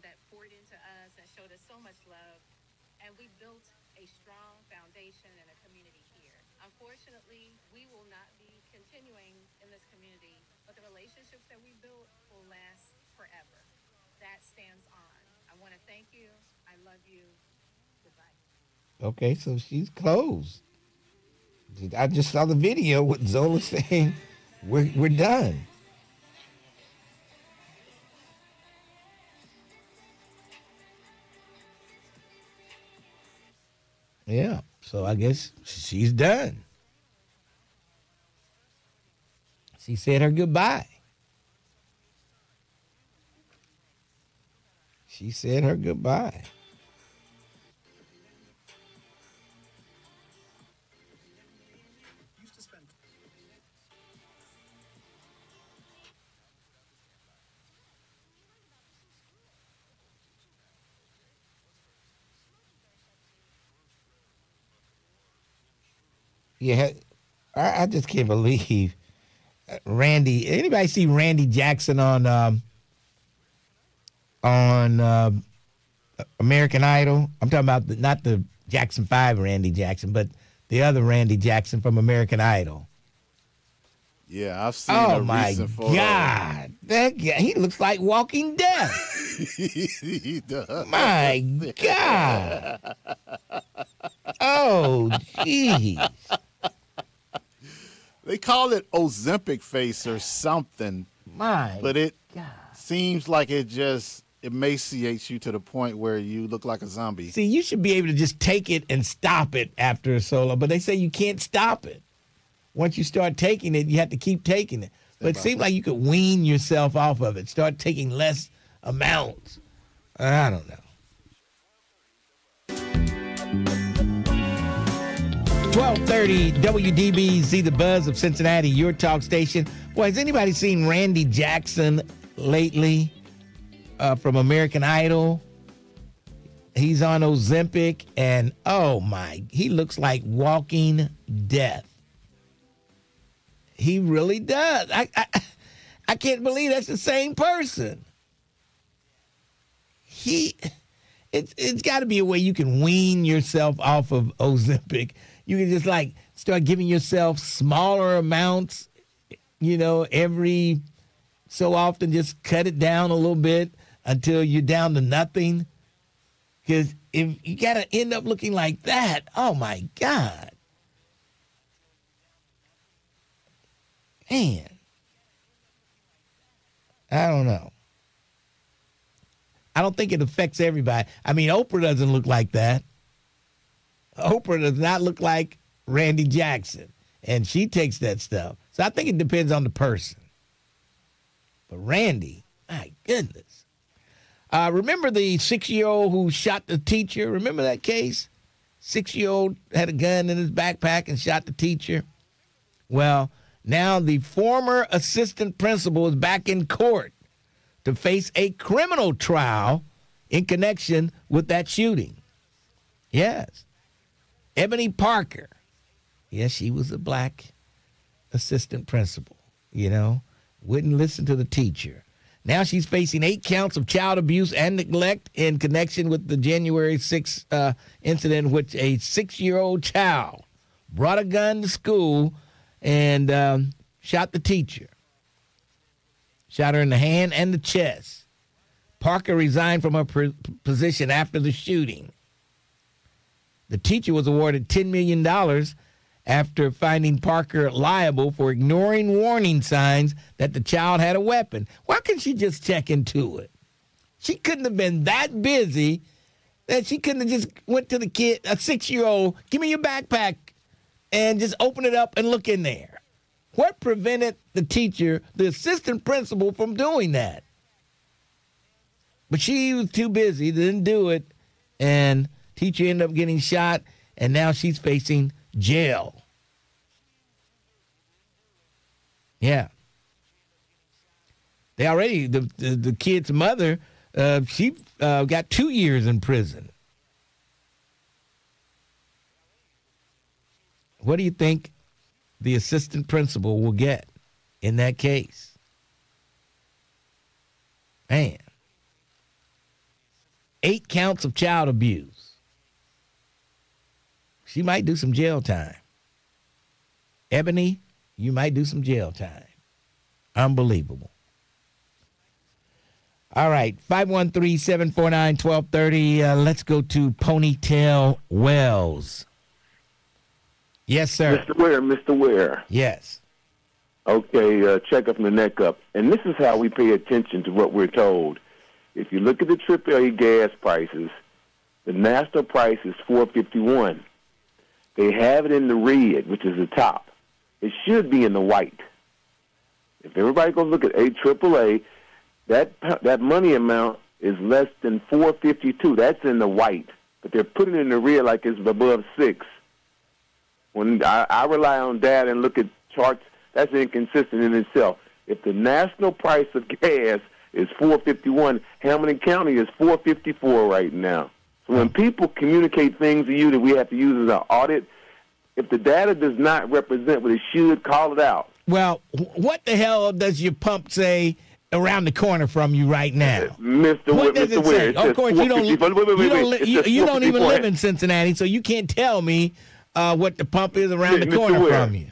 Speaker 2: That poured into us and showed us so much love, and we built a strong foundation and a community here. Unfortunately, we will not be continuing in this community, but the relationships that we built will last forever. That stands on. I want to thank you. I love you. Goodbye.
Speaker 5: Okay, so she's closed. I just saw the video with Zola saying, we're done. Yeah, so I guess she's done. She said her goodbye. She said her goodbye. Yeah, I just can't believe Randy. Anybody see Randy Jackson on American Idol? I'm talking about not the Jackson 5 Randy Jackson, but the other Randy Jackson from American Idol.
Speaker 3: Yeah, I've seen
Speaker 5: a
Speaker 3: recent photo.
Speaker 5: Oh, my God. That guy, he looks like Walking Dead.
Speaker 3: He does.
Speaker 5: My God. Oh, jeez.
Speaker 3: They call it Ozempic face or something. But it seems like it just emaciates you to the point where you look like a zombie.
Speaker 5: See, you should be able to just take it and stop it after a solo, but they say you can't stop it. Once you start taking it, you have to keep taking it. But it seems like you could wean yourself off of it. Start taking less amounts. I don't know. 1230 WDBZ, the buzz of Cincinnati, your talk station. Boy, has anybody seen Randy Jackson lately from American Idol? He's on Ozempic, and oh my, he looks like walking death. He really does. I can't believe that's the same person. It's got to be a way you can wean yourself off of Ozempic. You can just like start giving yourself smaller amounts, every so often. Just cut it down a little bit until you're down to nothing. Because if you got to end up looking like that, oh my God. Man. I don't know. I don't think it affects everybody. I mean, Oprah doesn't look like that. Oprah does not look like Randy Jackson, and she takes that stuff. So I think it depends on the person. But Randy, my goodness. Remember the 6-year-old who shot the teacher? Remember that case? 6-year-old had a gun in his backpack and shot the teacher. Well, now the former assistant principal is back in court to face a criminal trial in connection with that shooting. Yes. Ebony Parker. Yes, she was a black assistant principal, wouldn't listen to the teacher. Now she's facing 8 counts of child abuse and neglect in connection with the January 6th incident in which a 6-year-old child brought a gun to school and shot the teacher. Shot her in the hand and the chest. Parker resigned from her position after the shooting. The teacher was awarded $10 million after finding Parker liable for ignoring warning signs that the child had a weapon. Why couldn't she just check into it? She couldn't have been that busy that she couldn't have just went to the kid, a 6-year-old, give me your backpack, and just open it up and look in there. What prevented the teacher, the assistant principal, from doing that? But she was too busy, didn't do it, and teacher ended up getting shot, and now she's facing jail. Yeah. They already, the kid's mother, she got 2 years in prison. What do you think the assistant principal will get in that case? Man. 8 counts of child abuse. She might do some jail time. Ebony, you might do some jail time. Unbelievable. All right, 513-749-1230. Let's go to Ponytail Wells. Yes, sir.
Speaker 14: Mr. Ware.
Speaker 5: Yes.
Speaker 14: Okay, check up from the neck up. And this is how we pay attention to what we're told. If you look at the AAA gas prices, the national price is $4.51. They have it in the red, which is the top. It should be in the white. If everybody goes look at AAA, that money amount is less than $4.52. That's in the white, but they're putting it in the red like it's above 6. When I rely on data and look at charts, that's inconsistent in itself. If the national price of gas is $4.51, Hamilton County is $4.54 right now. So when people communicate things to you that we have to use as an audit, if the data does not represent what it should, call it out.
Speaker 5: Well, what the hell does your pump say around the corner from you right now?
Speaker 14: Mr.
Speaker 5: What does it say? Of course, you don't even live in Cincinnati, so you can't tell me what the pump is around the corner from you.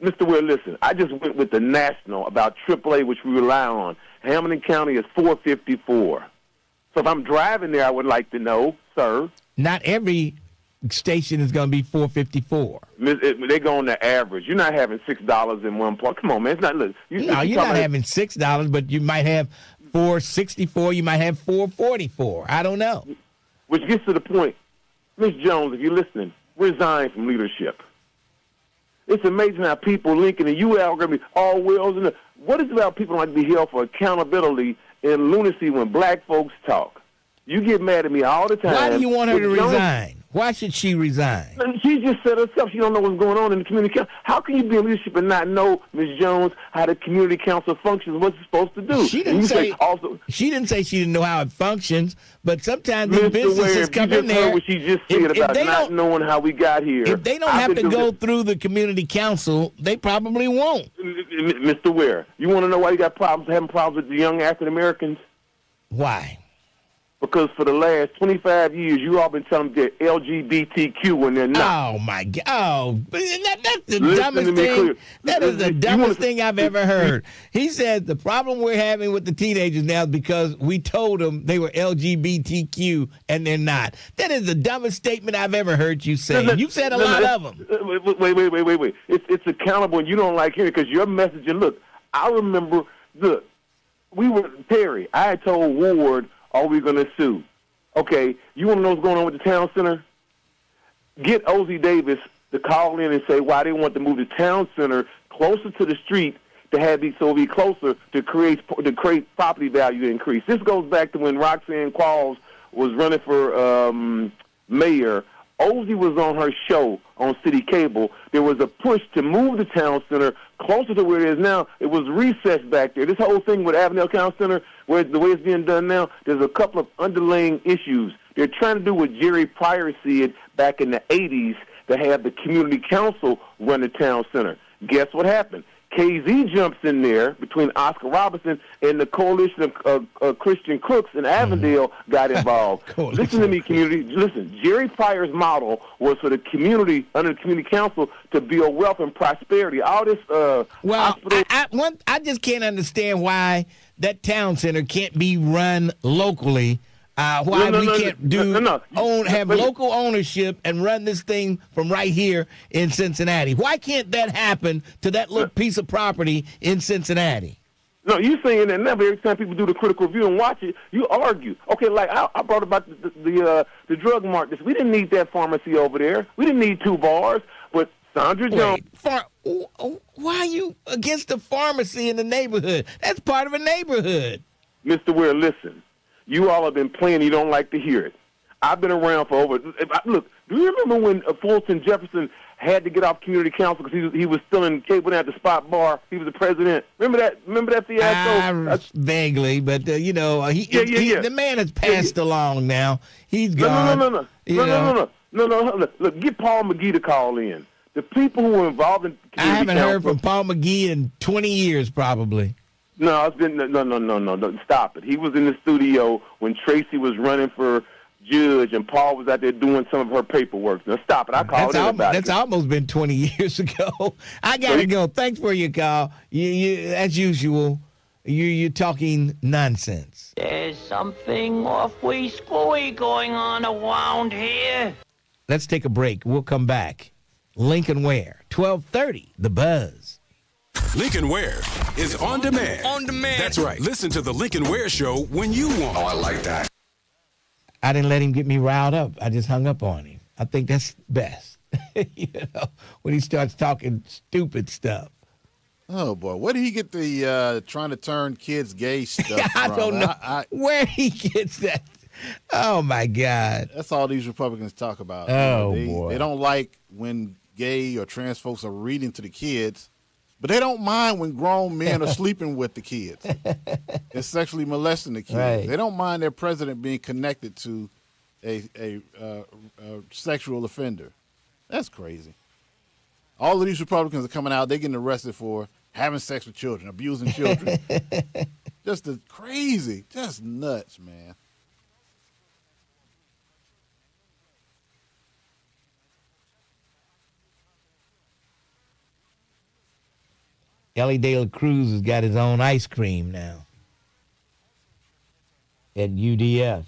Speaker 14: Mr. Ware, listen, I just went with the national about AAA, which we rely on. Hamilton County is $4.54. So if I'm driving there, I would like to know, sir.
Speaker 5: Not every station is going to be $4.54.
Speaker 14: They go on the average. You're not having $6 in one part. Come on, man. It's not. Look,
Speaker 5: you're not having $6, but you might have $4.64. You might have $4.44. I don't know.
Speaker 14: Which gets to the point. Ms. Jones, if you're listening, resign from leadership. It's amazing how people, Lincoln, and you all are going to be all wills. And what is about people like to be held for accountability and lunacy when black folks talk? You get mad at me all the time.
Speaker 5: Why do you want her to resign? Why should she resign?
Speaker 14: She just said herself she don't know what's going on in the community council. How can you be in leadership and not know, Ms. Jones, how the community council functions, what it's supposed to do?
Speaker 5: She didn't say she didn't know how it functions, but sometimes these businesses come in there.
Speaker 14: What she just said about not knowing how we got here.
Speaker 5: If they don't have to go through the community council, they probably won't.
Speaker 14: Mr. Ware, you want to know why you got having problems with the young African Americans?
Speaker 5: Why?
Speaker 14: Because for the last 25 years, you all been telling them they're LGBTQ when they're not.
Speaker 5: Oh, my God. Oh, that's the dumbest thing. That is the dumbest thing I've ever heard. He said the problem we're having with the teenagers now is because we told them they were LGBTQ and they're not. That is the dumbest statement I've ever heard you say. You've said a lot of them.
Speaker 14: Wait. It's accountable and you don't like hearing it because your message, and look, I remember, Terry, I had told Ward, are we going to sue? Okay, you want to know what's going on with the town center? Get Ozzie Davis to call in and say why they want to move the town center closer to the street to have it so it'll be closer to create property value increase. This goes back to when Roxanne Qualls was running for mayor. Ozzie was on her show on City Cable. There was a push to move the town center closer to where it is now. It was recessed back there. This whole thing with Avondale Town Center, where the way it's being done now, there's a couple of underlying issues. They're trying to do what Jerry Pryor said back in the 80s to have the community council run the town center. Guess what happened? KZ jumps in there between Oscar Robinson and the coalition of Christian crooks in Avondale got involved. Listen to me, community. Listen, Jerry Pryor's model was for the community, under the community council, to build wealth and prosperity. All this hospital. I
Speaker 5: just can't understand why that town center can't be run locally Why we can't have local ownership and run this thing from right here in Cincinnati? Why can't that happen to that little piece of property in Cincinnati?
Speaker 30: No, you saying that never. Every time people do the critical review and watch it, you argue. Okay, like I brought about the drug market. We didn't need that pharmacy over there. We didn't need 2 bars. But Sandra Jones.
Speaker 5: Why are you against the pharmacy in the neighborhood? That's part of a neighborhood.
Speaker 30: Mr. Ware, listen. You all have been playing. You don't like to hear it. I've been around for look, do you remember when Fulton Jefferson had to get off community council because he was still in cable at the spot bar? He was the president. Remember that fiasco?
Speaker 5: Vaguely, but the man has passed along now. He's gone.
Speaker 30: No. Look, get Paul McGee to call in. The people who were involved in community
Speaker 5: I haven't
Speaker 30: council,
Speaker 5: heard from Paul McGee in 20 years, probably.
Speaker 30: No, it's been no. Stop it. He was in the studio when Tracy was running for judge, and Paul was out there doing some of her paperwork. Now stop it. I called him about it.
Speaker 5: That's almost been 20 years ago. I gotta go. Thanks for your call. You as usual, you're talking nonsense.
Speaker 7: There's something awfully screwy going on around here.
Speaker 5: Let's take a break. We'll come back. Lincoln Ware, 1230, The Buzz.
Speaker 31: Lincoln Ware is on demand.
Speaker 28: On demand.
Speaker 31: That's right. Listen to the Lincoln Ware Show when you want. Oh, I like that.
Speaker 5: I didn't let him get me riled up. I just hung up on him. I think that's best. When he starts talking stupid stuff.
Speaker 3: Oh, boy. Where did he get the trying to turn kids gay stuff
Speaker 5: I
Speaker 3: from?
Speaker 5: don't know where he gets that. Oh, my God.
Speaker 3: That's all these Republicans talk about.
Speaker 5: Oh, boy.
Speaker 3: They don't like when gay or trans folks are reading to the kids, but they don't mind when grown men are sleeping with the kids and sexually molesting the kids.
Speaker 5: Right.
Speaker 3: They don't mind their president being connected to a sexual offender. That's crazy. All of these Republicans are coming out, they're getting arrested for having sex with children, abusing children. Just crazy. Just nuts, man.
Speaker 5: Ellie De La Cruz has got his own ice cream now at UDF.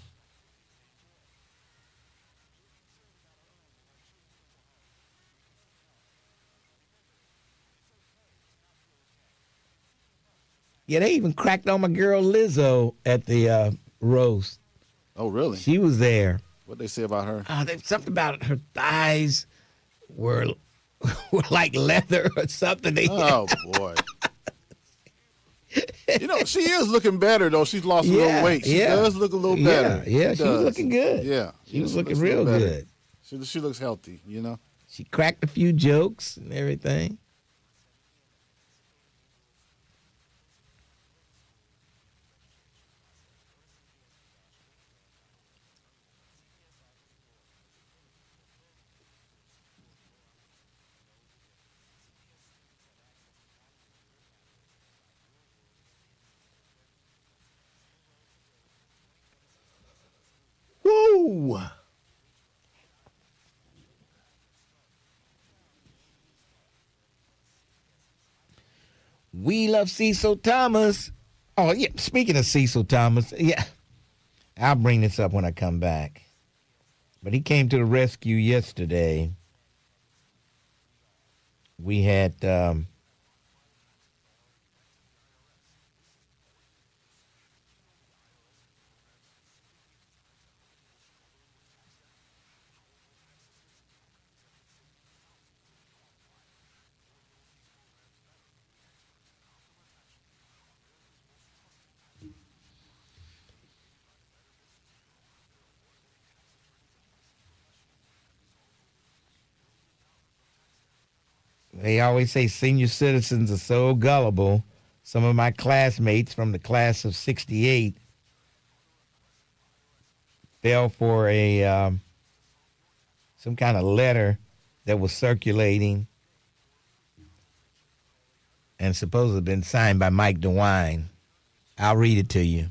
Speaker 5: Yeah, they even cracked on my girl Lizzo at the roast.
Speaker 3: Oh, really?
Speaker 5: She was there.
Speaker 3: What'd they say about her?
Speaker 5: Something about her thighs were like leather or something.
Speaker 3: Oh, boy. She is looking better, though. She's lost a little weight. She does look a little better.
Speaker 5: Yeah, she was looking good.
Speaker 3: Yeah.
Speaker 5: She was looking real good.
Speaker 3: She looks healthy,
Speaker 5: She cracked a few jokes and everything. Woo! We love Cecil Thomas. Oh, yeah. Speaking of Cecil Thomas, I'll bring this up when I come back. But he came to the rescue yesterday. We had they always say senior citizens are so gullible. Some of my classmates from the class of 68 fell for some kind of letter that was circulating and supposedly been signed by Mike DeWine. I'll read it to you.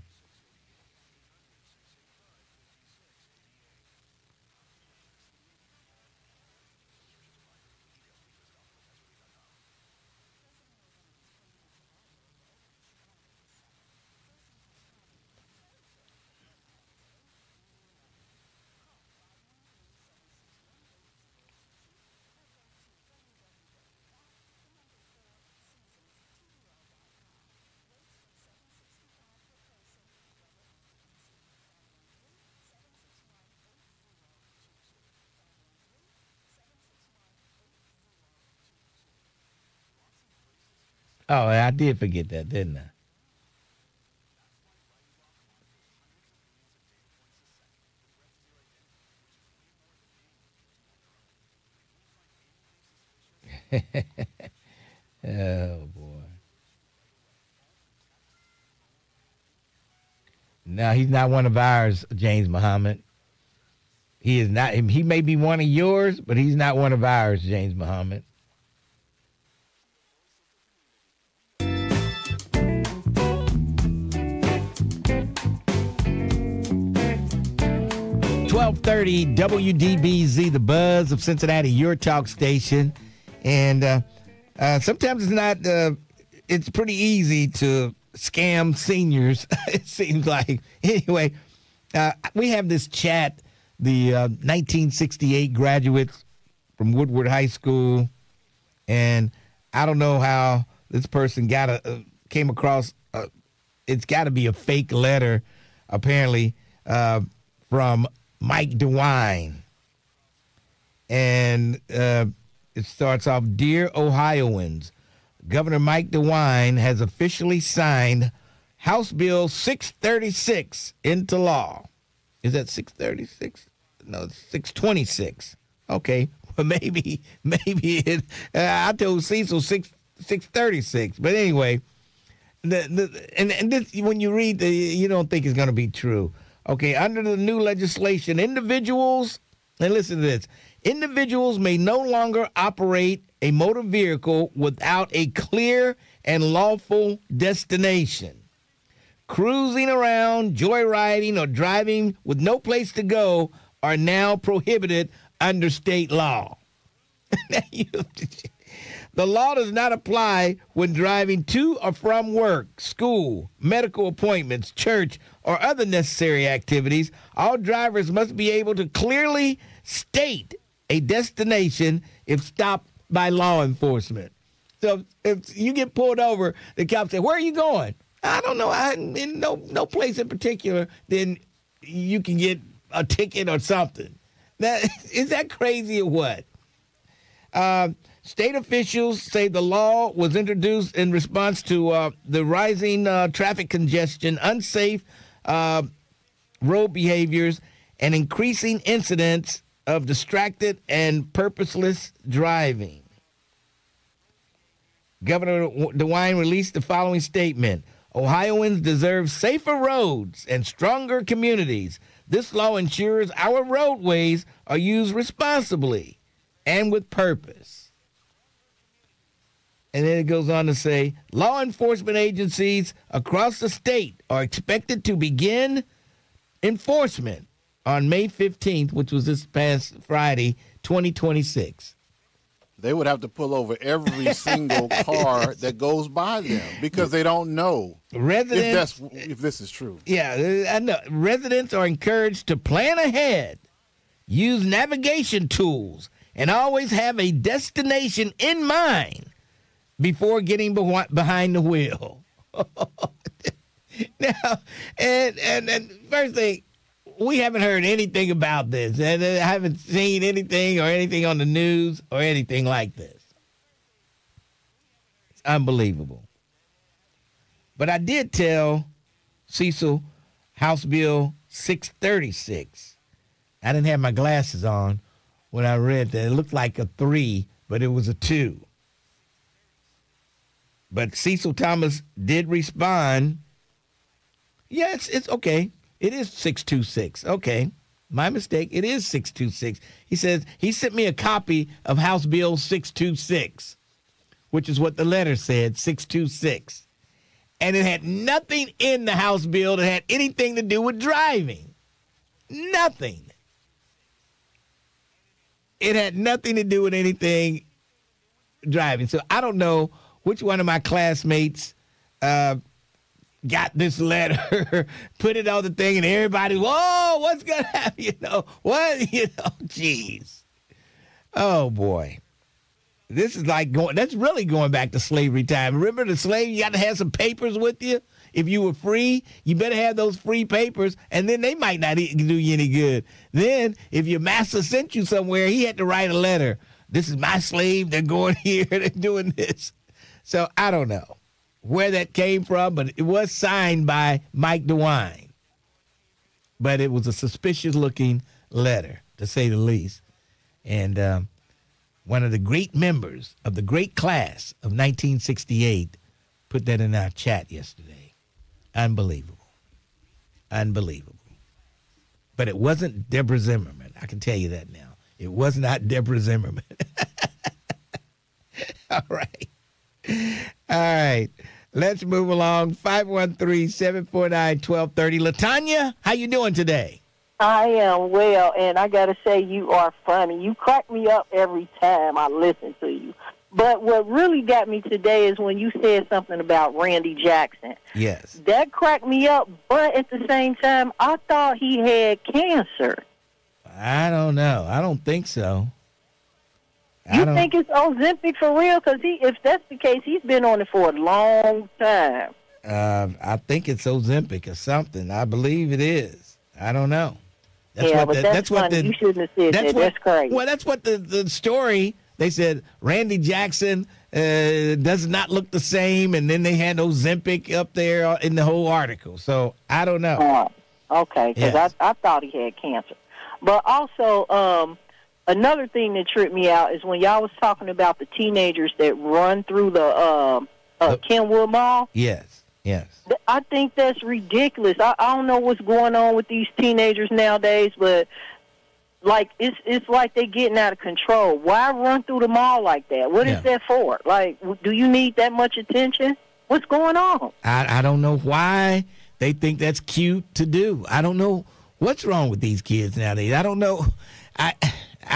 Speaker 5: Oh, I did forget that, didn't I? Oh, boy. No, he's not one of ours, James Muhammad. He is not. He may be one of yours, but he's not one of ours, James Muhammad. .30 WDBZ, the Buzz of Cincinnati, your talk station. And sometimes it's not, it's pretty easy to scam seniors, it seems like. Anyway, we have this chat, the 1968 graduates from Woodward High School. And I don't know how this person came across, it's got to be a fake letter, apparently, from Mike DeWine. And it starts off, Dear Ohioans, Governor Mike DeWine has officially signed House Bill 636 into law. Is that 636? No, it's 626. Okay, well, maybe it, I told Cecil 636. But anyway, and this, when you read you don't think it's going to be true. Okay, under the new legislation, individuals, and listen to this, individuals may no longer operate a motor vehicle without a clear and lawful destination. Cruising around, joyriding, or driving with no place to go are now prohibited under state law. The law does not apply when driving to or from work, school, medical appointments, church, or other necessary activities. All drivers must be able to clearly state a destination if stopped by law enforcement. So if you get pulled over, the cop says, "Where are you going?" "I don't know. I'm in no place in particular." Then you can get a ticket or something. Is that crazy or what? State officials say the law was introduced in response to the rising traffic congestion, unsafe road behaviors, and increasing incidents of distracted and purposeless driving. Governor DeWine released the following statement. Ohioans deserve safer roads and stronger communities. This law ensures our roadways are used responsibly and with purpose. And then it goes on to say, law enforcement agencies across the state are expected to begin enforcement on May 15th, which was this past Friday, 2026.
Speaker 3: They would have to pull over every single car that goes by them because they don't know if this is true.
Speaker 5: Yeah, I know. Residents are encouraged to plan ahead, use navigation tools, and always have a destination in mind before getting behind the wheel. Now, and first thing, we haven't heard anything about this, and I haven't seen anything on the news or anything like this. It's unbelievable. But I did tell Cecil House Bill 636. I didn't have my glasses on when I read that. It looked like a 3, but it was a 2. But Cecil Thomas did respond. Yes, it's okay. It is 626. Okay. My mistake. It is 626. He says he sent me a copy of House Bill 626, which is what the letter said, 626. And it had nothing in the House bill that had anything to do with driving. Nothing. It had nothing to do with anything driving. So I don't know which one of my classmates got this letter, put it on the thing, and everybody, whoa, what's going to happen? Geez. Oh, boy. This is like that's really going back to slavery time. Remember the slave, you got to have some papers with you. If you were free, you better have those free papers, and then they might not do you any good. Then, if your master sent you somewhere, he had to write a letter. This is my slave, they're going here, they're doing this. So, I don't know. where that came from, but it was signed by Mike DeWine. But it was a suspicious-looking letter, to say the least. And one of the great members of the great class of 1968 put that in our chat yesterday. Unbelievable. Unbelievable. But it wasn't Deborah Zimmerman. I can tell you that now. It was not Deborah Zimmerman. All right. All right. Let's move along. 513-749-1230. LaTanya, how you doing today?
Speaker 4: I am well, and I got to say you are funny. You crack me up every time I listen to you. But what really got me today is when you said something about Randy Jackson.
Speaker 5: Yes.
Speaker 4: That cracked me up, but at the same time, I thought he had cancer.
Speaker 5: I don't know. I don't think so.
Speaker 4: You think it's Ozempic for real? Because if that's the case, he's been on it for a long time.
Speaker 5: I think it's Ozempic or something. I believe it is. I don't know.
Speaker 4: That's funny. You shouldn't have said that. That's crazy.
Speaker 5: Well, that's what the story, they said Randy Jackson does not look the same, and then they had Ozempic up there in the whole article. So, I don't know.
Speaker 4: Okay, because I thought he had cancer. But also, another thing that tripped me out is when y'all was talking about the teenagers that run through the Kenwood Mall.
Speaker 5: Yes, yes.
Speaker 4: I think that's ridiculous. I don't know what's going on with these teenagers nowadays, but like it's like they're getting out of control. Why run through the mall like that? What is that for? Like, do you need that much attention? What's going on?
Speaker 5: I don't know why they think that's cute to do. I don't know what's wrong with these kids nowadays. I don't know. I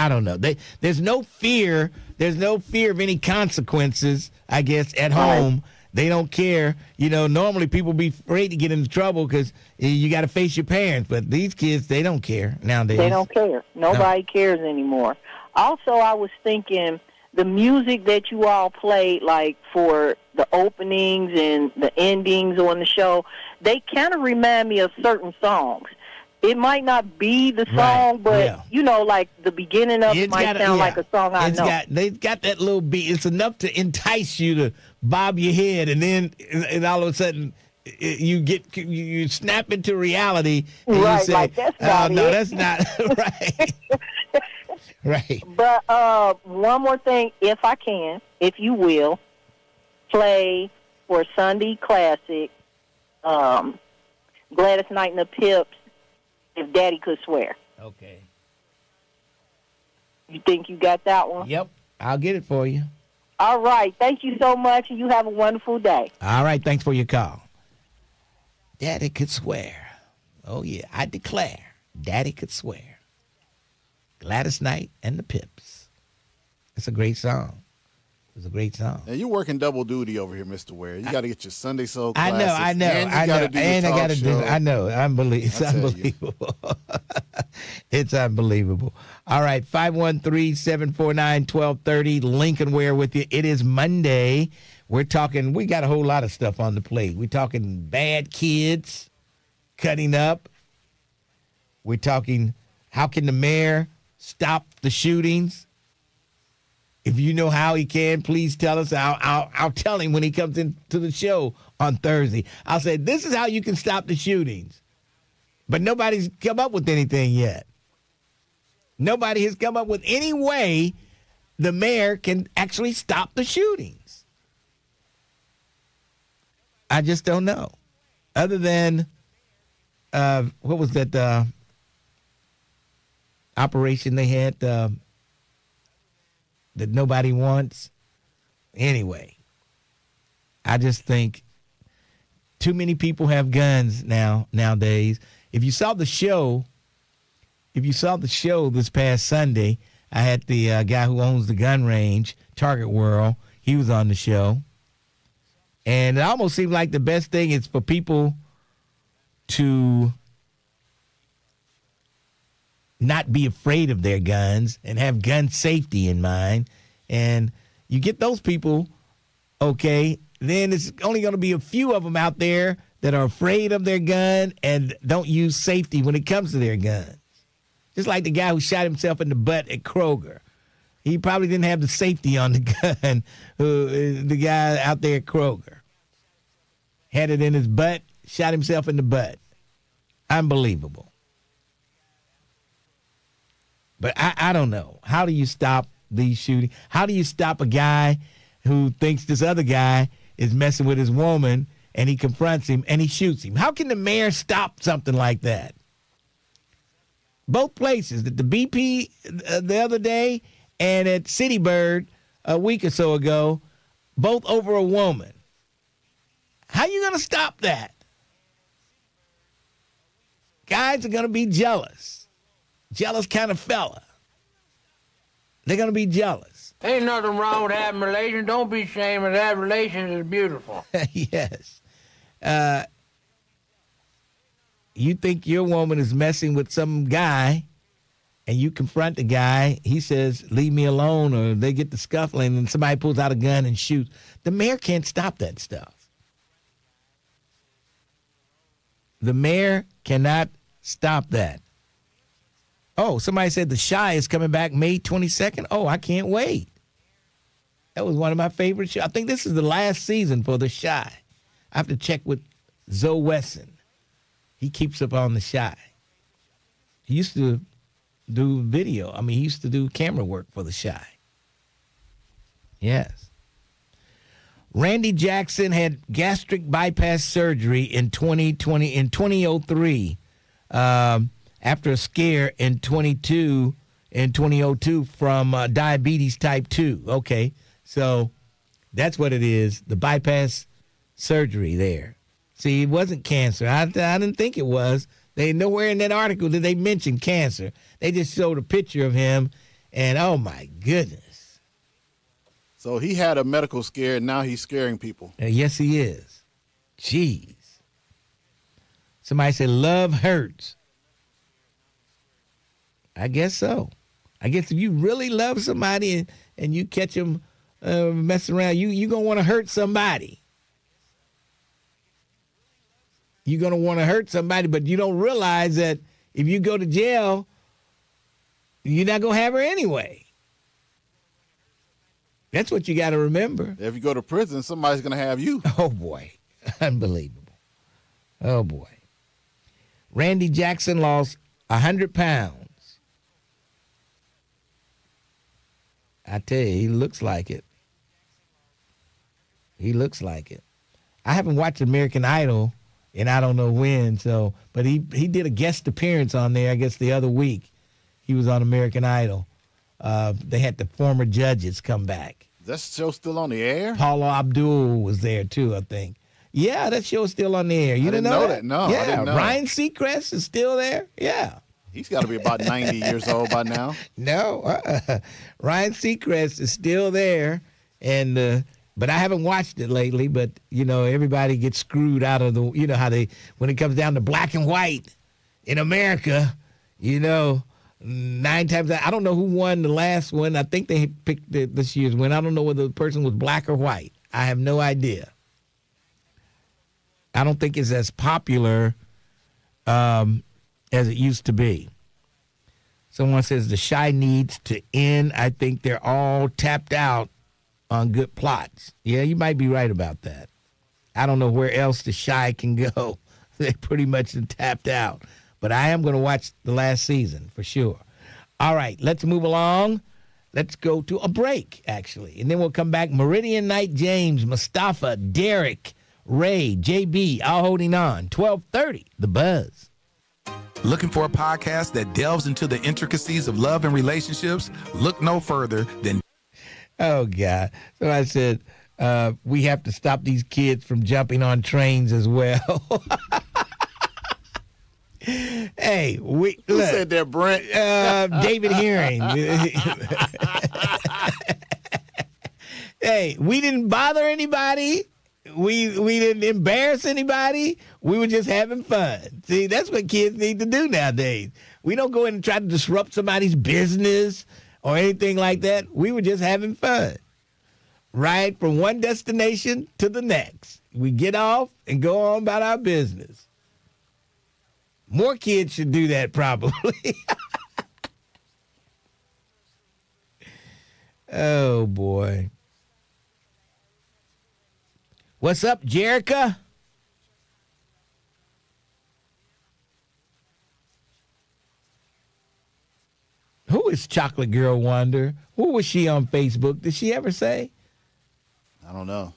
Speaker 5: don't know. There's no fear. There's no fear of any consequences, I guess, at home. They don't care. You know, normally people be afraid to get into trouble because you got to face your parents. But these kids, they don't care nowadays.
Speaker 4: They don't care. Nobody cares anymore. Also, I was thinking the music that you all played, like for the openings and the endings on the show, they kind of remind me of certain songs. It might not be the song, but, you know, like the beginning of it might sound like a song I know.
Speaker 5: They've got that little beat. It's enough to entice you to bob your head, and then all of a sudden you snap into reality, and you say,
Speaker 4: like, that's not
Speaker 5: no,
Speaker 4: it.
Speaker 5: that's not right. Right.
Speaker 4: But one more thing, if I can, if you will, play for Sunday Classic, Gladys Knight and the Pips, If Daddy Could Swear.
Speaker 5: Okay.
Speaker 4: You think you got that one?
Speaker 5: Yep. I'll get it for you.
Speaker 4: All right. Thank you so much, and you have a wonderful day.
Speaker 5: All right. Thanks for your call. Daddy could swear. Oh, yeah. I declare, Daddy could swear. Gladys Knight and the Pips. It's a great song. It's a great song.
Speaker 3: Now, you're working double duty over here, Mr. Ware. You got to get your Sunday Soul
Speaker 5: I
Speaker 3: classics.
Speaker 5: know.
Speaker 3: And you got to do your talk show.
Speaker 5: I know. It's unbelievable. It's unbelievable. All right, 513-749-1230. Lincoln Ware with you. It is Monday. We got a whole lot of stuff on the plate. We're talking bad kids cutting up. We're talking how can the mayor stop the shootings? If you know how he can, please tell us. I'll tell him when he comes into the show on Thursday. I'll say, this is how you can stop the shootings. But nobody's come up with anything yet. Nobody has come up with any way the mayor can actually stop the shootings. I just don't know. Other than, what was that operation they had that nobody wants? Anyway, I just think too many people have guns nowadays. If you saw the show this past Sunday, I had the guy who owns the gun range, Target World. He was on the show. And it almost seemed like the best thing is for people to not be afraid of their guns and have gun safety in mind. And you get those people, okay, then it's only going to be a few of them out there that are afraid of their gun and don't use safety when it comes to their guns. Just like the guy who shot himself in the butt at Kroger. He probably didn't have the safety on the gun, the guy out there at Kroger. had it in his butt, shot himself in the butt. Unbelievable. But I don't know. How do you stop these shootings? How do you stop a guy who thinks this other guy is messing with his woman and he confronts him and he shoots him? How can the mayor stop something like that? Both places, at the BP the other day and at City Bird a week or so ago, both over a woman. How you going to stop that? Guys are going to be jealous. Jealous kind of fella. They're going to be jealous.
Speaker 7: Ain't nothing wrong with having relations. Don't be ashamed of that. Relations is beautiful.
Speaker 5: Yes. You think your woman is messing with some guy, and you confront the guy. He says, leave me alone, or they get to scuffling, and somebody pulls out a gun and shoots. The mayor can't stop that stuff. The mayor cannot stop that. Oh, somebody said The Chi is coming back May 22nd. Oh, I can't wait. That was one of my favorite shows. I think this is the last season for The Chi. I have to check with Zoe Wesson. He keeps up on The Chi. He used to do video. I mean, he used to do camera work for The Chi. Yes. Randy Jackson had gastric bypass surgery in 2003 after a scare in 2002 from diabetes type 2. Okay, so that's what it is, the bypass surgery there. See, it wasn't cancer. I didn't think it was. They nowhere in that article did they mention cancer. They just showed a picture of him, and oh, my goodness.
Speaker 3: So he had a medical scare, and now he's scaring people.
Speaker 5: Yes, he is. Jeez. Somebody said, love hurts. I guess so. I guess if you really love somebody and you catch them messing around, you're going to want to hurt somebody. You're going to want to hurt somebody, but you don't realize that if you go to jail, you're not going to have her anyway. That's what you got to remember.
Speaker 3: If you go to prison, somebody's going to have you.
Speaker 5: Oh, boy. Unbelievable. Oh, boy. Randy Jackson lost 100 pounds. I tell you, he looks like it. He looks like it. I haven't watched American Idol, and I don't know when, but he did a guest appearance on there, I guess, the other week. He was on American Idol. They had the former judges come back.
Speaker 3: Is that show still on the air?
Speaker 5: Paula Abdul was there, too, I think. Yeah, that show's still on the air. You didn't know that?
Speaker 3: No,
Speaker 5: yeah,
Speaker 3: I didn't know.
Speaker 5: Ryan Seacrest is still there. Yeah.
Speaker 3: He's got to be about 90 years old by now.
Speaker 5: No, Ryan Seacrest is still there, but I haven't watched it lately. But everybody gets screwed out of the. How they when it comes down to black and white in America, 9 times I don't know who won the last one. I think they picked this year's win. I don't know whether the person was black or white. I have no idea. I don't think it's as popular as it used to be. Someone says the Chi needs to end. I think they're all tapped out on good plots. Yeah, you might be right about that. I don't know where else the Chi can go. They pretty much tapped out. But I am going to watch the last season for sure. All right, let's move along. Let's go to a break, actually. And then we'll come back. Meridian Knight James, Mustafa, Derek, Ray, JB, all holding on. 1230, The Buzz.
Speaker 16: Looking for a podcast that delves into the intricacies of love and relationships? Look no further than...
Speaker 5: Oh, God. So I said, we have to stop these kids from jumping on trains as well. Hey,
Speaker 3: who said that, Brent?
Speaker 5: David Herring. Hey, we didn't bother anybody. We didn't embarrass anybody. We were just having fun. See, that's what kids need to do nowadays. We don't go in and try to disrupt somebody's business or anything like that. We were just having fun. Right from one destination to the next. We get off and go on about our business. More kids should do that probably. Oh, boy. What's up, Jerica? Who is Chocolate Girl Wonder? Who was she on Facebook? Did she ever say?
Speaker 3: I don't know.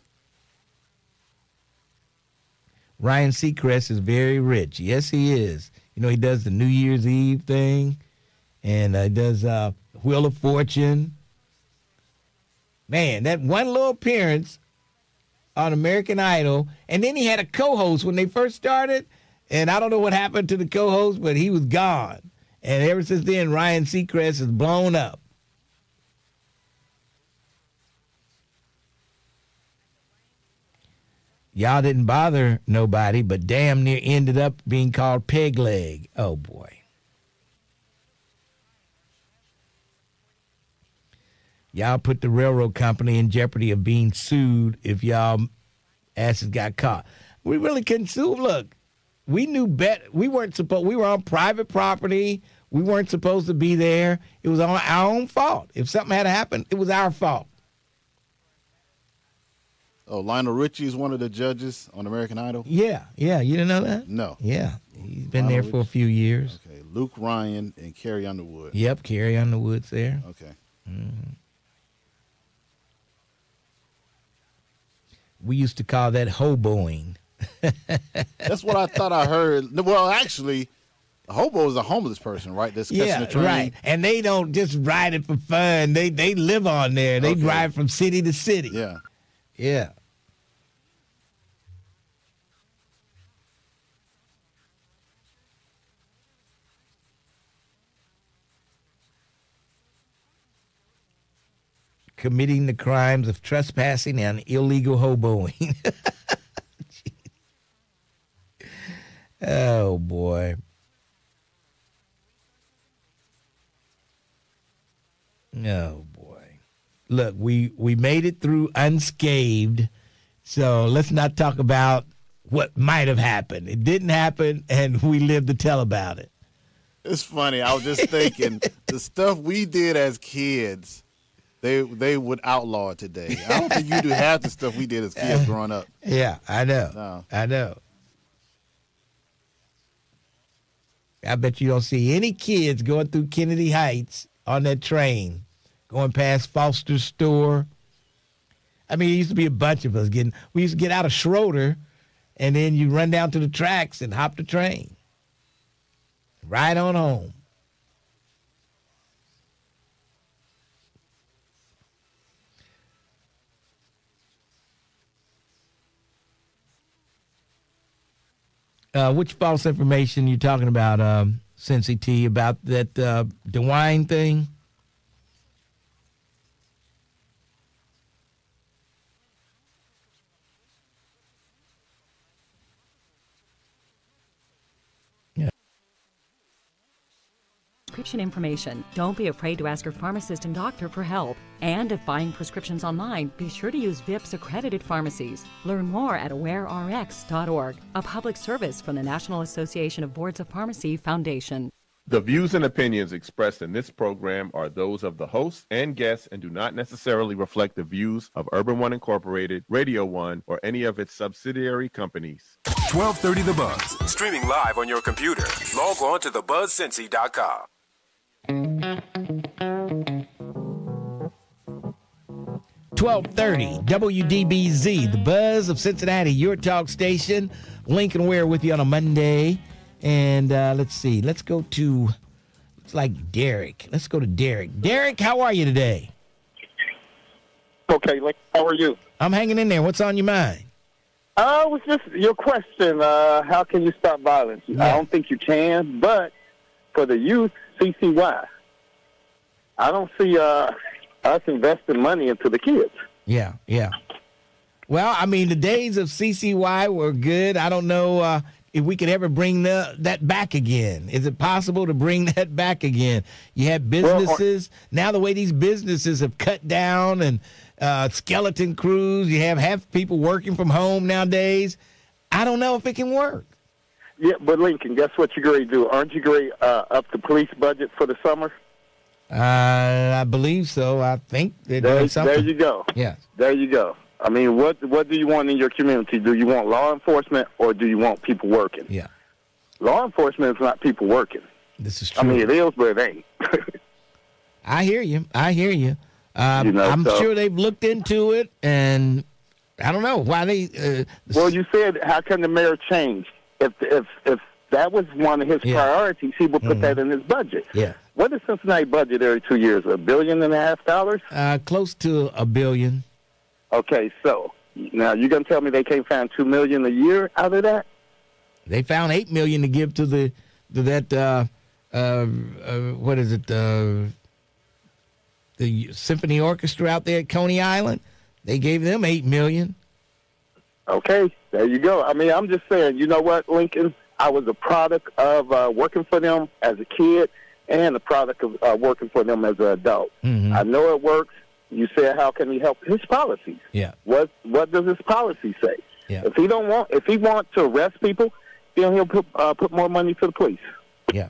Speaker 5: Ryan Seacrest is very rich. Yes, he is. You know, he does the New Year's Eve thing, and he does Wheel of Fortune. Man, that one little appearance on American Idol, and then he had a co-host when they first started, and I don't know what happened to the co-host, but he was gone. And ever since then, Ryan Seacrest has blown up. Y'all didn't bother nobody, but damn near ended up being called peg leg. Oh, boy. Y'all put the railroad company in jeopardy of being sued if y'all asses got caught. We really couldn't sue. Look, we knew better. We were on private property. We weren't supposed to be there. It was on our own fault. If something had happened, it was our fault.
Speaker 3: Oh, Lionel Richie is one of the judges on American Idol?
Speaker 5: Yeah. You didn't know that?
Speaker 3: No.
Speaker 5: Yeah. He's been there for a few years.
Speaker 3: Okay. Luke Ryan and Carrie Underwood.
Speaker 5: Yep, Carrie Underwood's there.
Speaker 3: Okay.
Speaker 5: Mm-hmm. We used to call that hoboing.
Speaker 3: That's what I thought I heard. Well, actually, a hobo is a homeless person, right? That's catching a train.
Speaker 5: Right. And they don't just ride it for fun. They live on there. They drive from city to city.
Speaker 3: Yeah.
Speaker 5: Yeah. Committing the crimes of trespassing and illegal hoboing. Oh, boy. Oh, boy. Look, we made it through unscathed, so let's not talk about what might have happened. It didn't happen, and we lived to tell about it.
Speaker 3: It's funny. I was just thinking, the stuff we did as kids, they would outlaw it today. I don't think you do half the stuff we did as kids growing up.
Speaker 5: Yeah, I know.
Speaker 3: No.
Speaker 5: I know. I bet you don't see any kids going through Kennedy Heights on that train, going past Foster's store. I mean, it used to be a bunch of us we used to get out of Schroeder, and then you run down to the tracks and hop the train. Right on home. Which false information you talking about, Cincy T, about that DeWine thing?
Speaker 6: Prescription information. Don't be afraid to ask your pharmacist and doctor for help. And if buying prescriptions online, be sure to use VIPS accredited pharmacies. Learn more at awarerx.org, a public service from the National Association of Boards of Pharmacy Foundation.
Speaker 31: The views and opinions expressed in this program are those of the host and guests and do not necessarily reflect the views of Urban One Incorporated, Radio One, or any of its subsidiary companies. 1230 The Buzz. Streaming live on your computer. Log on to thebuzzcincy.com.
Speaker 5: 1230 WDBZ, the Buzz of Cincinnati, your talk station. Lincoln Ware with you on a Monday. And let's see. Let's go to, looks like Derek. Let's go to Derek. Derek, how are you today?
Speaker 17: Okay, Lincoln, how are you?
Speaker 5: I'm hanging in there. What's on your mind?
Speaker 17: It was just your question. How can you stop violence? Yeah. I don't think you can, but for the youth, CCY, I don't see us investing money into the kids.
Speaker 5: Yeah. Well, I mean, the days of CCY were good. I don't know if we could ever bring that back again. Is it possible to bring that back again? You had businesses. Now the way these businesses have cut down and skeleton crews, you have half people working from home nowadays. I don't know if it can work.
Speaker 17: Yeah, but Lincoln, guess what you're going to do? Aren't you going to up the police budget for the summer?
Speaker 5: I believe so. I think they're doing something.
Speaker 17: There you go.
Speaker 5: Yeah.
Speaker 17: There you go. I mean, what do you want in your community? Do you want law enforcement or do you want people working?
Speaker 5: Yeah.
Speaker 17: Law enforcement is not people working.
Speaker 5: This is true.
Speaker 17: I mean, it is, but it ain't.
Speaker 5: I hear you. I'm sure they've looked into it, and I don't know why they.
Speaker 17: Well, you said, how can the mayor change? If that was one of his priorities, he would put that in his budget.
Speaker 5: Yeah.
Speaker 17: What is Cincinnati budget every 2 years? $1.5 billion?
Speaker 5: Close to $1 billion.
Speaker 17: Okay, so now you're gonna tell me they can't find $2 million a year out of that?
Speaker 5: They found $8 million to give to that what is it? The symphony orchestra out there at Coney Island. They gave them $8 million.
Speaker 17: Okay, there you go. I mean, I'm just saying. You know what, Lincoln? I was a product of working for them as a kid, and a product of working for them as an adult.
Speaker 5: Mm-hmm.
Speaker 17: I know it works. You said, how can he help his policies?
Speaker 5: Yeah.
Speaker 17: What does his policy say?
Speaker 5: Yeah.
Speaker 17: If he wants to arrest people, then he'll put more money to the police.
Speaker 5: Yeah.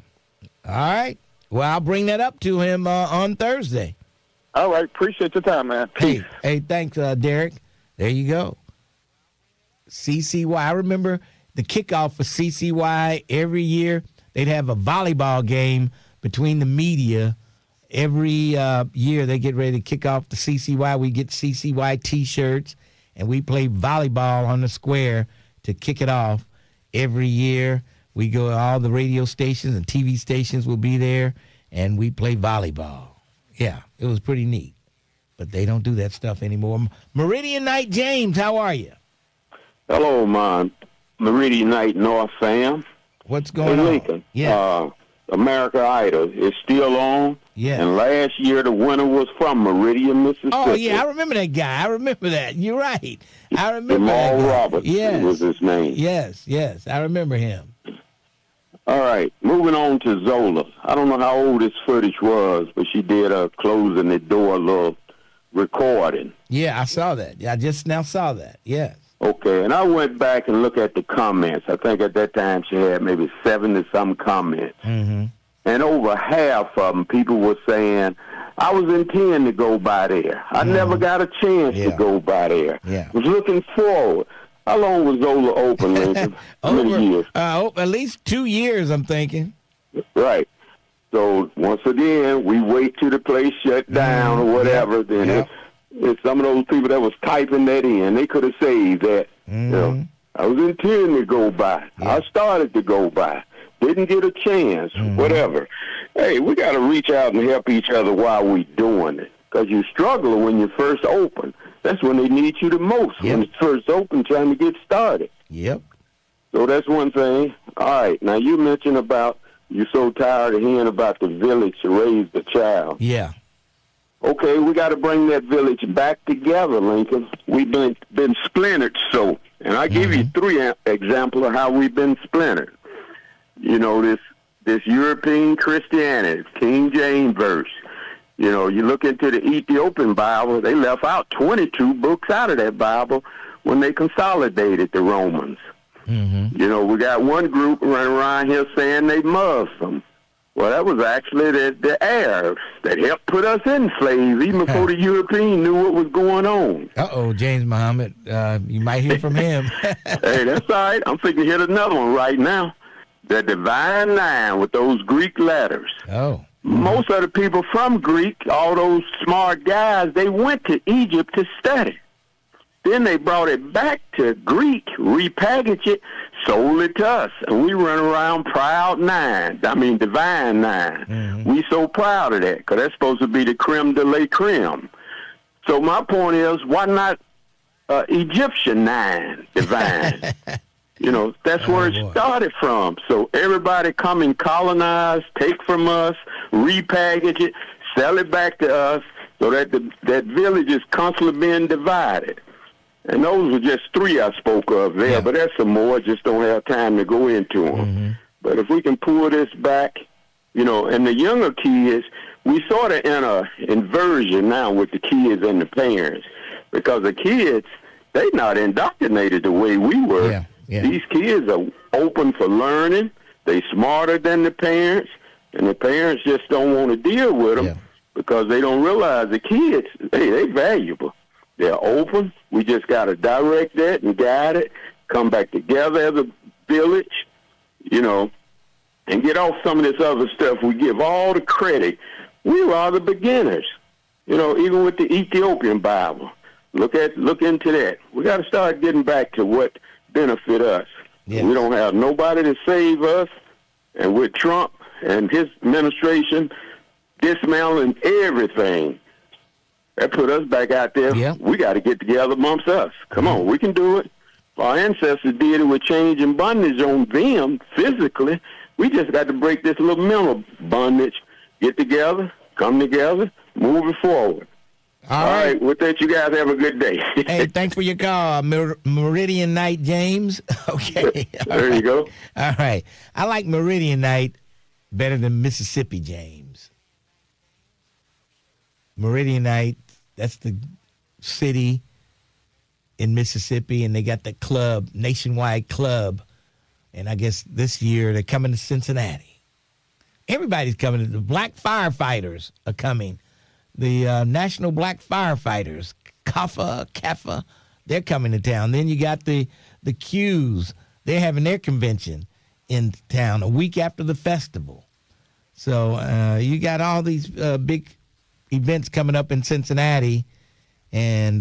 Speaker 5: All right. Well, I'll bring that up to him on Thursday.
Speaker 17: All right. Appreciate your time, man. Peace.
Speaker 5: Hey, thanks, Derek. There you go. CCY. I remember the kickoff for CCY every year. They'd have a volleyball game between the media. Every year they get ready to kick off the CCY. We get CCY T-shirts, and we play volleyball on the square to kick it off. Every year we go, all the radio stations and TV stations will be there, and we play volleyball. Yeah, it was pretty neat. But they don't do that stuff anymore. Meridian Knight James, how are you?
Speaker 8: Hello, my Meridian Knight North fam.
Speaker 5: What's going
Speaker 8: on? Lincoln.
Speaker 5: Yeah.
Speaker 8: America Idol is still on.
Speaker 5: Yeah.
Speaker 8: And last year the winner was from Meridian, Mississippi.
Speaker 5: Oh, yeah, I remember that guy. I remember that. You're right. I remember
Speaker 8: Jamal
Speaker 5: that guy.
Speaker 8: Roberts was his name.
Speaker 5: Yes. I remember him.
Speaker 8: All right, moving on to Zola. I don't know how old this footage was, but she did a closing the door little recording.
Speaker 5: Yeah, I saw that. I just now saw that. Yes.
Speaker 8: Okay, and I went back and looked at the comments. I think at that time she had maybe 70-some comments.
Speaker 5: Mm-hmm.
Speaker 8: And over half of them, people were saying, I was intending to go by there. I never got a chance to go by there.
Speaker 5: Yeah.
Speaker 8: Was looking forward. How long was Zola open, Lincoln? How many years?
Speaker 5: At least 2 years, I'm thinking.
Speaker 8: Right. So, once again, we wait till the place shut down or whatever. Then it's some of those people that was typing that in. They could have saved that. You know, I was intending to go by. I started to go by. Didn't get a chance, whatever. Hey, we got to reach out and help each other while we doing it. Because you struggle when you first open. That's when they need you the most, when it's first open, trying to get started.
Speaker 5: Yep.
Speaker 8: So that's one thing. All right, now you mentioned about you're so tired of hearing about the village to raise the child.
Speaker 5: Yeah.
Speaker 8: Okay, we got to bring that village back together, Lincoln. We've been splintered, so. And I give you 3 examples of how we've been splintered. You know, this European Christianity, King James verse. You know, you look into the Ethiopian Bible, they left out 22 books out of that Bible when they consolidated the Romans.
Speaker 5: Mm-hmm.
Speaker 8: You know, we got one group running around here saying they Muslim. Well, that was actually the Arabs that helped put us in slaves even before the European knew what was going on.
Speaker 5: Uh-oh, James Muhammad. You might hear from him.
Speaker 8: Hey, that's all right. I'm thinking hit another one right now. The Divine Nine with those Greek letters.
Speaker 5: Oh.
Speaker 8: Most of the people from Greek, all those smart guys, they went to Egypt to study. Then they brought it back to Greek, repackaged it, sold it to us. And we run around proud Divine Nine. We so proud of that, because that's supposed to be the creme de la creme. So my point is, why not Egyptian Nine, Divine? You know, that's where it started from. So everybody come and colonize, take from us, repackage it, sell it back to us, so that that village is constantly being divided. And those were just 3 I spoke of there, but there's some more. Just don't have time to go into them. But if we can pull this back, you know, and the younger kids, we sort of in a inversion now with the kids and the parents, because the kids, they not indoctrinated the way we were.
Speaker 5: Yeah.
Speaker 8: These kids are open for learning. They smarter than the parents, and the parents just don't want to deal with them because they don't realize the kids, hey, they valuable. They're open. We just got to direct that and guide it, come back together as a village, you know, and get off some of this other stuff. We give all the credit We are the beginners. Even with the Ethiopian Bible, look into that. We got to start getting back to what benefit us.
Speaker 5: Yes.
Speaker 8: We don't have nobody to save us, and with Trump and his administration dismantling everything, that put us back out there.
Speaker 5: Yeah.
Speaker 8: We got to get together amongst us. Come on, we can do it. Our ancestors did it with change and bondage on them physically. We just got to break this little mental bondage. Get together, come together, move it forward. All right. With that, you guys have a good day.
Speaker 5: Hey, thanks for your call, Meridian Night, James. Okay.
Speaker 8: There you go.
Speaker 5: All right. I like Meridian Night better than Mississippi, James. Meridian Night, that's the city in Mississippi, and they got the club, nationwide club. And I guess this year they're coming to Cincinnati. Everybody's coming. The black firefighters are coming. The National Black Firefighters, CAFA, they're coming to town. Then you got the Qs. They're having their convention in town a week after the festival. So you got all these big events coming up in Cincinnati. And,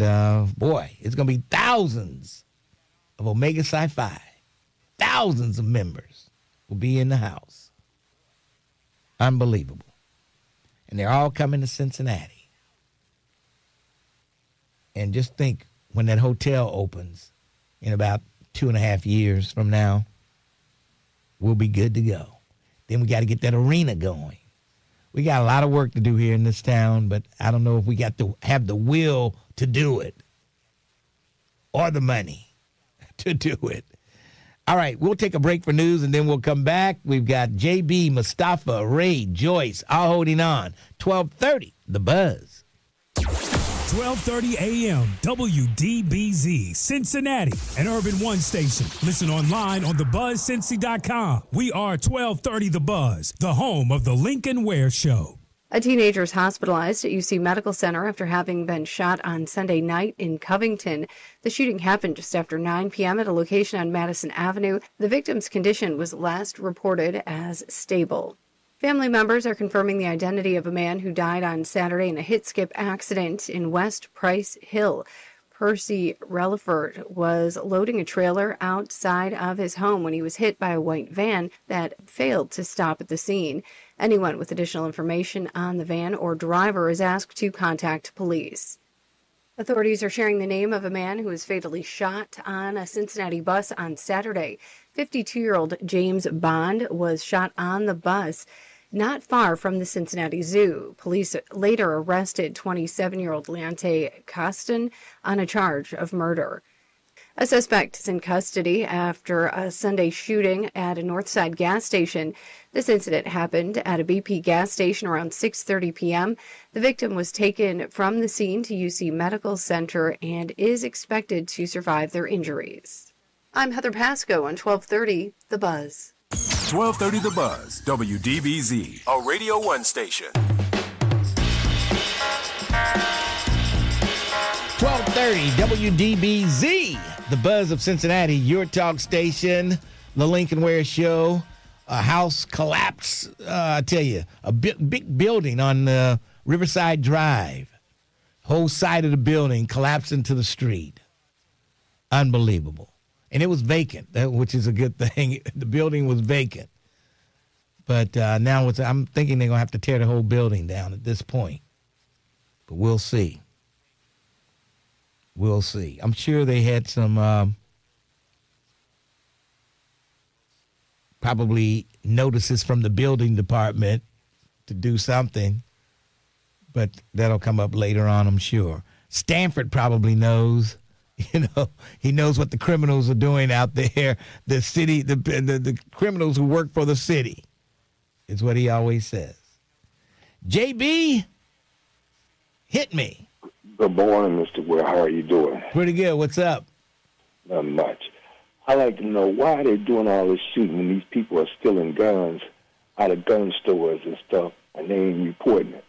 Speaker 5: boy, it's going to be thousands of Omega Psi-Phi. Thousands of members will be in the house. Unbelievable. And they're all coming to Cincinnati. And just think, when that hotel opens in about 2.5 years from now, we'll be good to go. Then we got to get that arena going. We got a lot of work to do here in this town, but I don't know if we got to have the will to do it or the money to do it. All right, we'll take a break for news, and then we'll come back. We've got JB, Mustafa, Ray, Joyce, all holding on. 12:30, The Buzz.
Speaker 28: 12:30 a.m. WDBZ, Cincinnati, an Urban One station. Listen online on thebuzzcincy.com. We are 1230 The Buzz, the home of the Lincoln Ware Show.
Speaker 29: A teenager is hospitalized at UC Medical Center after having been shot on Sunday night in Covington. The shooting happened just after 9 p.m. at a location on Madison Avenue. The victim's condition was last reported as stable. Family members are confirming the identity of a man who died on Saturday in a hit-skip accident in West Price Hill. Percy Relaford was loading a trailer outside of his home when he was hit by a white van that failed to stop at the scene. Anyone with additional information on the van or driver is asked to contact police. Authorities are sharing the name of a man who was fatally shot on a Cincinnati bus on Saturday. 52-year-old James Bond was shot on the bus not far from the Cincinnati Zoo. Police later arrested 27-year-old Leonte Costin on a charge of murder. A suspect is in custody after a Sunday shooting at a Northside gas station. This incident happened at a BP gas station around 6:30 p.m. The victim was taken from the scene to UC Medical Center and is expected to survive their injuries. I'm Heather Pasco on 1230 The Buzz.
Speaker 9: 1230 The Buzz, WDBZ, a Radio 1 station.
Speaker 5: 1230 WDBZ, The Buzz of Cincinnati, your talk station, the Lincoln Ware Show. A house collapse, I tell you, a big building on Riverside Drive. Whole side of the building collapsed into the street. Unbelievable. And it was vacant, which is a good thing. The building was vacant. But now I'm thinking they're going to have to tear the whole building down at this point. But we'll see. We'll see. I'm sure they had some probably notices from the building department to do something. But that'll come up later on, I'm sure. Stanford probably knows. You know, he knows what the criminals are doing out there. The city, the criminals who work for the city is what he always says. JB, hit me.
Speaker 18: Good morning, Mr. Ware. How are you doing?
Speaker 5: Pretty good. What's up?
Speaker 18: Not much. I'd like to know why they're doing all this shooting when these people are stealing guns out of gun stores and stuff, and they ain't reporting it.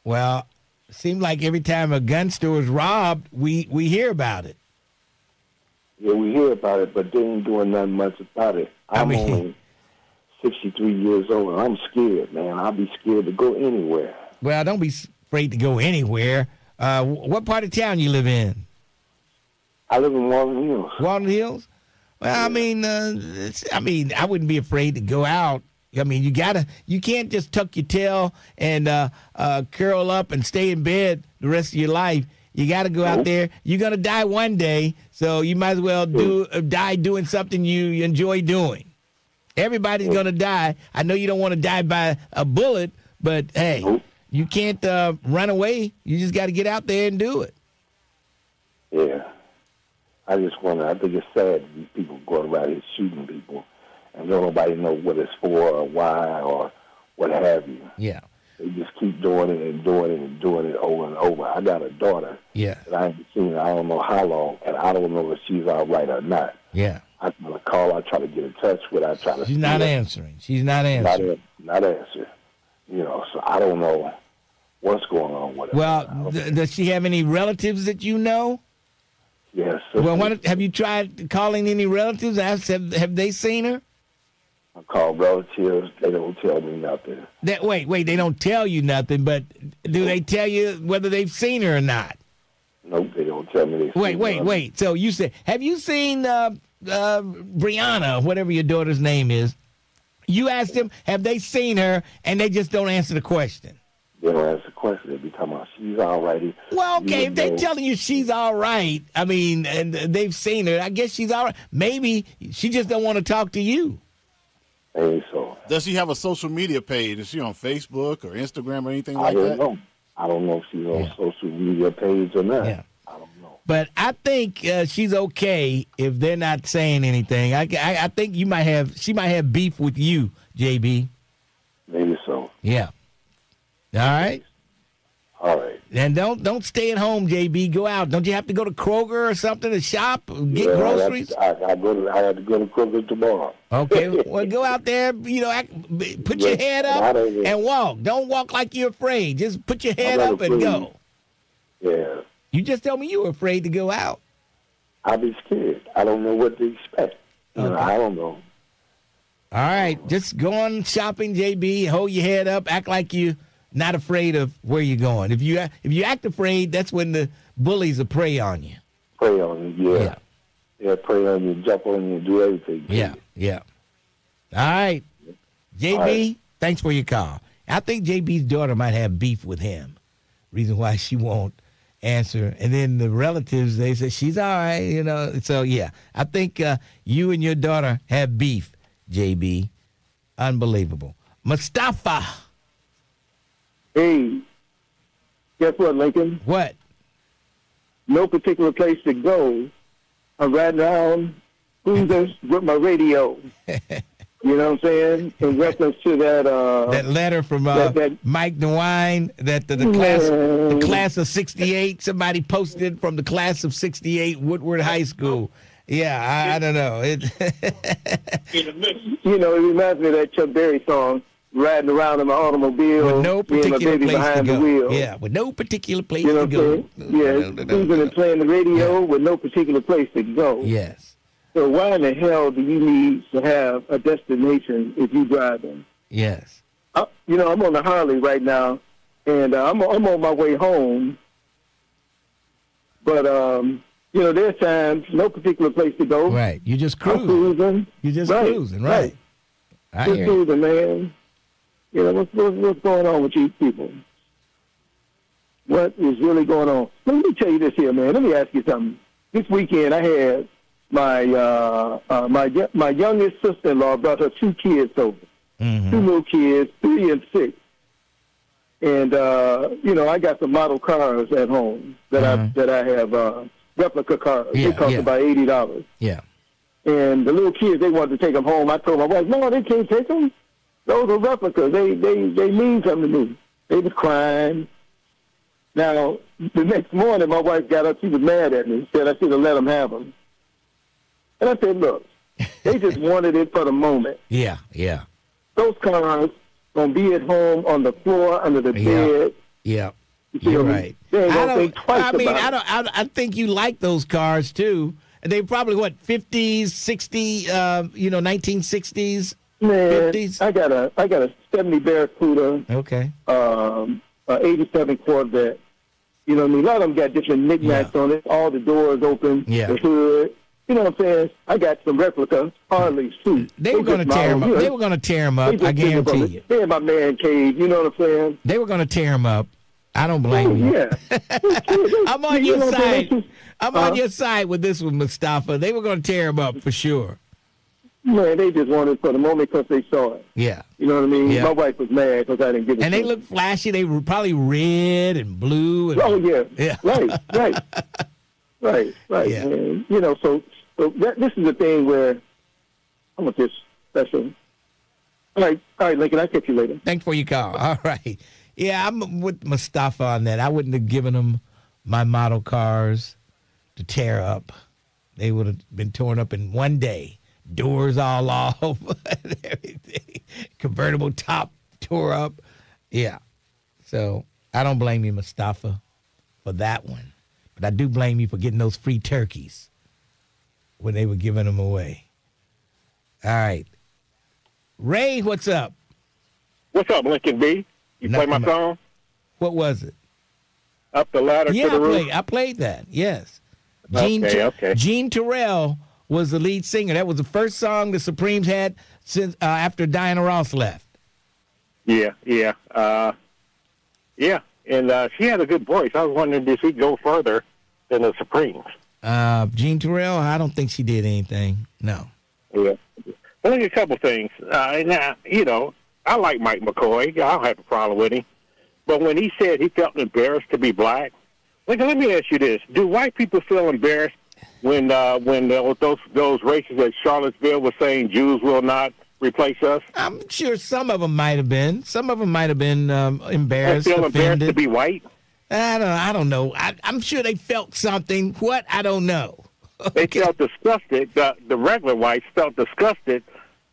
Speaker 5: Well, it seems like every time a gun store is robbed, we hear about it.
Speaker 18: Yeah, we hear about it, but they ain't doing nothing much about it. I'm only 63 years old, and I'm scared, man. I'll be scared to go anywhere.
Speaker 5: Well, don't be afraid to go anywhere. What part of town you live in?
Speaker 18: I live in Walnut Hills.
Speaker 5: Walnut Hills? Well, yeah. I mean, I wouldn't be afraid to go out. I mean, you can't just tuck your tail and curl up and stay in bed the rest of your life. You got to go out there. You're going to die one day, so you might as well die doing something you enjoy doing. Everybody's going to die. I know you don't want to die by a bullet, but, hey, you can't run away. You just got to get out there and do it.
Speaker 18: Yeah. I just wonder, I think it's sad these people going around here shooting people and don't nobody know what it's for or why or what have you.
Speaker 5: Yeah.
Speaker 18: They just keep doing it and doing it and doing it over and over. I got a daughter that I haven't seen I don't know how long, and I don't know if she's all right or not.
Speaker 5: Yeah.
Speaker 18: I try to call, I try to get in touch with her.
Speaker 5: She's not answering. She's not answering.
Speaker 18: Not answering. You know, so I don't know what's going on with her.
Speaker 5: Well, does she have any relatives that you know?
Speaker 18: Yes.
Speaker 5: Well, have you tried calling any relatives? Have they seen her?
Speaker 18: I call relatives. They don't tell me nothing.
Speaker 5: Wait. They don't tell you nothing, but do they tell you whether they've seen her or not?
Speaker 18: Nope, they don't tell me.
Speaker 5: Wait. So you said, have you seen Brianna, whatever your daughter's name is? You asked them, have they seen her, and they just don't answer the question.
Speaker 18: They don't answer the question. They be talking about she's all righty.
Speaker 5: Well, okay, if they're telling you she's all right, I mean, and they've seen her, I guess she's all right. Maybe she just don't want to talk to you.
Speaker 18: Ain't so.
Speaker 3: Does she have a social media page? Is she on Facebook or Instagram or anything like that?
Speaker 18: I don't know if she's on social media page or not.
Speaker 5: Yeah. I don't know. But I think she's okay if they're not saying anything. I think she might have beef with you, JB.
Speaker 18: Maybe so.
Speaker 5: Yeah. All right.
Speaker 18: All right.
Speaker 5: And don't stay at home, JB. Go out. Don't you have to go to Kroger or something to shop, get groceries?
Speaker 18: I have to go to Kroger tomorrow.
Speaker 5: Okay. Well, go out there. Put your head up and walk. Don't walk like you're afraid. Just put your head up and go.
Speaker 18: Yeah.
Speaker 5: You just told me you were afraid to go out.
Speaker 18: I'll be scared. I don't know what to expect. Okay. I don't know.
Speaker 5: All right. Just go on shopping, JB. Hold your head up. Act like you not afraid of where you're going. If you act afraid, that's when the bullies will prey on you.
Speaker 18: Prey on you, yeah. Yeah, prey on you, jump on you, do everything.
Speaker 5: Yeah. All right. JB, thanks for your call. I think JB's daughter might have beef with him. Reason why she won't answer. And then the relatives, they say, she's all right, So, yeah, I think you and your daughter have beef, JB. Unbelievable. Mustafa.
Speaker 10: Hey, guess what, Lincoln?
Speaker 5: What?
Speaker 10: No particular place to go. I'm riding around cruisers with my radio. You know what I'm saying? In reference to that
Speaker 5: that letter from Mike DeWine that the class of '68, somebody posted from the class of '68 Woodward High School. Yeah, I don't know. It
Speaker 10: reminds me of that Chuck Berry song. Riding around in my automobile,
Speaker 5: with no particular place
Speaker 10: behind
Speaker 5: to go.
Speaker 10: The wheel.
Speaker 5: Yeah, with no particular place to go.
Speaker 10: Cruising and playing the radio with no particular place to go.
Speaker 5: Yes.
Speaker 10: So why in the hell do you need to have a destination if you driving?
Speaker 5: Yes.
Speaker 10: I'm on the Harley right now, and I'm on my way home. But there's times no particular place to go.
Speaker 5: Right. You just cruise.
Speaker 10: I'm cruising.
Speaker 5: You just cruising. Right.
Speaker 10: Just cruising, man. What's going on with these people? What is really going on? Let me tell you this here, man. Let me ask you something. This weekend, I had my youngest sister-in-law brought her 2 kids over, 2 little kids, 3 and 6. And I got some model cars at home that I have replica cars. They cost about $80.
Speaker 5: Yeah.
Speaker 10: And the little kids, they wanted to take them home. I told my wife, no, they can't take them. Those are replicas. They mean something to me. They was crying. Now, the next morning, my wife got up. She was mad at me. Said I should have let them have them. And I said, look, they just wanted it for the moment.
Speaker 5: Yeah.
Speaker 10: Those cars going to be at home on the floor, under the bed.
Speaker 5: Yeah. You're right.
Speaker 10: They ain't going to think twice about it.
Speaker 5: I think you like those cars, too. They probably, 50s, 60s, 1960s?
Speaker 10: Man,
Speaker 5: 50s?
Speaker 10: I got a 70 Barracuda.
Speaker 5: Okay.
Speaker 10: 87 Corvette. You know what I mean? A lot of them got different knickknacks on it. All the doors open.
Speaker 5: Yeah.
Speaker 10: The hood. You know what I'm saying? I got some replica Harleys too.
Speaker 5: They were going to tear them up. They were going to tear them up. I guarantee you.
Speaker 10: They're in my man cave. You know what I'm saying?
Speaker 5: They were going to tear them up. I don't blame you.
Speaker 10: Yeah.
Speaker 5: I'm on your side. I'm on your side with this one, Mustafa. They were going to tear them up for sure.
Speaker 10: Man, they just wanted for the moment because they saw it.
Speaker 5: Yeah.
Speaker 10: You know what I mean?
Speaker 5: Yeah.
Speaker 10: My wife was mad because I didn't get it.
Speaker 5: And they looked flashy. They were probably red and blue. And,
Speaker 10: oh, yeah.
Speaker 5: Yeah.
Speaker 10: Right.
Speaker 5: Yeah.
Speaker 10: Man. You know, so this is the thing where I'm with this special. All right, Lincoln, I'll catch you later.
Speaker 5: Thanks for your call. All right. Yeah, I'm with Mustafa on that. I wouldn't have given them my model cars to tear up. They would have been torn up in one day. Doors all off, and everything. Convertible top tore up. Yeah. So I don't blame you, Mustafa, for that one. But I do blame you for getting those free turkeys when they were giving them away. All right. Ray, what's up?
Speaker 11: What's up, Lincoln B? You play my song?
Speaker 5: What was it?
Speaker 11: Up the Ladder to the Roof?
Speaker 5: I played that, yes.
Speaker 11: Okay.
Speaker 5: Gene Terrell was the lead singer. That was the first song the Supremes had since after Diana Ross left.
Speaker 11: Yeah. And she had a good voice. I was wondering, did she go further than the Supremes?
Speaker 5: Gene Terrell, I don't think she did anything. No.
Speaker 11: Yeah. Only a couple things. Now, you know, I like Mike McCoy. I don't have a problem with him. But when he said he felt embarrassed to be black, let me ask you this. Do white people feel embarrassed when those racists at Charlottesville were saying Jews will not replace us?
Speaker 5: I'm sure some of them might have been. Some of them might have been embarrassed,
Speaker 11: feel
Speaker 5: offended.
Speaker 11: embarrassed to be white?
Speaker 5: I don't know. I'm sure they felt something. What? I don't know.
Speaker 11: They felt disgusted. The regular whites felt disgusted.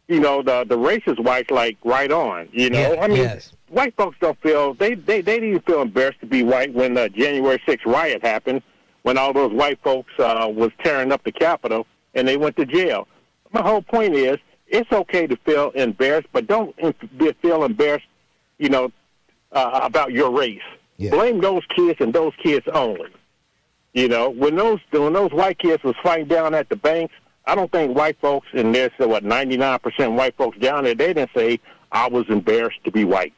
Speaker 11: You know, the racist whites, like, right on. You know,
Speaker 5: Yeah,
Speaker 11: I mean,
Speaker 5: yes.
Speaker 11: White folks don't feel they didn't feel embarrassed to be white when the January 6th riot happened, when all those white folks was tearing up the Capitol and they went to jail. My whole point is, it's okay to feel embarrassed, but don't feel embarrassed, you know, about your race.
Speaker 5: Yeah.
Speaker 11: Blame those kids and those kids only. You know, when those white kids was fighting down at the banks, I don't think white folks, and there's 99% white folks down there, they didn't say, I was embarrassed to be white.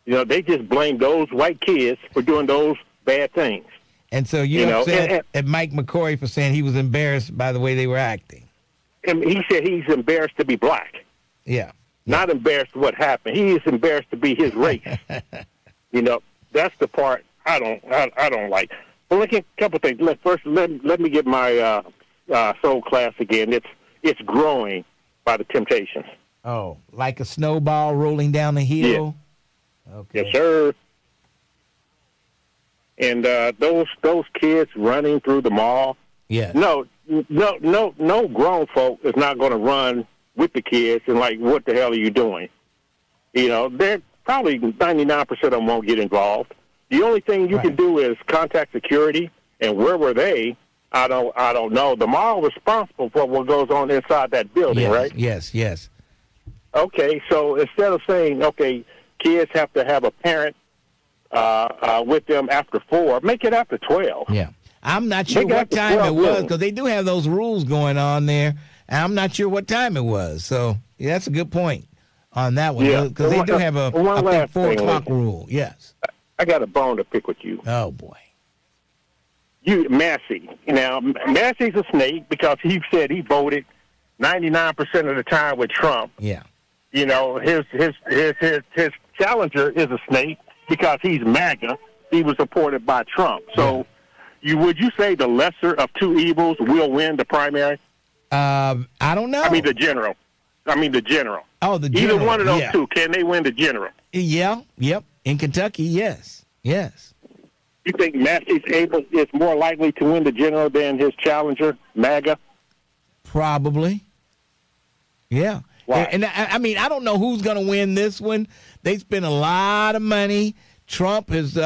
Speaker 11: You know, they just blamed those white kids for doing those bad things.
Speaker 5: And so you upset at Mike McCoy for saying he was embarrassed by the way they were acting.
Speaker 11: And he said he's embarrassed to be black.
Speaker 5: Yeah.
Speaker 11: Not embarrassed what happened. He is embarrassed to be his race. You know, that's the part I don't like. Well, look at a couple things. First, let me get my soul class again. It's Growing by the Temptations.
Speaker 5: Oh, like a snowball rolling down the hill?
Speaker 11: Yeah.
Speaker 5: Okay.
Speaker 11: Yes, sir. And those kids running through the mall.
Speaker 5: Yeah.
Speaker 11: No grown folk is not going to run with the kids and like, what the hell are you doing? You know, they're probably 99% of them won't get involved. The only thing you can do is contact security. And where were they? I don't know. The mall is responsible for what goes on inside that building, right?
Speaker 5: Yes.
Speaker 11: Okay, so instead of saying, okay, kids have to have a parent with them after 4, make it after 12.
Speaker 5: Yeah. I'm not sure what time it was, because they do have those rules going on there. And I'm not sure what time it was. So, yeah, that's a good point on that one.
Speaker 11: Yeah.
Speaker 5: Because they do have a 4 o'clock rule. Yes.
Speaker 11: I got a bone to pick with you.
Speaker 5: Oh, boy.
Speaker 11: Massie. Now, Massie's a snake because he said he voted 99% of the time with Trump.
Speaker 5: Yeah.
Speaker 11: You know, his challenger is a snake because he's MAGA. He was supported by Trump. So, would you say the lesser of two evils will win the primary?
Speaker 5: I don't know.
Speaker 11: I mean the general.
Speaker 5: Oh, the general.
Speaker 11: Either one of those two. Can they win the general?
Speaker 5: Yeah. Yep. In Kentucky, yes.
Speaker 11: You think Massie's is more likely to win the general than his challenger, MAGA?
Speaker 5: Probably. Yeah.
Speaker 11: Why?
Speaker 5: And I mean, I don't know who's going to win this one. They spent a lot of money. Trump is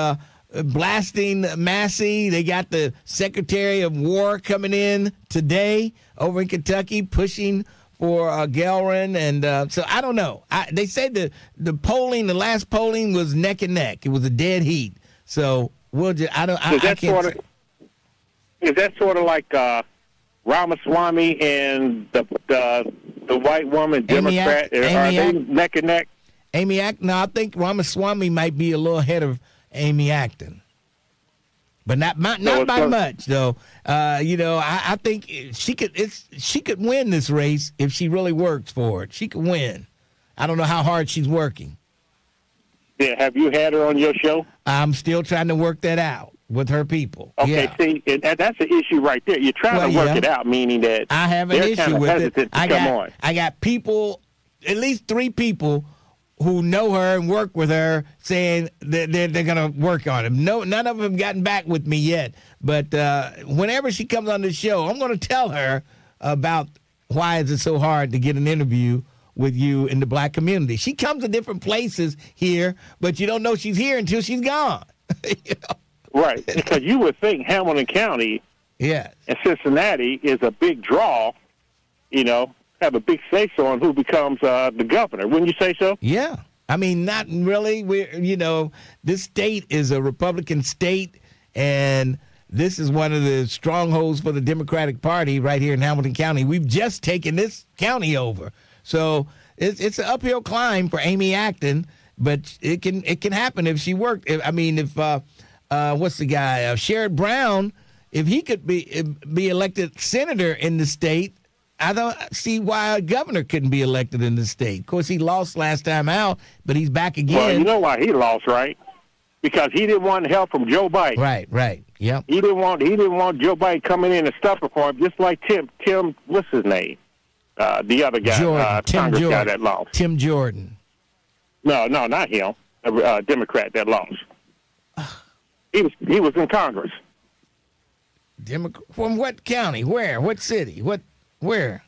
Speaker 5: blasting Massie. They got the Secretary of War coming in today over in Kentucky, pushing for Gelrin, and so I don't know. They said the last polling was neck and neck. It was a dead heat. So we'll just,
Speaker 11: Is that sort of like Ramaswamy and the white woman Democrat? Are they neck and neck?
Speaker 5: Amy Acton? No, I think Ramaswamy might be a little ahead of Amy Acton. But not by much, though. I think she could win this race if she really works for it. She could win. I don't know how hard she's working.
Speaker 11: Yeah, have you had her on your show?
Speaker 5: I'm still trying to work that out with her people.
Speaker 11: Okay,
Speaker 5: yeah.
Speaker 11: See, that's an issue right there. You're trying to work it out, meaning that
Speaker 5: I have an issue with it. I got people, at least 3 people who know her and work with her, saying that they're going to work on it. No, none of them have gotten back with me yet. But whenever she comes on the show, I'm going to tell her about why is it so hard to get an interview with you in the black community. She comes to different places here, but you don't know she's here until she's gone.
Speaker 11: Right, because you would think Hamilton County and Cincinnati is a big draw, have a big say-so on who becomes the governor. Wouldn't you say so?
Speaker 5: Yeah. I mean, not really. This state is a Republican state, and this is one of the strongholds for the Democratic Party right here in Hamilton County. We've just taken this county over. So it's an uphill climb for Amy Acton, but it can happen if she worked. If what's the guy? Sherrod Brown, if he could be elected senator in the state, I don't see why a governor couldn't be elected in the state. Of course, he lost last time out, but he's back again.
Speaker 11: Well, you know why he lost, right? Because he didn't want help from Joe Biden.
Speaker 5: Right. Yep.
Speaker 11: He didn't want Joe Biden coming in and stuffing for him, just like Tim, what's his name? The other guy, Congress guy that lost.
Speaker 5: Tim Jordan.
Speaker 11: No, not him. A Democrat that lost. He was in Congress.
Speaker 5: From what county? Where? What city? Where?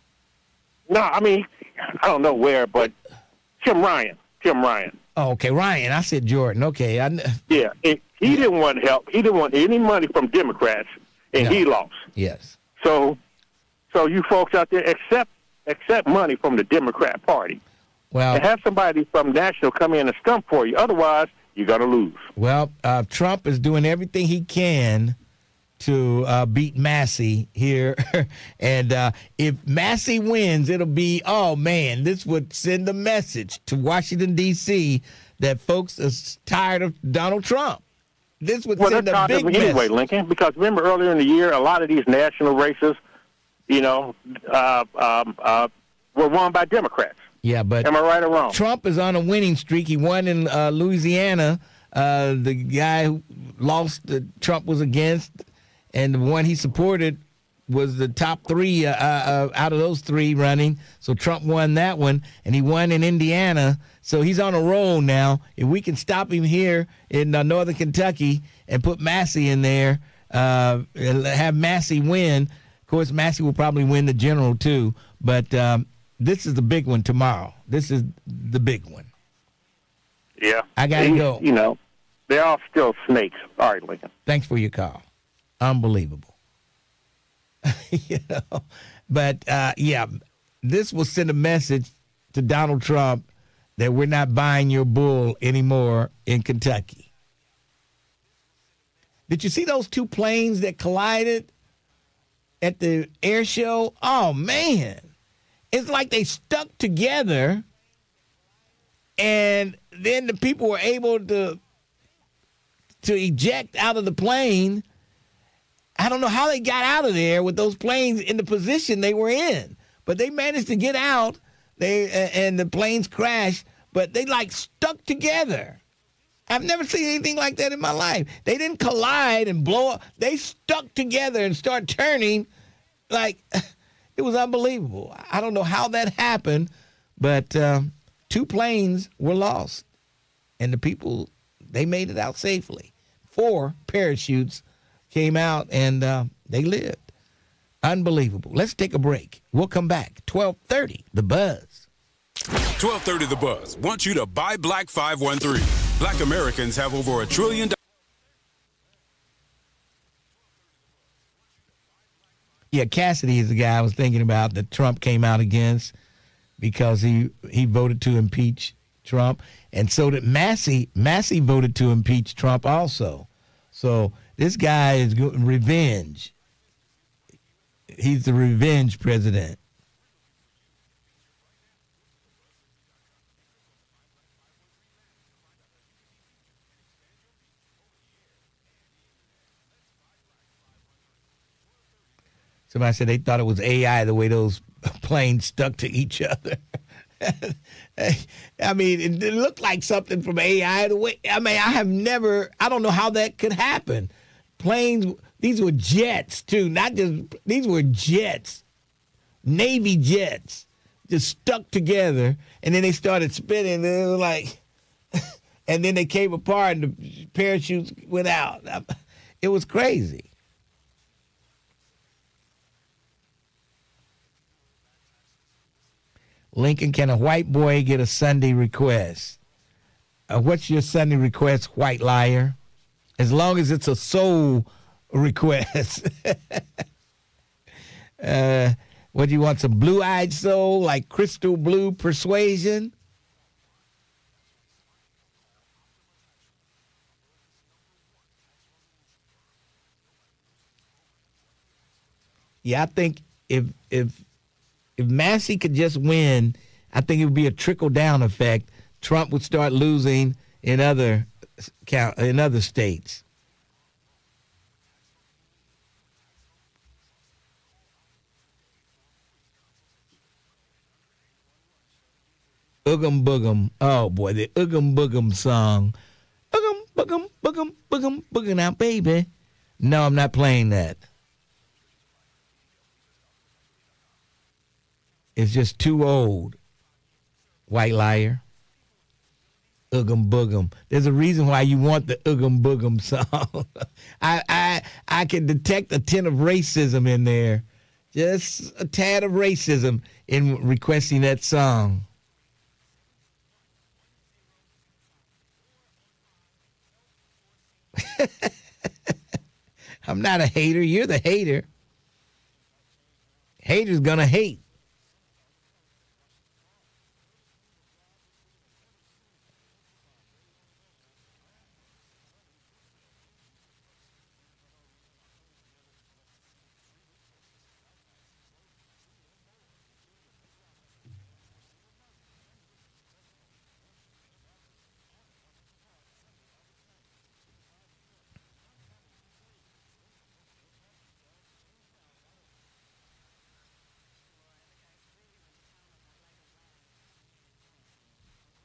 Speaker 11: No, I mean, I don't know where, but Tim Ryan.
Speaker 5: Oh, okay, Ryan. I said Jordan. Okay.
Speaker 11: Yeah, he didn't want help. He didn't want any money from Democrats, and he lost.
Speaker 5: Yes.
Speaker 11: So you folks out there accept money from the Democrat Party.
Speaker 5: Well,
Speaker 11: and have somebody from National come in and stump for you. Otherwise, you're going to lose.
Speaker 5: Well, Trump is doing everything he can to beat Massie here. And if Massie wins, it'll be, oh, man, this would send a message to Washington, D.C. that folks are tired of Donald Trump. This would send a big message.
Speaker 11: Anyway, Lincoln, because remember earlier in the year, a lot of these national races, were won by Democrats.
Speaker 5: Yeah, but
Speaker 11: am I right or wrong?
Speaker 5: Trump is on a winning streak. He won in Louisiana. The guy who lost that Trump was against, and the one he supported was the top 3 out of those 3 running. So Trump won that one, and he won in Indiana. So he's on a roll now. If we can stop him here in northern Kentucky and put Massie in there and have Massie win, of course, Massie will probably win the general too. But this is the big one tomorrow. This is the big one.
Speaker 11: Yeah.
Speaker 5: I got to go.
Speaker 11: They're all still snakes. All right, Lincoln.
Speaker 5: Thanks for your call. Unbelievable. But, this will send a message to Donald Trump that we're not buying your bull anymore in Kentucky. Did you see those 2 planes that collided at the air show? Oh, man. It's like they stuck together, and then the people were able to eject out of the plane. I don't know how they got out of there with those planes in the position they were in, but they managed to get out. And the planes crashed, but they stuck together. I've never seen anything like that in my life. They didn't collide and blow up. They stuck together and start turning it was unbelievable. I don't know how that happened, but 2 planes were lost, and the people, they made it out safely. 4 parachutes came out, and they lived. Unbelievable. Let's take a break. We'll come back. 12:30, The Buzz.
Speaker 9: 12:30 The Buzz wants you to buy Black 513. Black Americans have over $1 trillion.
Speaker 5: Yeah, Cassidy is the guy I was thinking about that Trump came out against. because he voted to impeach Trump, and so did Massie. Massie voted to impeach Trump also. So this guy is revenge. He's the revenge president. Somebody said they thought it was AI the way those planes stuck to each other. I mean, it looked like something from AI. The way, I mean, I don't know how that could happen. Planes, these were jets too, these were jets, Navy jets, just stuck together, and then they started spinning, and it was like, and then they came apart, and the parachutes went out. It was crazy. Lincoln, can a white boy get a Sunday request? What's your Sunday request, white liar? As long as it's a soul request. What do you want, some blue-eyed soul, like crystal blue persuasion? Yeah, I think if Massie could just win, I think it would be a trickle-down effect. Trump would start losing in other states. Oogum boogum. Oh, boy, the oogum boogum song. Oogum boogum boogum boogum boogum now, baby. No, I'm not playing that. It's just too old. White liar. Oogum boogum. There's a reason why you want the oogum boogum song. I can detect a tint of racism in there. Just a tad of racism in requesting that song. I'm not a hater. You're the hater. Haters gonna hate.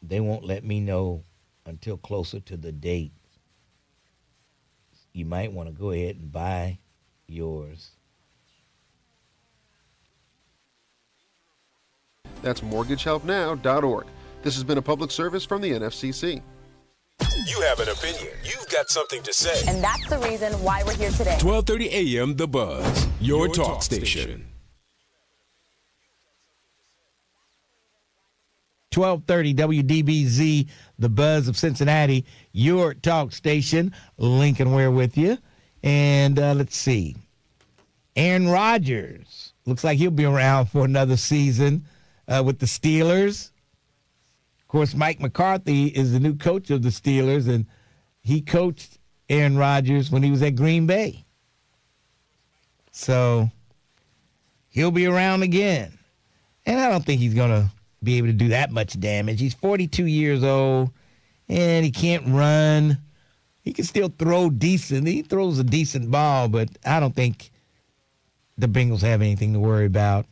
Speaker 5: They won't let me know until closer to the date. You might want to go ahead and buy yours.
Speaker 12: That's mortgagehelpnow.org. This has been a public service from the NFCC.
Speaker 9: You have an opinion. You've got something to say.
Speaker 13: And that's the reason why we're here today.
Speaker 9: 12:30 a.m. The Buzz, your talk station.
Speaker 5: 1230 WDBZ, the Buzz of Cincinnati, your talk station. Lincoln Ware with you. And let's see. Aaron Rodgers. Looks like he'll be around for another season with the Steelers. Of course, Mike McCarthy is the new coach of the Steelers, and he coached Aaron Rodgers when he was at Green Bay. So he'll be around again. And I don't think he's going to be able to do that much damage. He's 42 years old, and he can't run. He can still throw decent. He throws a decent ball, but I don't think the Bengals have anything to worry about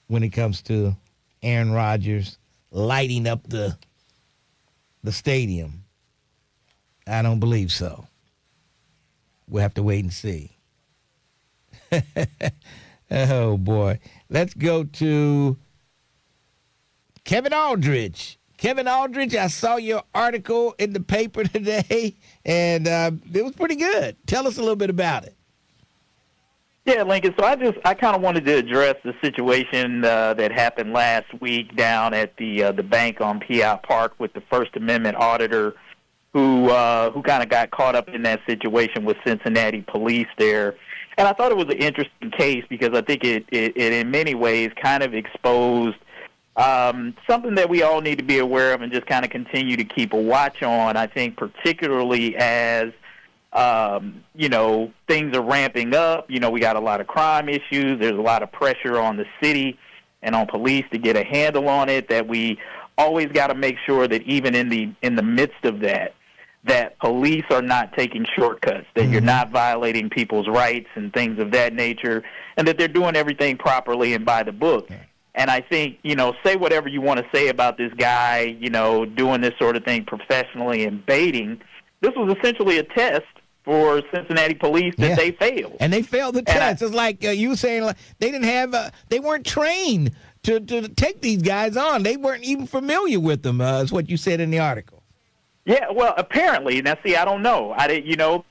Speaker 5: when it comes to Aaron Rodgers lighting up the stadium. I don't believe so. We'll have to wait and see. Oh, boy. Let's go to Kevin Aldridge. Kevin Aldridge, I saw your article in the paper today, and it was pretty good. Tell us a little bit about it.
Speaker 19: Yeah, Lincoln. So I kind of wanted to address the situation that happened last week down at the bank on PI Park with the First Amendment auditor, who kind of got caught up in that situation with Cincinnati police there. And I thought it was an interesting case because I think it in many ways kind of exposed Something that we all need to be aware of and just kind of continue to keep a watch on, I think, particularly as, things are ramping up. We got a lot of crime issues. There's a lot of pressure on the city and on police to get a handle on it, that we always got to make sure that even in the midst of that police are not taking shortcuts, that you're not violating people's rights and things of that nature, and that they're doing everything properly and by the book. And I think, say whatever you want to say about this guy, doing this sort of thing professionally and baiting. This was essentially a test for Cincinnati police that they failed.
Speaker 5: And they failed the test. It's like you were saying, they didn't have, they weren't trained to take these guys on. They weren't even familiar with them, is what you said in the article.
Speaker 19: Yeah, well, apparently. Now, see, I don't know.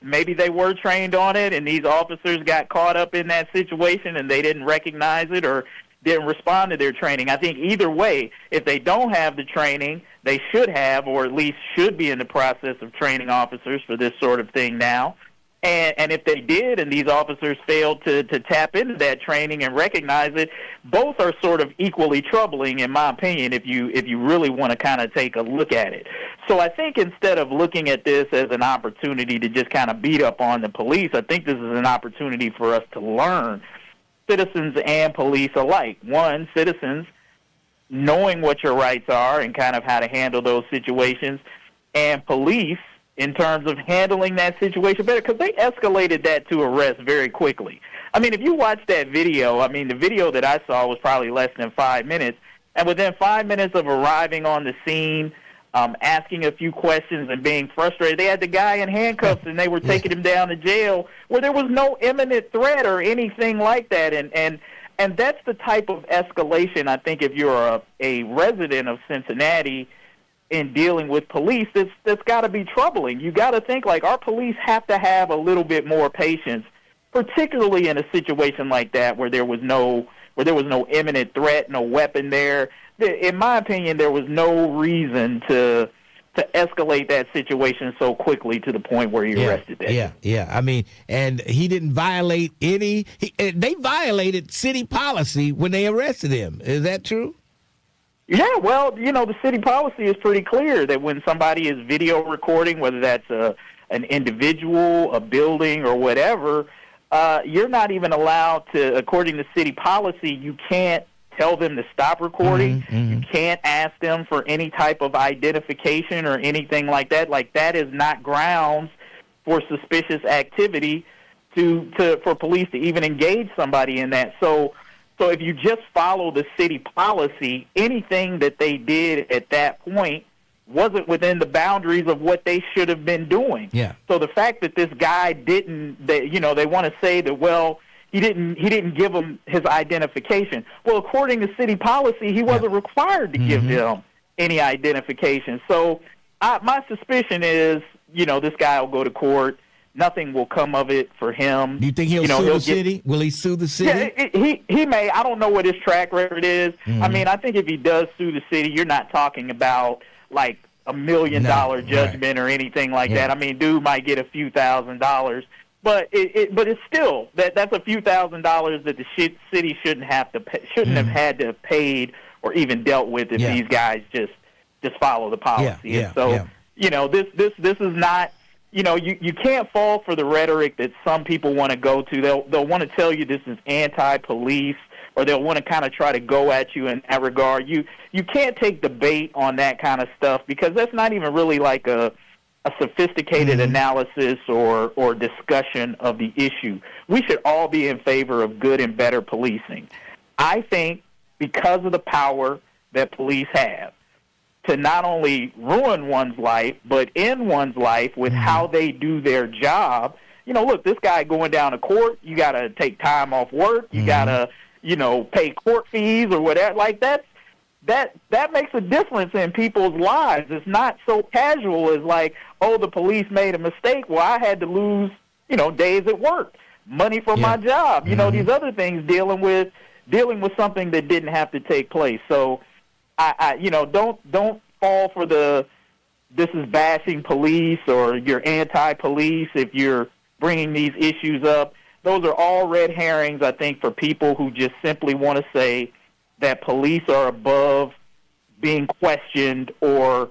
Speaker 19: Maybe they were trained on it, and these officers got caught up in that situation, and they didn't recognize it or didn't respond to their training. I think either way, if they don't have the training, they should have, or at least should be in the process of training officers for this sort of thing now. And if they did and these officers failed to tap into that training and recognize it, both are sort of equally troubling, in my opinion, if you really want to kind of take a look at it. So I think instead of looking at this as an opportunity to just kind of beat up on the police, I think this is an opportunity for us to learn, citizens and police alike. One, citizens knowing what your rights are and kind of how to handle those situations, and police in terms of handling that situation better, because they escalated that to arrest very quickly. I mean, if you watch that video, the video that I saw was probably less than 5 minutes, and within 5 minutes of arriving on the scene, asking a few questions and being frustrated, they had the guy in handcuffs and they were taking him down to jail where there was no imminent threat or anything like that. And that's the type of escalation, I think, if you're a resident of Cincinnati in dealing with police, that's got to be troubling. You got to think, like, our police have to have a little bit more patience, particularly in a situation like that where there was no imminent threat, no weapon there. In my opinion, there was no reason to escalate that situation so quickly to the point where he arrested that.
Speaker 5: Yeah. And he didn't violate they violated city policy when they arrested him. Is that true?
Speaker 19: Yeah, well, the city policy is pretty clear that when somebody is video recording, whether that's an individual, a building, or whatever, you're not even allowed to, according to city policy, you can't tell them to stop recording. You can't ask them for any type of identification or anything like that. Like, that is not grounds for suspicious activity for police to even engage somebody in that. So if you just follow the city policy, anything that they did at that point wasn't within the boundaries of what they should have been doing.
Speaker 5: Yeah.
Speaker 19: So the fact that this guy they want to say that, well, he didn't give him his identification. Well, according to city policy, he wasn't required to give them any identification. So my suspicion is, this guy will go to court. Nothing will come of it for him.
Speaker 5: Do you think he'll sue the city? Will he sue the city?
Speaker 19: Yeah, he may. I don't know what his track record is. I think if he does sue the city, you're not talking about like $1 million judgment or anything like that. Dude might get a few $1,000s, but it's still that's a few $1,000s that the city shouldn't have had to have paid or even dealt with if these guys just follow the policy. This is not. You can't fall for the rhetoric that some people want to go to. They'll want to tell you this is anti-police, or they'll want to kind of try to go at you in that regard. You can't take the bait on that kind of stuff, because that's not even really like a sophisticated analysis or discussion of the issue. We should all be in favor of good and better policing. I think because of the power that police have to not only ruin one's life, but end one's life with how they do their job. Look, this guy going down to court, you got to take time off work, you got to, pay court fees or whatever. Like, that makes a difference in people's lives. It's not so casual as like, oh, the police made a mistake. Well, I had to lose, days at work, money for my job. These other things dealing with something that didn't have to take place. So, don't fall for this is bashing police or you're anti-police if you're bringing these issues up. Those are all red herrings, I think, for people who just simply want to say that police are above being questioned or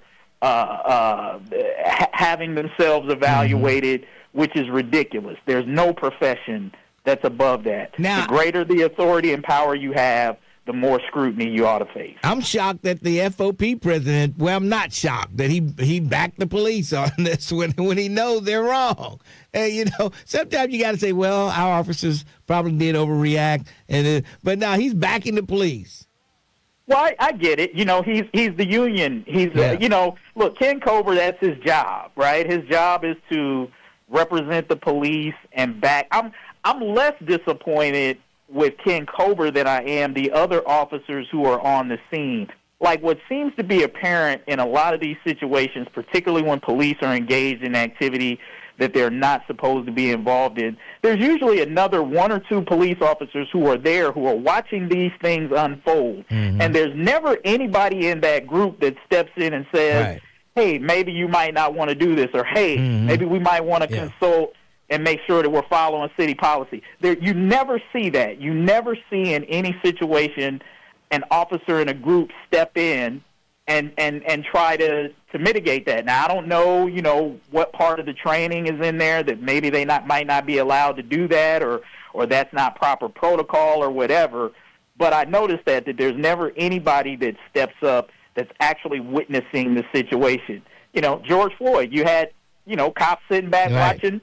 Speaker 19: having themselves evaluated, which is ridiculous. There's no profession that's above that.
Speaker 5: Now,
Speaker 19: the greater the authority and power you have, the more scrutiny you ought to face.
Speaker 5: I'm shocked that the FOP president, well, I'm not shocked that he backed the police on this when he knows they're wrong. And, sometimes you got to say, well, our officers probably did overreact. But now he's backing the police.
Speaker 19: Well, I get it. He's the union. Look, Ken Kober, that's his job, right? His job is to represent the police and back. I'm less disappointed with Ken Kober than I am the other officers who are on the scene. Like what seems to be apparent in a lot of these situations, particularly when police are engaged in activity that they're not supposed to be involved in, there's usually another one or two police officers who are there who are watching these things unfold. And there's never anybody in that group that steps in and says, hey, maybe you might not want to do this, or hey, maybe we might want to consult and make sure that we're following city policy. You never see that. You never see in any situation an officer in a group step in and try to mitigate that. Now, I don't know, what part of the training is in there that maybe they might not be allowed to do that, or that's not proper protocol or whatever. But I noticed that there's never anybody that steps up that's actually witnessing the situation. George Floyd, you had cops sitting back watching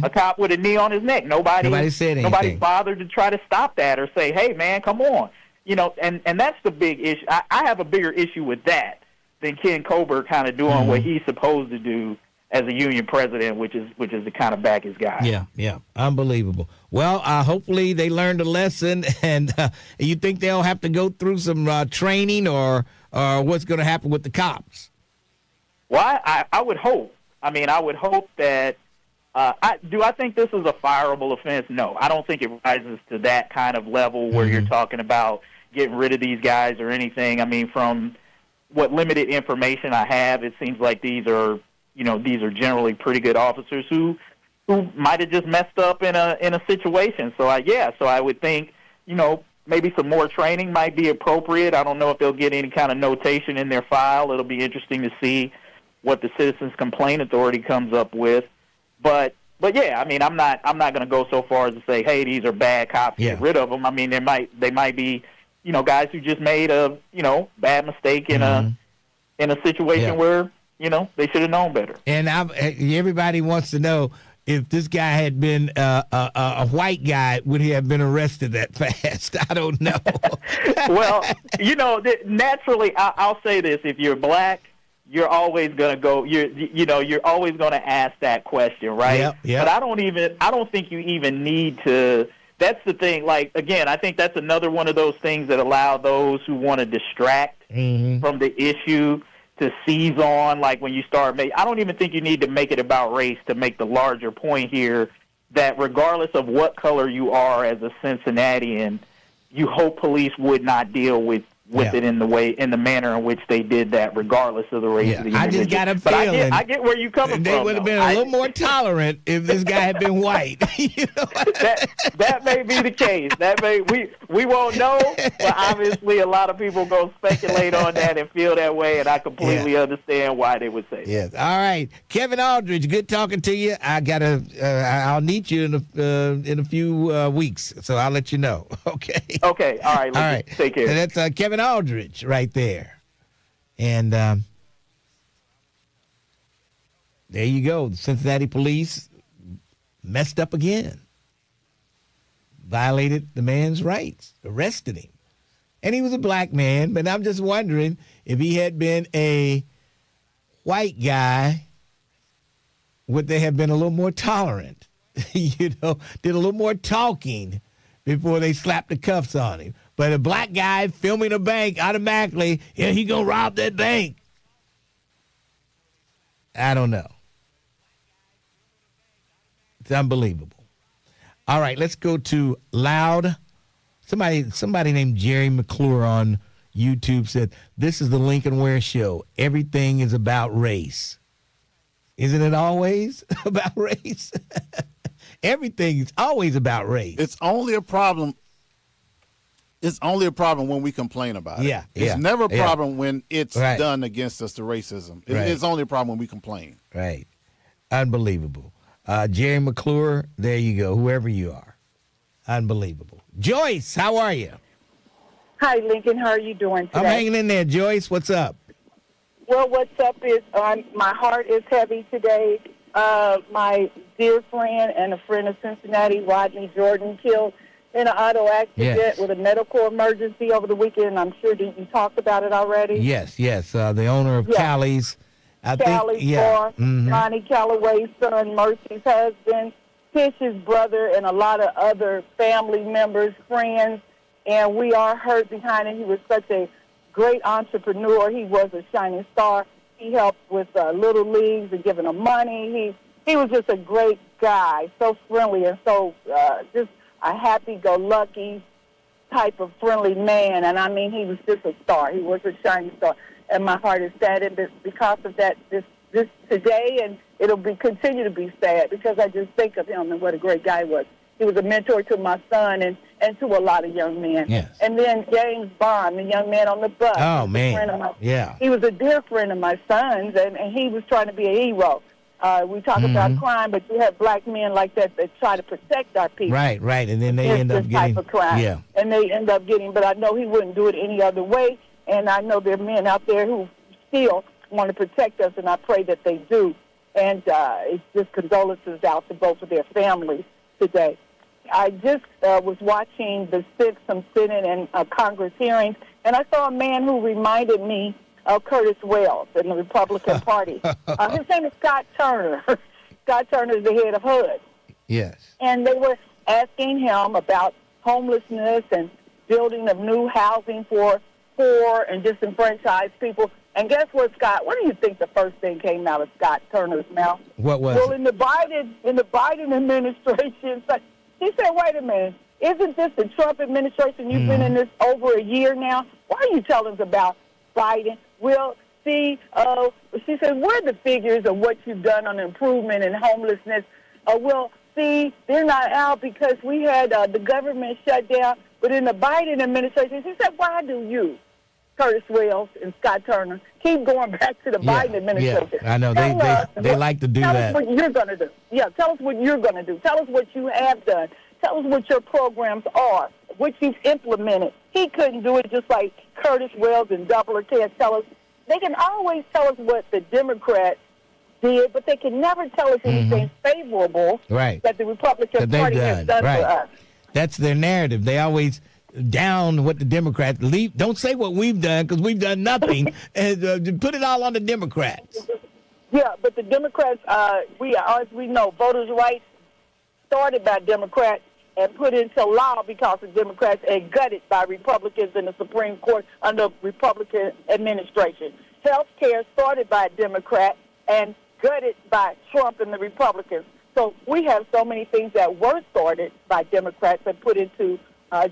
Speaker 19: a cop with a knee on his neck. Nobody
Speaker 5: said anything.
Speaker 19: Nobody bothered to try to stop that or say, hey, man, come on. And that's the big issue. I have a bigger issue with that than Ken Kober kind of doing what he's supposed to do as a union president, which is to kind of back his guy.
Speaker 5: Yeah. Unbelievable. Well, hopefully they learned a lesson, and you think they'll have to go through some training or what's going to happen with the cops?
Speaker 19: Well, I would hope. I would hope that I think this is a fireable offense? No, I don't think it rises to that kind of level where you're talking about getting rid of these guys or anything. From what limited information I have, it seems like these are generally pretty good officers who might have just messed up in a situation. So I would think, maybe some more training might be appropriate. I don't know if they'll get any kind of notation in their file. It'll be interesting to see what the Citizens Complaint Authority comes up with. But yeah, I'm not going to go so far as to say, hey, these are bad cops, get rid of them. They might be, guys who just made a, bad mistake in a situation where, they should have known better.
Speaker 5: And everybody wants to know, if this guy had been a white guy, would he have been arrested that fast? I don't know.
Speaker 19: Well, naturally, I'll say this: if you're black, you're always going to go. You're always going to ask that question, right?
Speaker 5: Yeah.
Speaker 19: But I don't think you even need to. That's the thing. Like, again, I think that's another one of those things that allow those who want to distract from the issue to seize on. Like when you start I don't even think you need to make it about race to make the larger point here that regardless of what color you are as a Cincinnatian, you hope police would not deal with it in the manner in which they did that, regardless of the race of the individual.
Speaker 5: I just got a feeling.
Speaker 19: I get where you're coming from.
Speaker 5: They would have been a little more tolerant if this guy had been white.
Speaker 19: That may be the case. We won't know, but obviously a lot of people go speculate on that and feel that way, and I completely understand why they would say that.
Speaker 5: Yes. All right, Kevin Aldridge, good talking to you. I'll need you in a few weeks, so I'll let you know. Okay.
Speaker 19: Okay. All right.
Speaker 5: All right.
Speaker 19: Take care.
Speaker 5: And that's Kevin Aldridge right there. And there you go. The Cincinnati police messed up again. Violated the man's rights. Arrested him. And he was a black man, but I'm just wondering if he had been a white guy, would they have been a little more tolerant? Did a little more talking before they slapped the cuffs on him. But a black guy filming a bank, automatically, he gonna rob that bank. I don't know. It's unbelievable. All right, let's go to Loud. Somebody named Jerry McClure on YouTube said, this is the Lincoln Ware Show. Everything is about race. Isn't it always about race? Everything is always about race.
Speaker 3: It's only a problem It's only a problem when we complain about it.
Speaker 5: Yeah,
Speaker 3: It's never a problem when it's done against us, the racism. It's only a problem when we complain.
Speaker 5: Right. Unbelievable. Jerry McClure, there you go, whoever you are. Unbelievable. Joyce, how are you?
Speaker 1: Hi, Lincoln. How are you doing today?
Speaker 5: I'm hanging in there, Joyce. What's up?
Speaker 1: Well, what's up is my heart is heavy today. My dear friend and a friend of Cincinnati, Rodney Jordan, killed in an auto accident with a medical emergency over the weekend. I'm sure that you talked about it already.
Speaker 5: Yes. The owner of Callie's.
Speaker 1: Callie's bar, Lonnie Calloway's son, Mercy's husband, Tish's brother, and a lot of other family members, friends. And we are hurt behind him. He was such a great entrepreneur. He was a shining star. He helped with little leagues and giving them money. He was just a great guy, so friendly and so just a happy-go-lucky type of friendly man. And, I mean, he was just a star. He was a shining star. And my heart is saddened because of that this today, and it'll continue to be sad because I just think of him and what a great guy he was. He was a mentor to my son and to a lot of young men.
Speaker 5: Yes.
Speaker 1: And then James Bond, the young man on the bus.
Speaker 5: Oh, man.
Speaker 1: He was a dear friend of my son's, and he was trying to be a hero. We talk about crime, but you have black men like that try to protect our people.
Speaker 5: Right. And then they end up getting.
Speaker 1: Type of crime.
Speaker 5: Yeah.
Speaker 1: And they end up getting, but I know he wouldn't do it any other way. And I know there are men out there who still want to protect us, and I pray that they do. And it's just condolences out to both of their families today. I just was watching some Senate and Congress hearings, and I saw a man who reminded me of Curtis Wells in the Republican Party. His name is Scott Turner. Scott Turner is the head of HUD.
Speaker 5: Yes.
Speaker 1: And they were asking him about homelessness and building of new housing for poor and disenfranchised people. And guess what, Scott? What do you think the first thing came out of Scott Turner's mouth?
Speaker 5: What was
Speaker 1: Well,
Speaker 5: it?
Speaker 1: in the Biden administration, he said, wait a minute, isn't this the Trump administration? You've been in this over a year now. Why are you telling us about Biden? Well, see, she said, where are the figures of what you've done on improvement in homelessness? Well, see, they're not out because we had the government shut down. But in the Biden administration, she said, why do you, Curtis Wells and Scott Turner, keep going back to the Biden administration?
Speaker 5: Yeah, I know. They like to do
Speaker 1: that.
Speaker 5: that.
Speaker 1: Tell us what you're going to do. Yeah, tell us what you're going to do. Tell us what you have done. Tell us what your programs are, what you've implemented. He couldn't do it just like Curtis Wells and Doubler can't tell us. They can always tell us what the Democrats did, but they can never tell us anything favorable that the Republican Party has done for us.
Speaker 5: That's their narrative. They always down what the Democrats leave. Don't say what we've done because we've done nothing, and put it all on the Democrats.
Speaker 1: Yeah, but the Democrats, as we know, voters' rights started by Democrats and put into law because of Democrats and gutted by Republicans in the Supreme Court under Republican administration. Health care started by a Democrat and gutted by Trump and the Republicans. So we have so many things that were started by Democrats and put into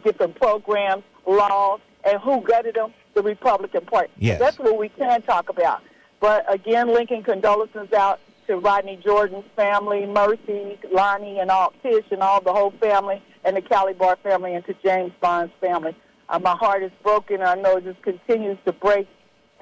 Speaker 1: different programs, laws, and who gutted them? The Republican Party.
Speaker 5: Yes.
Speaker 1: That's what we can talk about. But again, Lincoln, condolences out to Rodney Jordan's family, Mercy, Lonnie, and all Tish and all the whole family, and the Callie Bar family, and to James Bond's family. My heart is broken, and I know it just continues to break.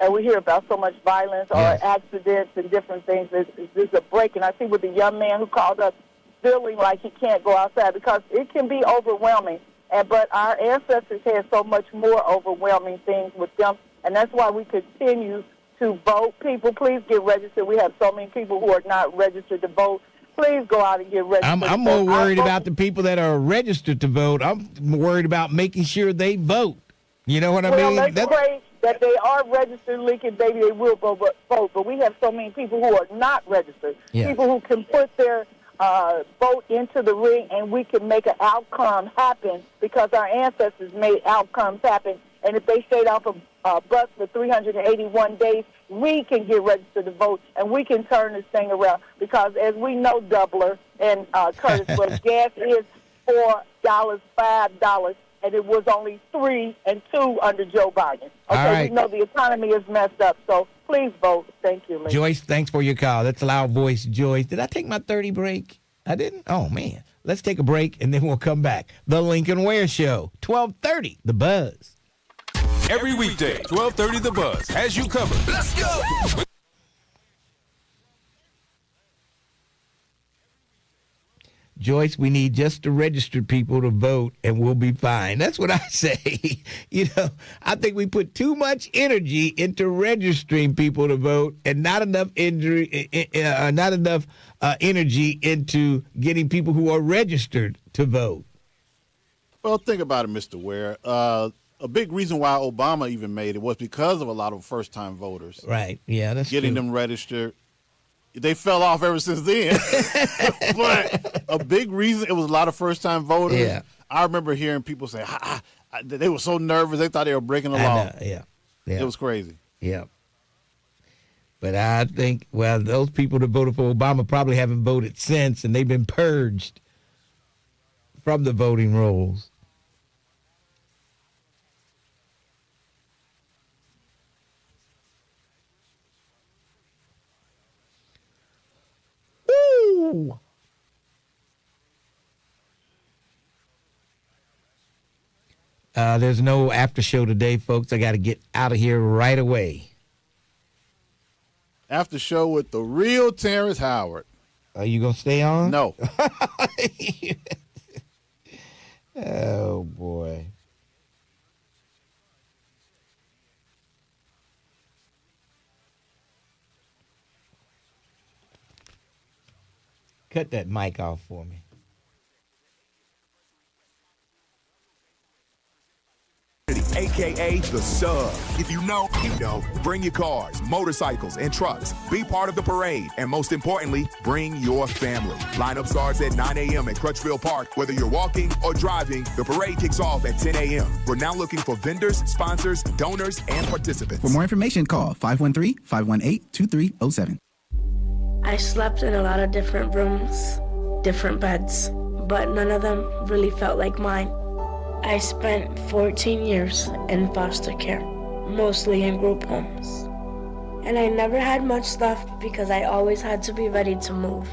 Speaker 1: And we hear about so much violence or accidents and different things. It's just a break. And I see with the young man who called us feeling like he can't go outside because it can be overwhelming. But our ancestors had so much more overwhelming things with them, and that's why we continue to vote. People, please get registered. We have so many people who are not registered to vote. Please go out and get registered.
Speaker 5: I'm more worried about the people that are registered to vote. I'm worried about making sure they vote. You know what I mean?
Speaker 1: Let's pray that they are registered, Lincoln, baby, they will go vote. But we have so many people who are not registered, people who can put their vote into the ring, and we can make an outcome happen because our ancestors made outcomes happen. And if they stayed off a bus for 381 days, we can get registered to vote, and we can turn this thing around. Because as we know, Doubler and Curtis, gas is $4, $5, and it was only 3 and 2 under Joe Biden. Okay, we know the economy is messed up, so please vote. Thank you, Lincoln.
Speaker 5: Joyce, thanks for your call. That's a loud voice, Joyce. Did I take my 30 break? I didn't? Oh, man. Let's take a break, and then we'll come back. The Lincoln Ware Show, 1230, The Buzz.
Speaker 9: Every weekday, 1230 The Buzz has you covered. Let's go!
Speaker 5: Joyce, we need just the registered people to vote, and we'll be fine. That's what I say. I think we put too much energy into registering people to vote, and not enough energy into getting people who are registered to vote.
Speaker 3: Well, think about it, Mr. Ware. A big reason why Obama even made it was because of a lot of first-time voters.
Speaker 5: Right. Yeah, that's
Speaker 3: getting
Speaker 5: true.
Speaker 3: them registered. They fell off ever since then. But a big reason, it was a lot of first-time voters.
Speaker 5: Yeah.
Speaker 3: I remember hearing people say, they were so nervous, they thought they were breaking the law.
Speaker 5: Yeah.
Speaker 3: It was crazy.
Speaker 5: Yeah. But I think, those people that voted for Obama probably haven't voted since, and they've been purged from the voting rolls. Woo! There's no after show today, folks. I got to get out of here right away.
Speaker 3: After show with the real Terrence Howard.
Speaker 5: Are you going to stay on?
Speaker 3: No.
Speaker 5: Oh, boy. Cut that mic off for me.
Speaker 2: AKA the Sub. If you know, you know. Bring your cars, motorcycles, and trucks. Be part of the parade. And most importantly, bring your family. Lineup starts at 9 a.m. at Crutchville Park. Whether you're walking or driving, the parade kicks off at 10 a.m. We're now looking for vendors, sponsors, donors, and participants.
Speaker 14: For more information, call 513-518-2307.
Speaker 15: I slept in a lot of different rooms, different beds, but none of them really felt like mine. I spent 14 years in foster care, mostly in group homes. And I never had much stuff because I always had to be ready to move.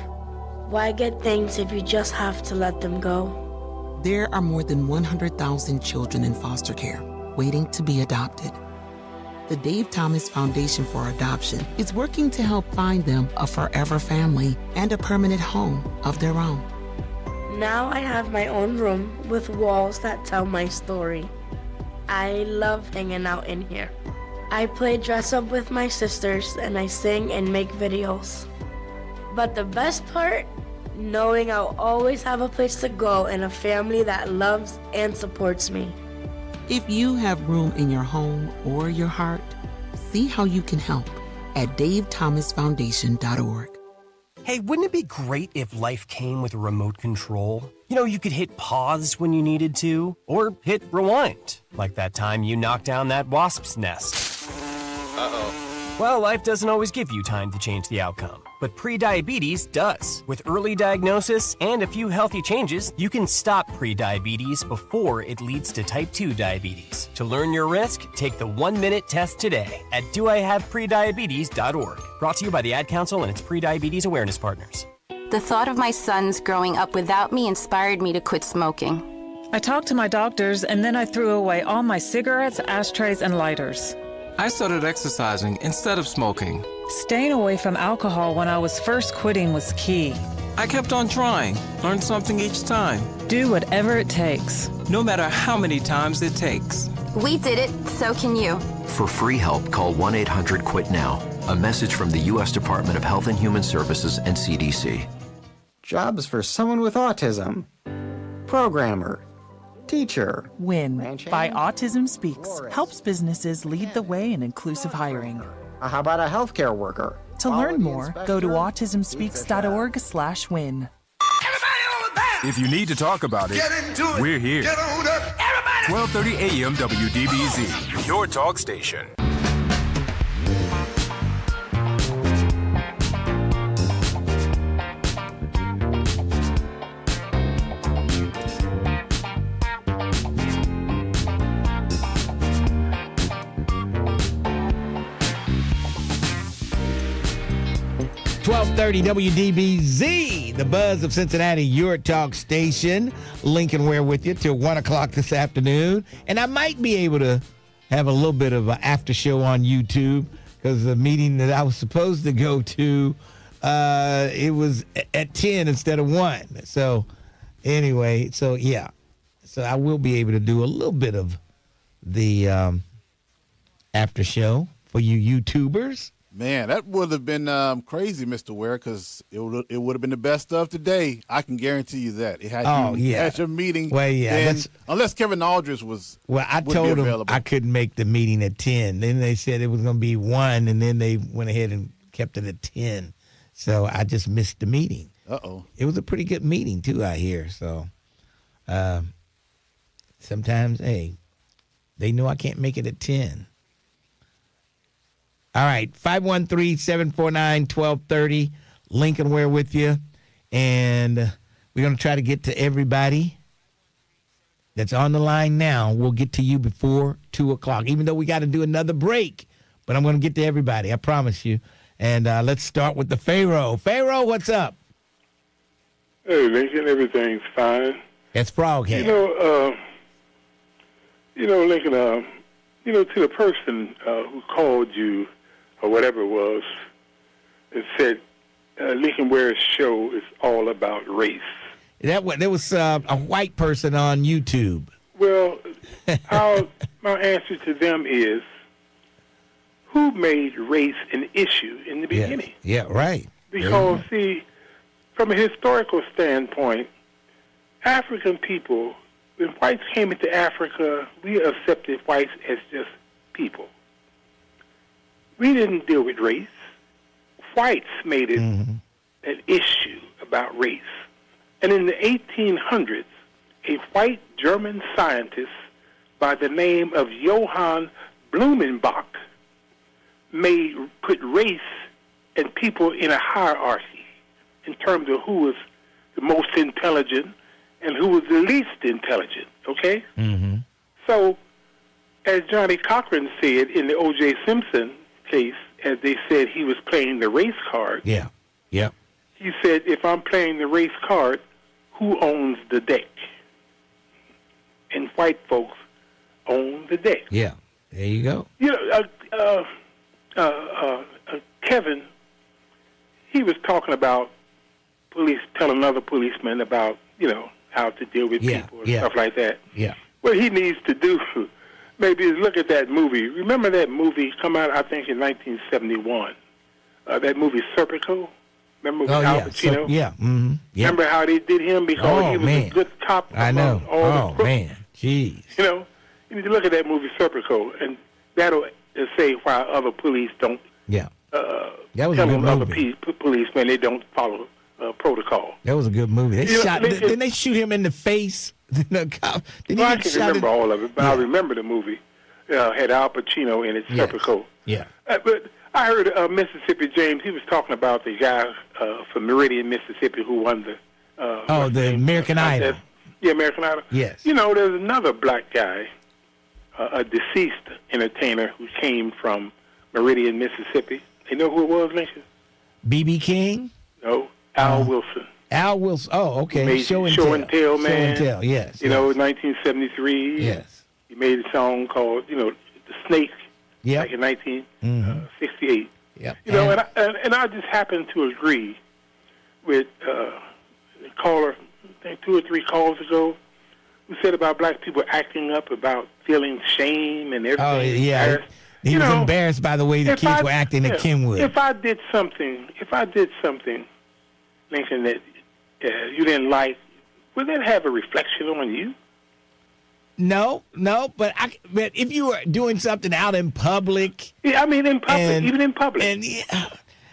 Speaker 15: Why get things if you just have to let them go?
Speaker 20: There are more than 100,000 children in foster care waiting to be adopted. The Dave Thomas Foundation for Adoption is working to help find them a forever family and a permanent home of their own.
Speaker 15: Now I have my own room with walls that tell my story. I love hanging out in here. I play dress up with my sisters and I sing and make videos. But the best part, knowing I'll always have a place to go and a family that loves and supports me.
Speaker 20: If you have room in your home or your heart, see how you can help at davethomasfoundation.org.
Speaker 21: Hey, wouldn't it be great if life came with a remote control? You know, you could hit pause when you needed to, or hit rewind, like that time you knocked down that wasp's nest. Uh-oh. Well, life doesn't always give you time to change the outcome, but prediabetes does. With early diagnosis and a few healthy changes, you can stop prediabetes before it leads to type 2 diabetes. To learn your risk, take the 1-minute test today at doihaveprediabetes.org. Brought to you by the Ad Council and its prediabetes awareness partners.
Speaker 22: The thought of my sons growing up without me inspired me to quit smoking.
Speaker 23: I talked to my doctors and then I threw away all my cigarettes, ashtrays, and lighters.
Speaker 24: I started exercising instead of smoking.
Speaker 23: Staying away from alcohol when I was first quitting was key.
Speaker 24: I kept on trying, learned something each time.
Speaker 23: Do whatever it takes.
Speaker 24: No matter how many times it takes.
Speaker 22: We did it, so can you.
Speaker 25: For free help, call 1-800-QUIT-NOW. A message from the U.S. Department of Health and Human Services and CDC.
Speaker 26: Jobs for someone with autism. Programmer. Teacher.
Speaker 27: WIN by Autism Speaks helps businesses lead the way in inclusive hiring.
Speaker 26: How about a healthcare worker?
Speaker 27: To learn more, go to autismspeaks.org/win.
Speaker 9: If you need to talk about it, we're here. 1230 AM WDBZ, your talk station.
Speaker 5: 1230 WDBZ, the buzz of Cincinnati, your talk station. Lincoln Ware with you till 1 o'clock this afternoon. And I might be able to have a little bit of an after show on YouTube because the meeting that I was supposed to go to, it was at 10 instead of 1. So anyway, so yeah. So I will be able to do a little bit of the after show for you YouTubers.
Speaker 3: Man, that would have been crazy, Mr. Ware, because it would have been the best stuff today. I can guarantee you that. It had at your meeting.
Speaker 5: Well, yeah.
Speaker 3: Unless Kevin Aldridge was.
Speaker 5: Well, I told him I couldn't make the meeting at 10. Then they said it was going to be 1, and then they went ahead and kept it at 10. So I just missed the meeting.
Speaker 3: Uh-oh.
Speaker 5: It was a pretty good meeting, too, out here. So sometimes, hey, they know I can't make it at 10. All right, 513-749-1230. Lincoln Ware with you. And we're going to try to get to everybody that's on the line now. We'll get to you before 2 o'clock, even though we got to do another break. But I'm going to get to everybody, I promise you. And let's start with the Pharaoh. Pharaoh, what's up?
Speaker 4: Hey, Lincoln, everything's fine.
Speaker 5: That's Froghead.
Speaker 4: Lincoln, to the person who called you or whatever it was and said Lincoln Ware's show is all about race.
Speaker 5: There was a white person on YouTube.
Speaker 4: Well, my answer to them is, who made race an issue in the beginning?
Speaker 5: Yeah, right.
Speaker 4: Because, see, from a historical standpoint, African people, when whites came into Africa, we accepted whites as just people. We didn't deal with race. Whites made it an issue about race. And in the 1800s, a white German scientist by the name of Johann Blumenbach put race and people in a hierarchy in terms of who was the most intelligent and who was the least intelligent, okay?
Speaker 5: Mm-hmm.
Speaker 4: So, as Johnny Cochran said in the O.J. Simpson case, as they said he was playing the race card.
Speaker 5: Yeah.
Speaker 4: He said, if I'm playing the race card, who owns the deck? And white folks own the deck.
Speaker 5: Yeah, there you go.
Speaker 4: Kevin, he was talking about telling another policeman about, how to deal with people and stuff like that.
Speaker 5: Yeah.
Speaker 4: What he needs to do maybe is look at that movie. Remember that movie come out, I think, in 1971? That movie Serpico? Remember with Al Pacino?
Speaker 5: Mm-hmm.
Speaker 4: Remember how they did him because he was a good cop?
Speaker 5: I know. Man. Jeez.
Speaker 4: You need to look at that movie Serpico, and that'll say why other police don't
Speaker 5: that was
Speaker 4: tell
Speaker 5: a good
Speaker 4: other
Speaker 5: movie.
Speaker 4: policemen they don't follow protocol.
Speaker 5: That was a good movie. Didn't they shoot him in the face?
Speaker 4: I can't remember all of it, but I remember the movie. Had Al Pacino in it, Serpico.
Speaker 5: Yeah.
Speaker 4: But I heard Mississippi James, he was talking about the guy from Meridian, Mississippi, who won the
Speaker 5: the American Idol.
Speaker 4: Yeah, American Idol.
Speaker 5: Yes.
Speaker 4: There's another black guy, a deceased entertainer who came from Meridian, Mississippi. You know who it was, Lincoln?
Speaker 5: B.B. King?
Speaker 4: No, Al Wilson.
Speaker 5: Al Wilson. Oh, okay.
Speaker 4: He made Show and Tell, man.
Speaker 5: Show and Tell, yes.
Speaker 4: 1973.
Speaker 5: Yes.
Speaker 4: He made a song called, The Snake.
Speaker 5: Yeah.
Speaker 4: Back in 1968.
Speaker 5: Yeah.
Speaker 4: And I just happen to agree with the caller, I think 2 or 3 calls ago, who said about black people acting up, about feeling shame and everything.
Speaker 5: Oh, yeah. He was embarrassed by the way the kids were acting at Kenwood.
Speaker 4: If I did something, Lincoln, that you didn't like, would that have a reflection on you?
Speaker 5: No, but if you were doing something out in public.
Speaker 4: Yeah, I mean in public, even in public.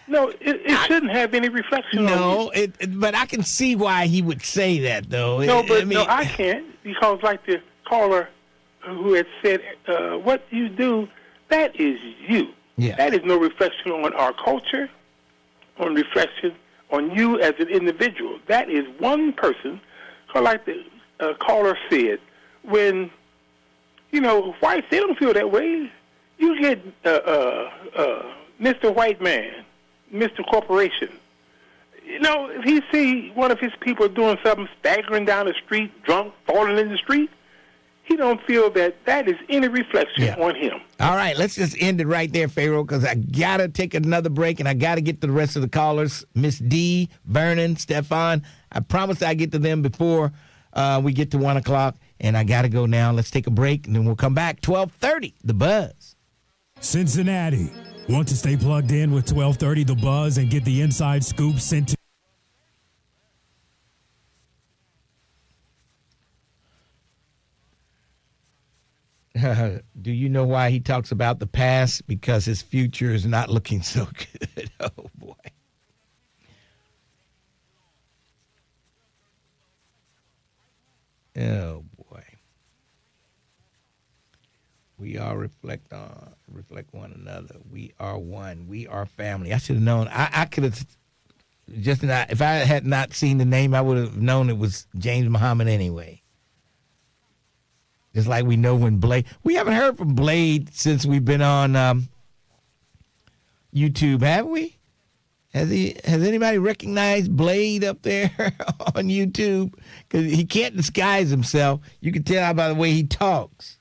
Speaker 4: No, it shouldn't have any reflection on you.
Speaker 5: But I can see why he would say that, though.
Speaker 4: I can't, because like the caller who had said, what you do, that is you.
Speaker 5: Yeah.
Speaker 4: That is no reflection on our culture, on reflection on you as an individual. That is one person, like the caller said, when, whites, they don't feel that way. You get Mr. White Man, Mr. Corporation, You know, if he see one of his people doing something, staggering down the street, drunk, falling in the street, he don't feel that is any reflection on him.
Speaker 5: All right, let's just end it right there, Pharaoh, because I got to take another break, and I got to get to the rest of the callers. Miss D, Vernon, Stefan. I promised I'd get to them before we get to 1 o'clock, and I got to go now. Let's take a break, and then we'll come back. 12:30, The Buzz.
Speaker 6: Cincinnati. Want to stay plugged in with 1230 The Buzz and get the inside scoop sent to
Speaker 5: do you know why he talks about the past? Because his future is not looking so good. Oh, boy. Oh, boy. We all reflect one another. We are one. We are family. I should have known. I could have just not, if I had not seen the name, I would have known it was James Muhammad anyway. Just like we know when Blade. We haven't heard from Blade since we've been on YouTube, have we? Has anybody recognized Blade up there on YouTube? Because he can't disguise himself. You can tell by the way he talks.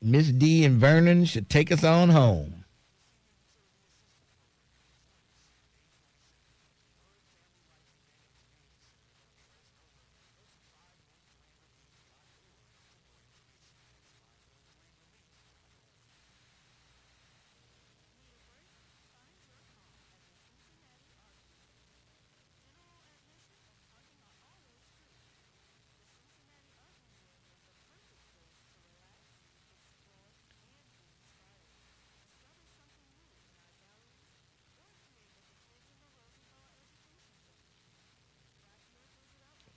Speaker 5: Miss D and Vernon should take us on home.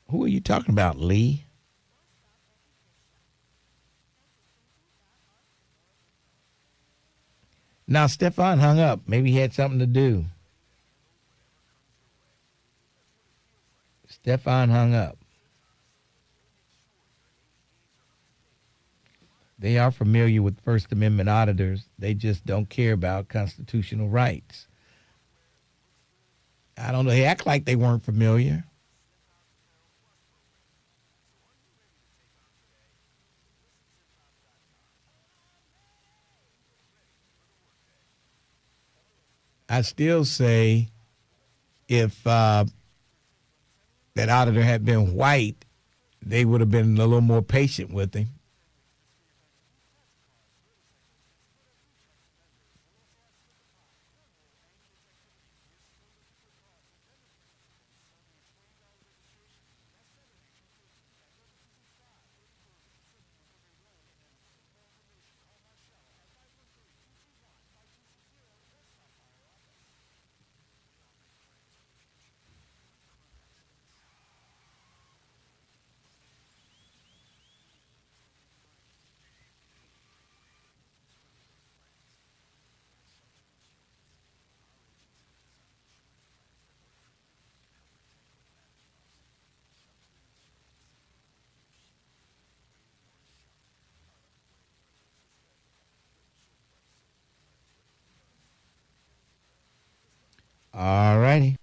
Speaker 5: Who are you talking about, Lee? Now, Stefan hung up. Maybe he had something to do. Stefan hung up. They are familiar with First Amendment auditors. They just don't care about constitutional rights. I don't know. They act like they weren't familiar. I still say if that auditor had been white, they would have been a little more patient with him. All righty.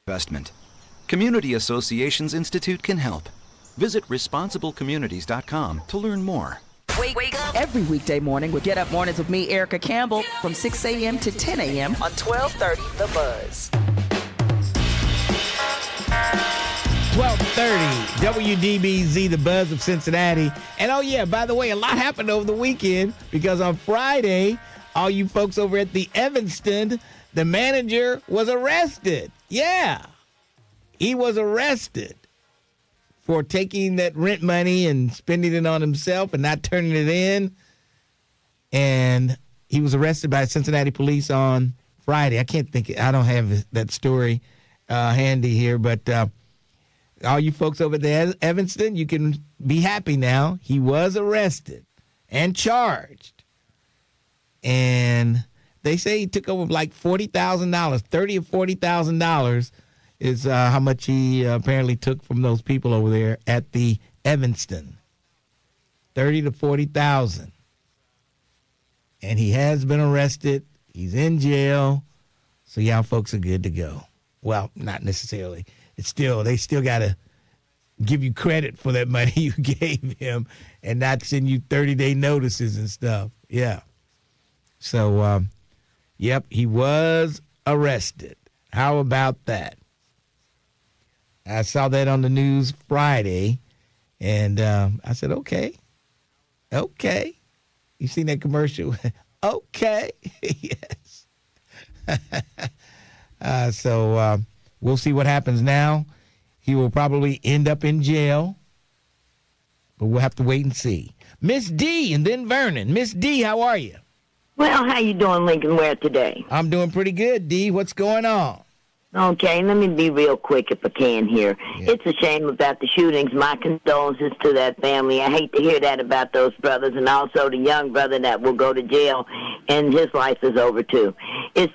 Speaker 7: Investment. Community Associations Institute can help. Visit responsiblecommunities.com to learn more.
Speaker 8: Wake up. Every weekday morning with Get Up Mornings with me, Erica Campbell, from 6 a.m. to 10 a.m. on 1230 The Buzz.
Speaker 5: 1230 WDBZ, The Buzz of Cincinnati. And oh yeah, by the way, a lot happened over the weekend because on Friday, all you folks over at the Evanston, the manager was arrested. Yeah, he was arrested for taking that rent money and spending it on himself and not turning it in. And he was arrested by Cincinnati police on Friday. I don't have that story handy here, but all you folks over there at Evanston, you can be happy now. He was arrested and charged. And They say he took over like $40,000, $30,000 or $40,000 is how much he apparently took from those people over there at the Evanston. $30,000 to $40,000. And he has been arrested. He's in jail. So y'all folks are good to go. Well, not necessarily. They still got to give you credit for that money you gave him and not send you 30-day notices and stuff. Yeah. So, yep, he was arrested. How about that? I saw that on the news Friday, and I said, okay. You seen that commercial? Okay. Yes. So we'll see what happens now. He will probably end up in jail, but we'll have to wait and see. Miss D and then Vernon. Miss D, how are you?
Speaker 10: Well, how you doing, Lincoln Ware, today?
Speaker 5: I'm doing pretty good, D. What's going on?
Speaker 10: Okay, let me be real quick if I can here. Yeah. It's a shame about the shootings. My condolences to that family. I hate to hear that about those brothers, and also the young brother that will go to jail, and his life is over too. It's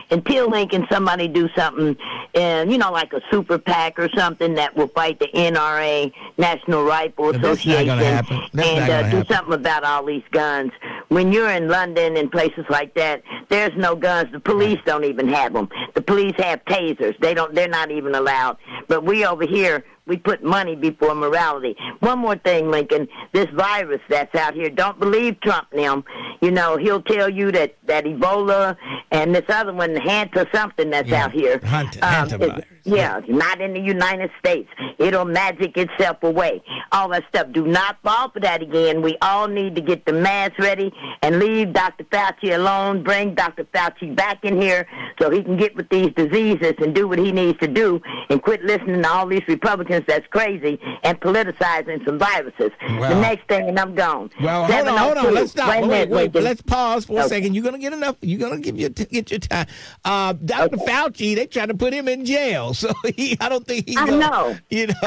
Speaker 10: until Lincoln somebody do something, and like a super PAC or something that will fight the NRA, National Rifle Association, and do something about all these guns. When you're in London and places like that, there's no guns. The police don't even have them. The police have tasers. They're not even allowed. But we over here, we put money before morality. One more thing, Lincoln. This virus that's out here, don't believe Trump now. He'll tell you that Ebola and this other one, Hant or something that's out here.
Speaker 5: Hantavirus.
Speaker 10: Yeah, not in the United States. It'll magic itself away. All that stuff. Do not fall for that again. We all need to get the mask ready and leave Dr. Fauci alone. Bring Dr. Fauci back in here so he can get with these diseases and do what he needs to do and quit listening to all these Republicans that's crazy and politicizing some viruses. The next thing, and I'm gone.
Speaker 5: Well, hold on. Let's stop. Wait. Let's pause for a second. You're going to get enough. You're going to get your time. Dr. Fauci, they tried to put him in jail. So I don't think he's going to. I know.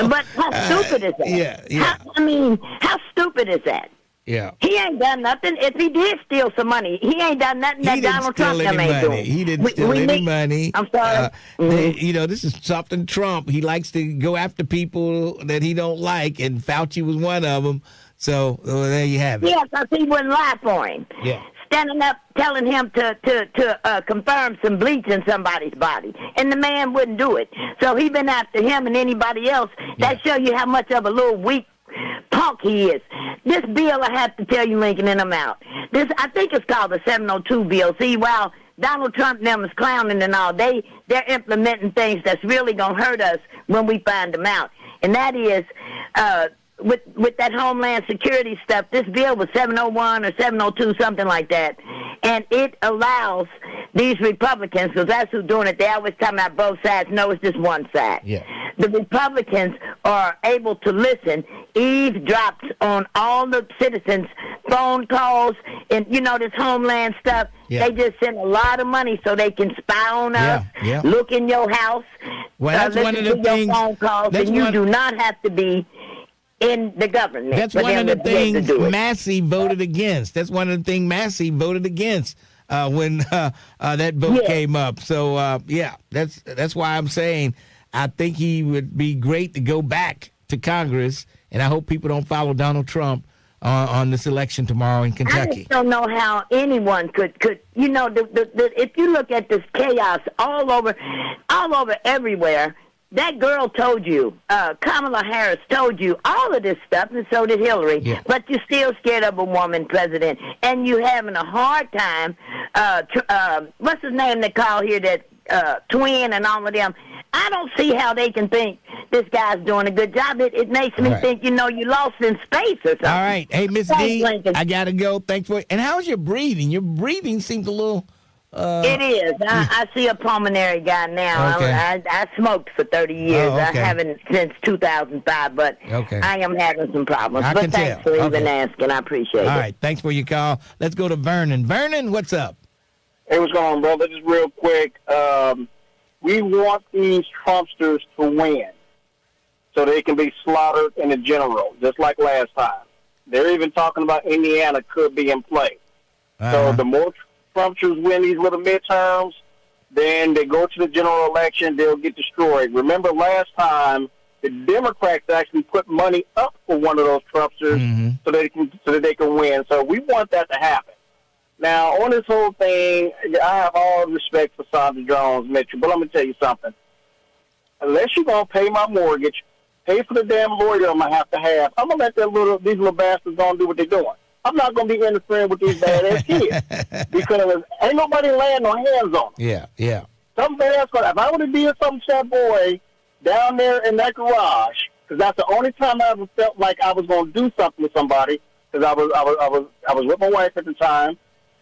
Speaker 5: But
Speaker 10: how stupid is that?
Speaker 5: Yeah.
Speaker 10: How stupid is that?
Speaker 5: Yeah.
Speaker 10: He ain't done nothing. If he did steal some money, he ain't done nothing that Donald Trump ain't doing.
Speaker 5: He didn't steal any money.
Speaker 10: I'm sorry.
Speaker 5: This is something Trump. He likes to go after people that he don't like, and Fauci was one of them. So there you have it.
Speaker 10: Yeah, because he wouldn't lie for him.
Speaker 5: Yeah.
Speaker 10: Standing up, telling him to confirm some bleach in somebody's body, and the man wouldn't do it. So he been after him and anybody else. That show you how much of a little weak punk he is. This bill, I have to tell you, Lincoln, and I'm out. I think it's called the 702 bill. See, while Donald Trump and them is clowning and all, they're implementing things that's really gonna hurt us when we find them out. And that is, with that Homeland Security stuff, this bill was 701 or 702, something like that. And it allows these Republicans, because that's who's doing it, they always talking about both sides. No, it's just one side.
Speaker 5: Yeah.
Speaker 10: The Republicans are able to listen, eavesdrops on all the citizens' phone calls, and, this Homeland stuff. Yeah. They just send a lot of money so they can spy on us, look in your house,
Speaker 5: that's one of the things.
Speaker 10: Phone calls, and you do not have to be in the government.
Speaker 5: That's one of the things Massie voted against. That's one of the things Massie voted against when that vote came up. So, that's why I'm saying I think he would be great to go back to Congress, and I hope people don't follow Donald Trump on this election tomorrow in Kentucky.
Speaker 10: I just don't know how anyone could if you look at this chaos all over everywhere. That girl told you, Kamala Harris told you all of this stuff, and so did Hillary. Yeah. But you're still scared of a woman president, and you're having a hard time. What's his name they call here, that twin and all of them? I don't see how they can think this guy's doing a good job. It makes me think, you lost in space or something.
Speaker 5: All right. Hey, Miss D, I got to go. Thanks for it. And how's your breathing? Your breathing seems a little...
Speaker 10: it is. I see a pulmonary guy now.
Speaker 5: Okay.
Speaker 10: I smoked for 30 years.
Speaker 5: Oh, okay.
Speaker 10: I haven't since 2005, but I am having some problems. But thanks for even asking. I appreciate it.
Speaker 5: All right. Thanks for your call. Let's go to Vernon. Vernon, what's up?
Speaker 11: Hey, what's going on, brother? Just real quick. We want these Trumpsters to win so they can be slaughtered in the general, just like last time. They're even talking about Indiana could be in play. So the more Trumpsters win these little midterms, then they go to the general election, they'll get destroyed. Remember last time, the Democrats actually put money up for one of those Trumpsters so that they can win. So we want that to happen. Now, on this whole thing, I have all respect for Sandra Jones, Mitchell, but I'm going to tell you something. Unless you're going to pay my mortgage, pay for the damn lawyer I'm going to have, I'm going to let these little bastards go and do what they're doing. I'm not going to be interfering with these badass kids because ain't nobody laying no hands on them.
Speaker 5: Yeah.
Speaker 11: Some badass, if I would have been some sad boy down there in that garage, because that's the only time I ever felt like I was going to do something with somebody, because I was with my wife at the time.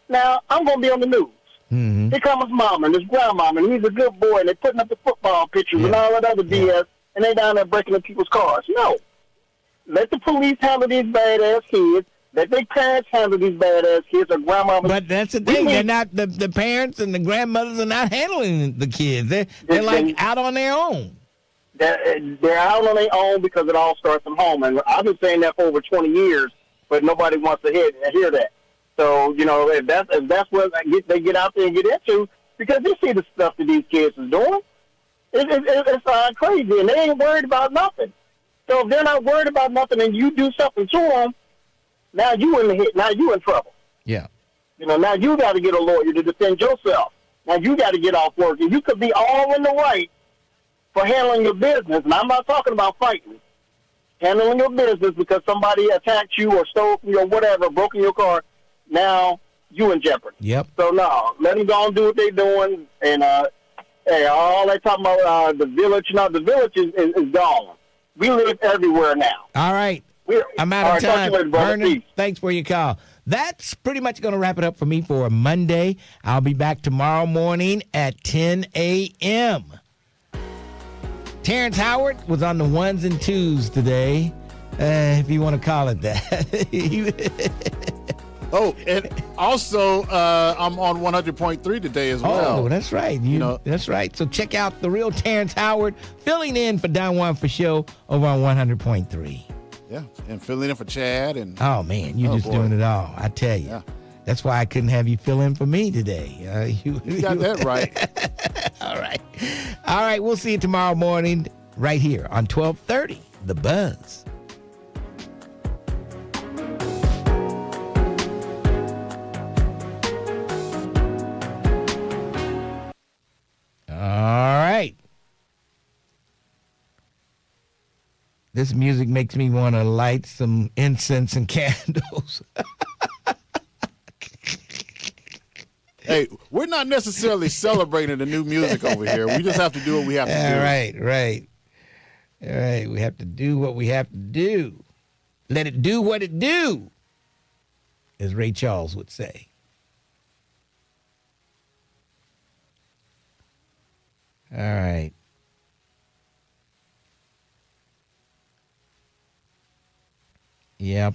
Speaker 11: Now, I'm going to be on the news. Here comes his mama and his grandmama, and he's a good boy, and they're putting up the football pictures and all that other BS, and they down there breaking up people's cars. No. Let the police handle these badass kids. Let their parents handle these badass kids or grandmamas.
Speaker 5: But that's the thing. They're not, the parents and the grandmothers are not handling the kids. They're like out on their own.
Speaker 11: They're out on their own because it all starts from home. And I've been saying that for over 20 years, but nobody wants to hear that. So, if that's what they get out there and get into, because they see the stuff that these kids is doing, it's crazy, and they ain't worried about nothing. So if they're not worried about nothing and you do something to them, now you in the hit. Now you in trouble.
Speaker 5: Yeah.
Speaker 11: Now you got to get a lawyer to defend yourself. Now you got to get off work, and you could be all in the right for handling your business. And I'm not talking about fighting. Handling your business because somebody attacked you or stole from you or whatever, broke in your car. Now you in jeopardy.
Speaker 5: Yep.
Speaker 11: So no, let them go and do what they're doing. And hey, all they talking about the village. The village is gone. We live everywhere now.
Speaker 5: All right. I'm out of time.
Speaker 11: Later,
Speaker 5: Vernon, thanks for your call. That's pretty much going to wrap it up for me for Monday. I'll be back tomorrow morning at 10 a.m. Terrence Howard was on the ones and twos today, if you want to call it that.
Speaker 3: Oh, and also I'm on 100.3 today as well.
Speaker 5: Oh, that's right. That's right. So check out the real Terrence Howard filling in for Don Juan for show over on 100.3.
Speaker 3: Yeah, and filling in for Chad.
Speaker 5: Oh, man, you're just doing it all. I tell you. Yeah. That's why I couldn't have you fill in for me today.
Speaker 3: You got that right.
Speaker 5: All right. All right, we'll see you tomorrow morning right here on 1230, The Buzz. All right. This music makes me want to light some incense and candles.
Speaker 3: Hey, we're not necessarily celebrating the new music over here. We just have to do what we have to do.
Speaker 5: Right. All right, we have to do what we have to do. Let it do what it do, as Ray Charles would say. All right. Yep.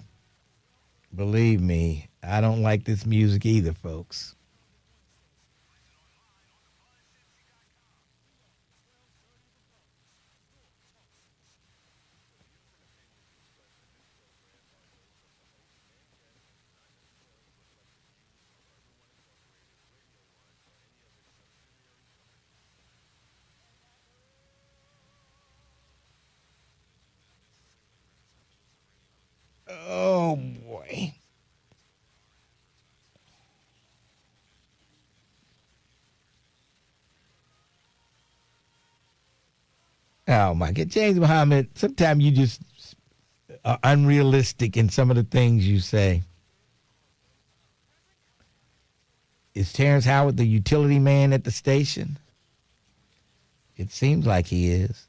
Speaker 5: Believe me, I don't like this music either, folks. Oh, boy. Oh, my God. James Muhammad, sometimes you just are unrealistic in some of the things you say. Is Terrence Howard the utility man at the station? It seems like he is.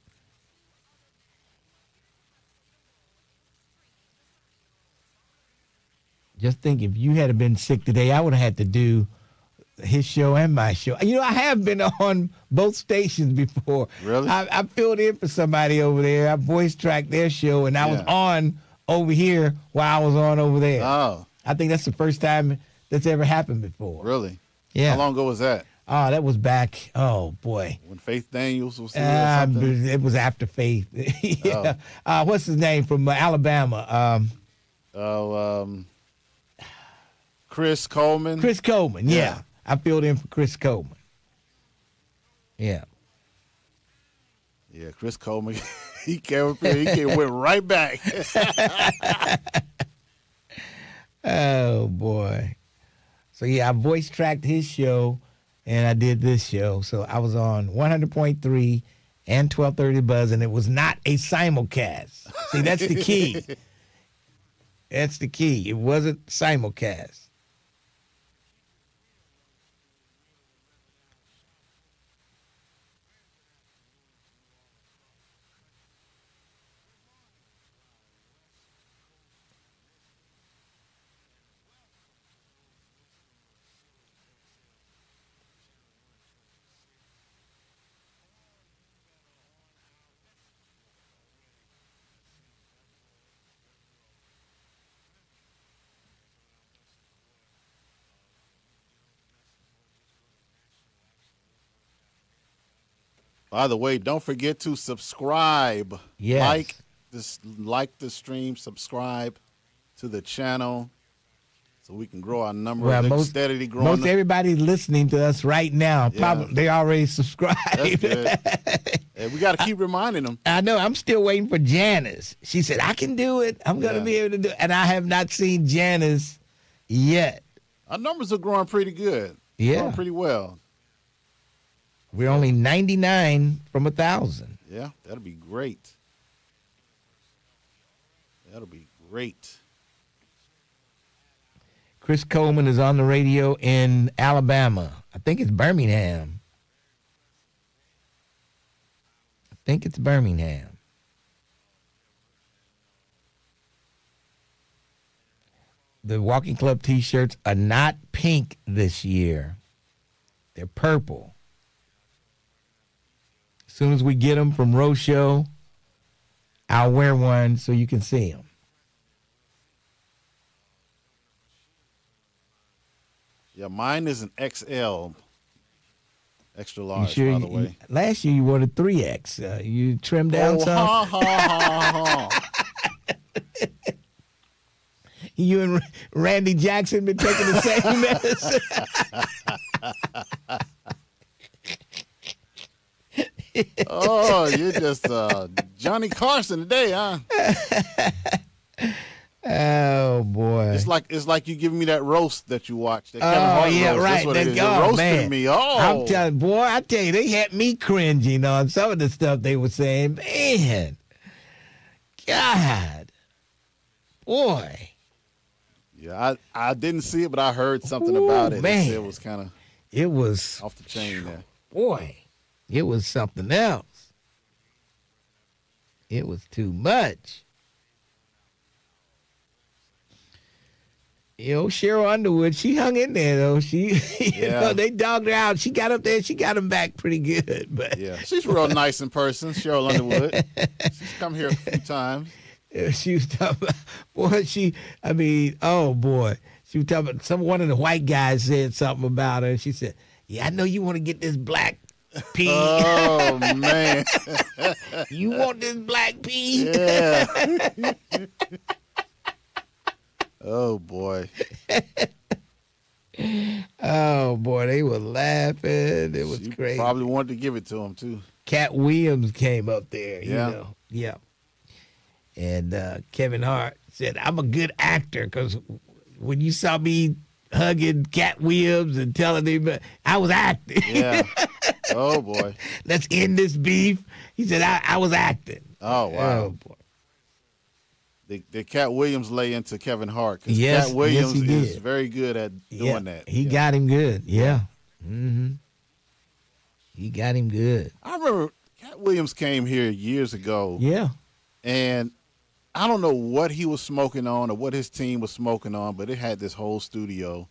Speaker 5: Just think, if you had been sick today, I would have had to do his show and my show. I have been on both stations before.
Speaker 3: Really?
Speaker 5: I filled in for somebody over there. I voice tracked their show, and I was on over here while I was on over there.
Speaker 3: Oh.
Speaker 5: I think that's the first time that's ever happened before.
Speaker 3: Really?
Speaker 5: Yeah.
Speaker 3: How long ago was that?
Speaker 5: Oh, that was back, oh, boy.
Speaker 3: When Faith Daniels was here or something?
Speaker 5: It was after Faith. Yeah. Oh. What's his name from Alabama?
Speaker 3: Chris Coleman.
Speaker 5: Chris Coleman, yeah. I filled in for Chris Coleman. Yeah.
Speaker 3: Yeah, Chris Coleman, he came up here, he went right back.
Speaker 5: Oh, boy. So, yeah, I voice tracked his show, and I did this show. So I was on 100.3 and 1230 Buzz, and it was not a simulcast. See, that's the key. That's the key. It wasn't simulcast.
Speaker 3: By the way, don't forget to subscribe.
Speaker 5: Yes.
Speaker 3: Like the stream, subscribe to the channel so we can grow our number.
Speaker 5: Well,
Speaker 3: Steadily growing.
Speaker 5: Most everybody listening to us right now, probably they already subscribed.
Speaker 3: That's good. Hey, we got to keep reminding them.
Speaker 5: I know. I'm still waiting for Janice. She said, I can do it. I'm going to be able to do it. And I have not seen Janice yet.
Speaker 3: Our numbers are growing pretty good.
Speaker 5: Yeah.
Speaker 3: Growing pretty well.
Speaker 5: We're only 99 from 1,000.
Speaker 3: Yeah, that'll be great. That'll be great.
Speaker 5: Chris Coleman is on the radio in Alabama. I think it's Birmingham. The Walking Club T-shirts are not pink this year. They're purple. As soon as we get them from Roadshow, I'll wear one so you can see them.
Speaker 3: Yeah, mine is an XL. Extra large,
Speaker 5: You
Speaker 3: by the way.
Speaker 5: Last year you wore the 3X. You trimmed down some?
Speaker 3: Ha.
Speaker 5: You and Randy Jackson been taking the same medicine.
Speaker 3: Oh, you're just Johnny Carson today, huh?
Speaker 5: Oh boy!
Speaker 3: It's like you giving me that roast that you watched. That
Speaker 5: Kevin Hart roast.
Speaker 3: Right. That's what it is. You're roasting me. Oh,
Speaker 5: I'm telling, boy, I tell you, they had me cringing on some of the stuff they were saying. Man, God, boy.
Speaker 3: Yeah, I didn't see it, but I heard something about it.
Speaker 5: Man.
Speaker 3: It was kind of.
Speaker 5: It was
Speaker 3: off the chain there.
Speaker 5: Boy, it was something else. It was too much. You know, Cheryl Underwood, she hung in there, though. She, you know, they dogged her out. She got up there. She got him back pretty good. But
Speaker 3: yeah, she's real nice in person, Cheryl Underwood. She's come here a few times.
Speaker 5: Yeah, she was talking about, boy, oh, boy. She was talking about, one of the white guys said something about her. And she said, yeah, I know you want to get this black pea.
Speaker 3: Oh, man.
Speaker 5: You want this black pea?
Speaker 3: Yeah. Oh, boy.
Speaker 5: Oh, boy, they were laughing. It was crazy.
Speaker 3: Probably wanted to give it to him, too.
Speaker 5: Cat Williams came up there, you
Speaker 3: Yeah.
Speaker 5: know. Yeah. And Kevin Hart said, I'm a good actor because when you saw me hugging Cat Williams and telling him I was acting.
Speaker 3: Yeah. Oh, boy.
Speaker 5: Let's end this beef. He said, I was acting.
Speaker 3: Oh, wow.
Speaker 5: Oh, boy.
Speaker 3: The Cat Williams lay into Kevin Hart. Because
Speaker 5: Yes,
Speaker 3: Cat Williams
Speaker 5: yes, he
Speaker 3: is
Speaker 5: did.
Speaker 3: very good at doing that.
Speaker 5: He got him good. Yeah. Mm-hmm. He got him good.
Speaker 3: I remember Cat Williams came here years ago.
Speaker 5: Yeah.
Speaker 3: And I don't know what he was smoking on or what his team was smoking on, but it had this whole studio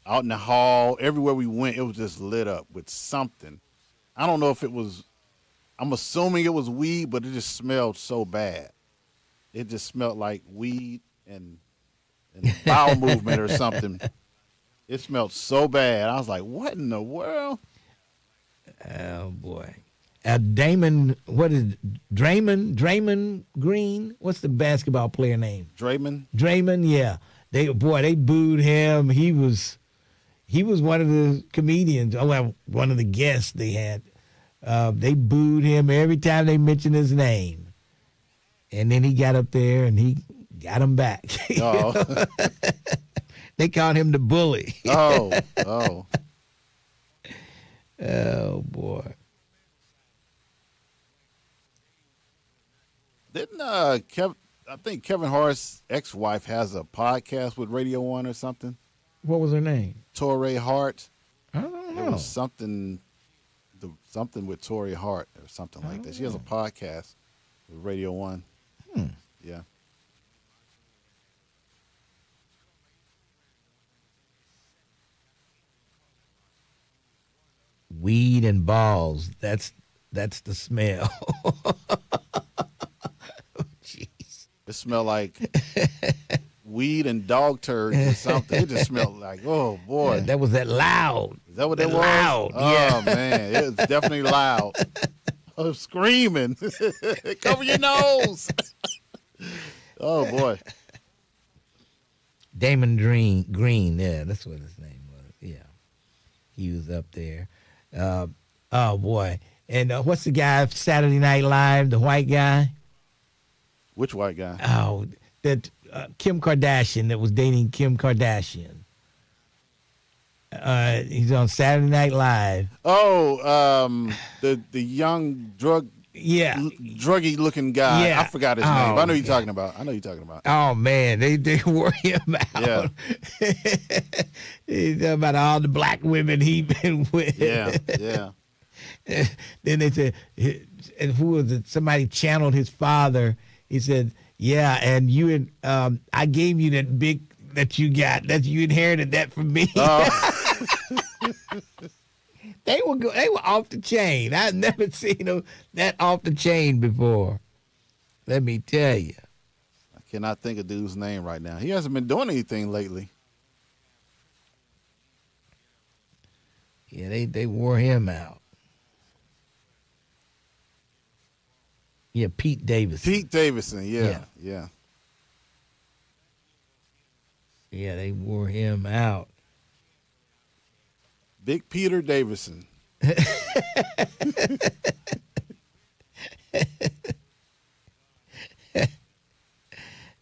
Speaker 3: out in the hall. Everywhere we went, it was just lit up with something. I don't know if it was, I'm assuming it was weed, but it just smelled so bad. It just smelled like weed and bowel movement or something. It smelled so bad. I was like, what in the world?
Speaker 5: Oh, boy. Damon, what is it? Draymond Green? What's the basketball player name?
Speaker 3: Draymond?
Speaker 5: Draymond, yeah. They booed him. He was He was one of the comedians. Oh, well, one of the guests they had. They booed him every time they mentioned his name. And then he got up there and he got him back.
Speaker 3: Oh.
Speaker 5: They called him the bully.
Speaker 3: Oh.
Speaker 5: Oh, boy.
Speaker 3: Didn't I think Kevin Hart's ex-wife has a podcast with Radio 1 or something?
Speaker 5: What was her name?
Speaker 3: Torrey Hart.
Speaker 5: I don't know.
Speaker 3: It was something with Torrey Hart or something like that. She has a podcast with Radio 1. Yeah.
Speaker 5: Weed and balls. That's the smell. Jeez.
Speaker 3: It smelled like weed and dog turds or something. It just smelled like, oh boy.
Speaker 5: Yeah, that was that loud.
Speaker 3: Is that what that was?
Speaker 5: Loud.
Speaker 3: Oh
Speaker 5: yeah.
Speaker 3: man, it was definitely loud. I was screaming. Cover your nose. Oh boy.
Speaker 5: Damon Green, yeah, that's what his name was. Yeah. He was up there. Oh boy. And what's the guy Saturday Night Live, the white guy?
Speaker 3: Which white guy?
Speaker 5: Oh, that Kim Kardashian that was dating Kim Kardashian. He's on Saturday Night Live.
Speaker 3: Oh, the young druggy looking guy.
Speaker 5: Yeah.
Speaker 3: I forgot his name. I know you're talking about.
Speaker 5: Oh man, they wore him out.
Speaker 3: Yeah.
Speaker 5: He's talking about all the black women he been with.
Speaker 3: Yeah.
Speaker 5: Then they said, and who was it? Somebody channeled his father. He said, "Yeah, and you and I gave you that big that you got. That you inherited that from me."
Speaker 3: Oh.
Speaker 5: They were off the chain. I've never seen them that off the chain before. Let me tell you.
Speaker 3: I cannot think of dude's name right now. He hasn't been doing anything lately.
Speaker 5: Yeah, they wore him out. Yeah, Pete Davidson.
Speaker 3: Yeah.
Speaker 5: Yeah, they wore him out.
Speaker 3: Big Peter Davison.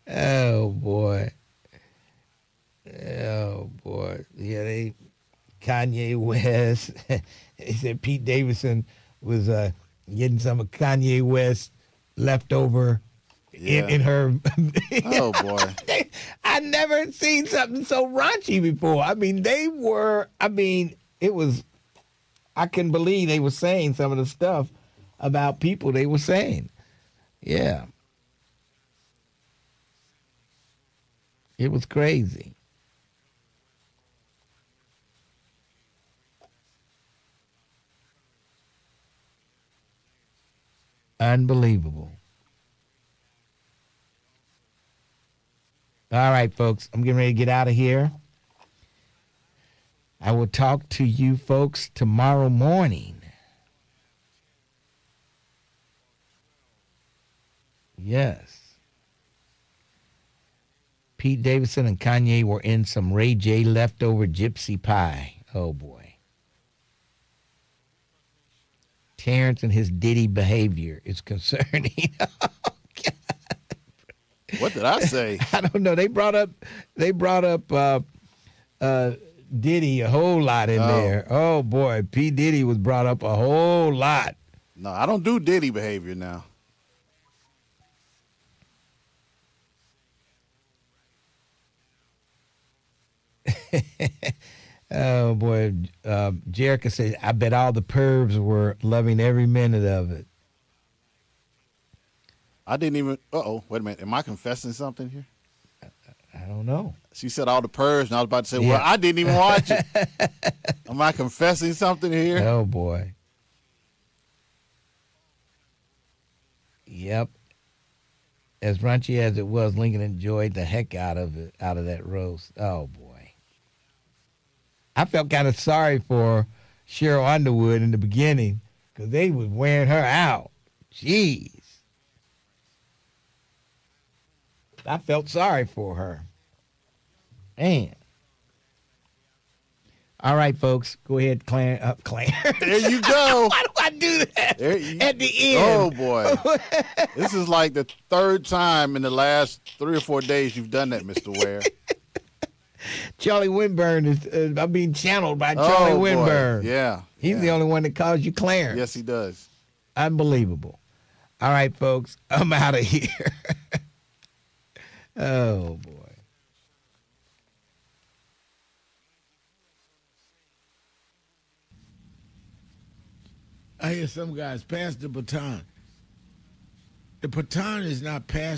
Speaker 5: Oh boy. Yeah, Kanye West. They said Pete Davidson was getting some of Kanye West leftover in her.
Speaker 3: Oh boy.
Speaker 5: I never seen something so raunchy before. It was, I couldn't believe they were saying some of the stuff about people they were saying. Yeah. It was crazy. Unbelievable. All right, folks, I'm getting ready to get out of here. I will talk to you folks tomorrow morning. Yes. Pete Davidson and Kanye were in some Ray J leftover gypsy pie. Oh, boy. Terrence and his Diddy behavior is concerning.
Speaker 3: What did I say?
Speaker 5: I don't know. They brought up Diddy a whole lot in there. Oh boy, P. Diddy was brought up a whole lot.
Speaker 3: No, I don't do Diddy behavior now.
Speaker 5: Oh boy, Jerica said, I bet all the pervs were loving every minute of it.
Speaker 3: I didn't even. Wait a minute. Am I confessing something here?
Speaker 5: I don't know.
Speaker 3: She said all the purrs, and I was about to say, well, I didn't even watch it. Am I confessing something here?
Speaker 5: Oh boy. Yep. As raunchy as it was, Lincoln enjoyed the heck out of that roast. Oh boy. I felt kind of sorry for Cheryl Underwood in the beginning because they was wearing her out. Jeez. I felt sorry for her. Man. All right, folks. Go ahead, Claire.
Speaker 3: There you go.
Speaker 5: Why do I do that at the end?
Speaker 3: Oh, boy. This is like the third time in the last 3 or 4 days you've done that, Mr. Ware.
Speaker 5: Charlie Winburn is I'm being channeled by Charlie Winburn.
Speaker 3: Boy. Yeah.
Speaker 5: He's the only one that calls you Clarence.
Speaker 3: Yes, he does.
Speaker 5: Unbelievable. All right, folks. I'm out of here. Oh, boy.
Speaker 12: I hear some guys pass the baton. The baton is not passed.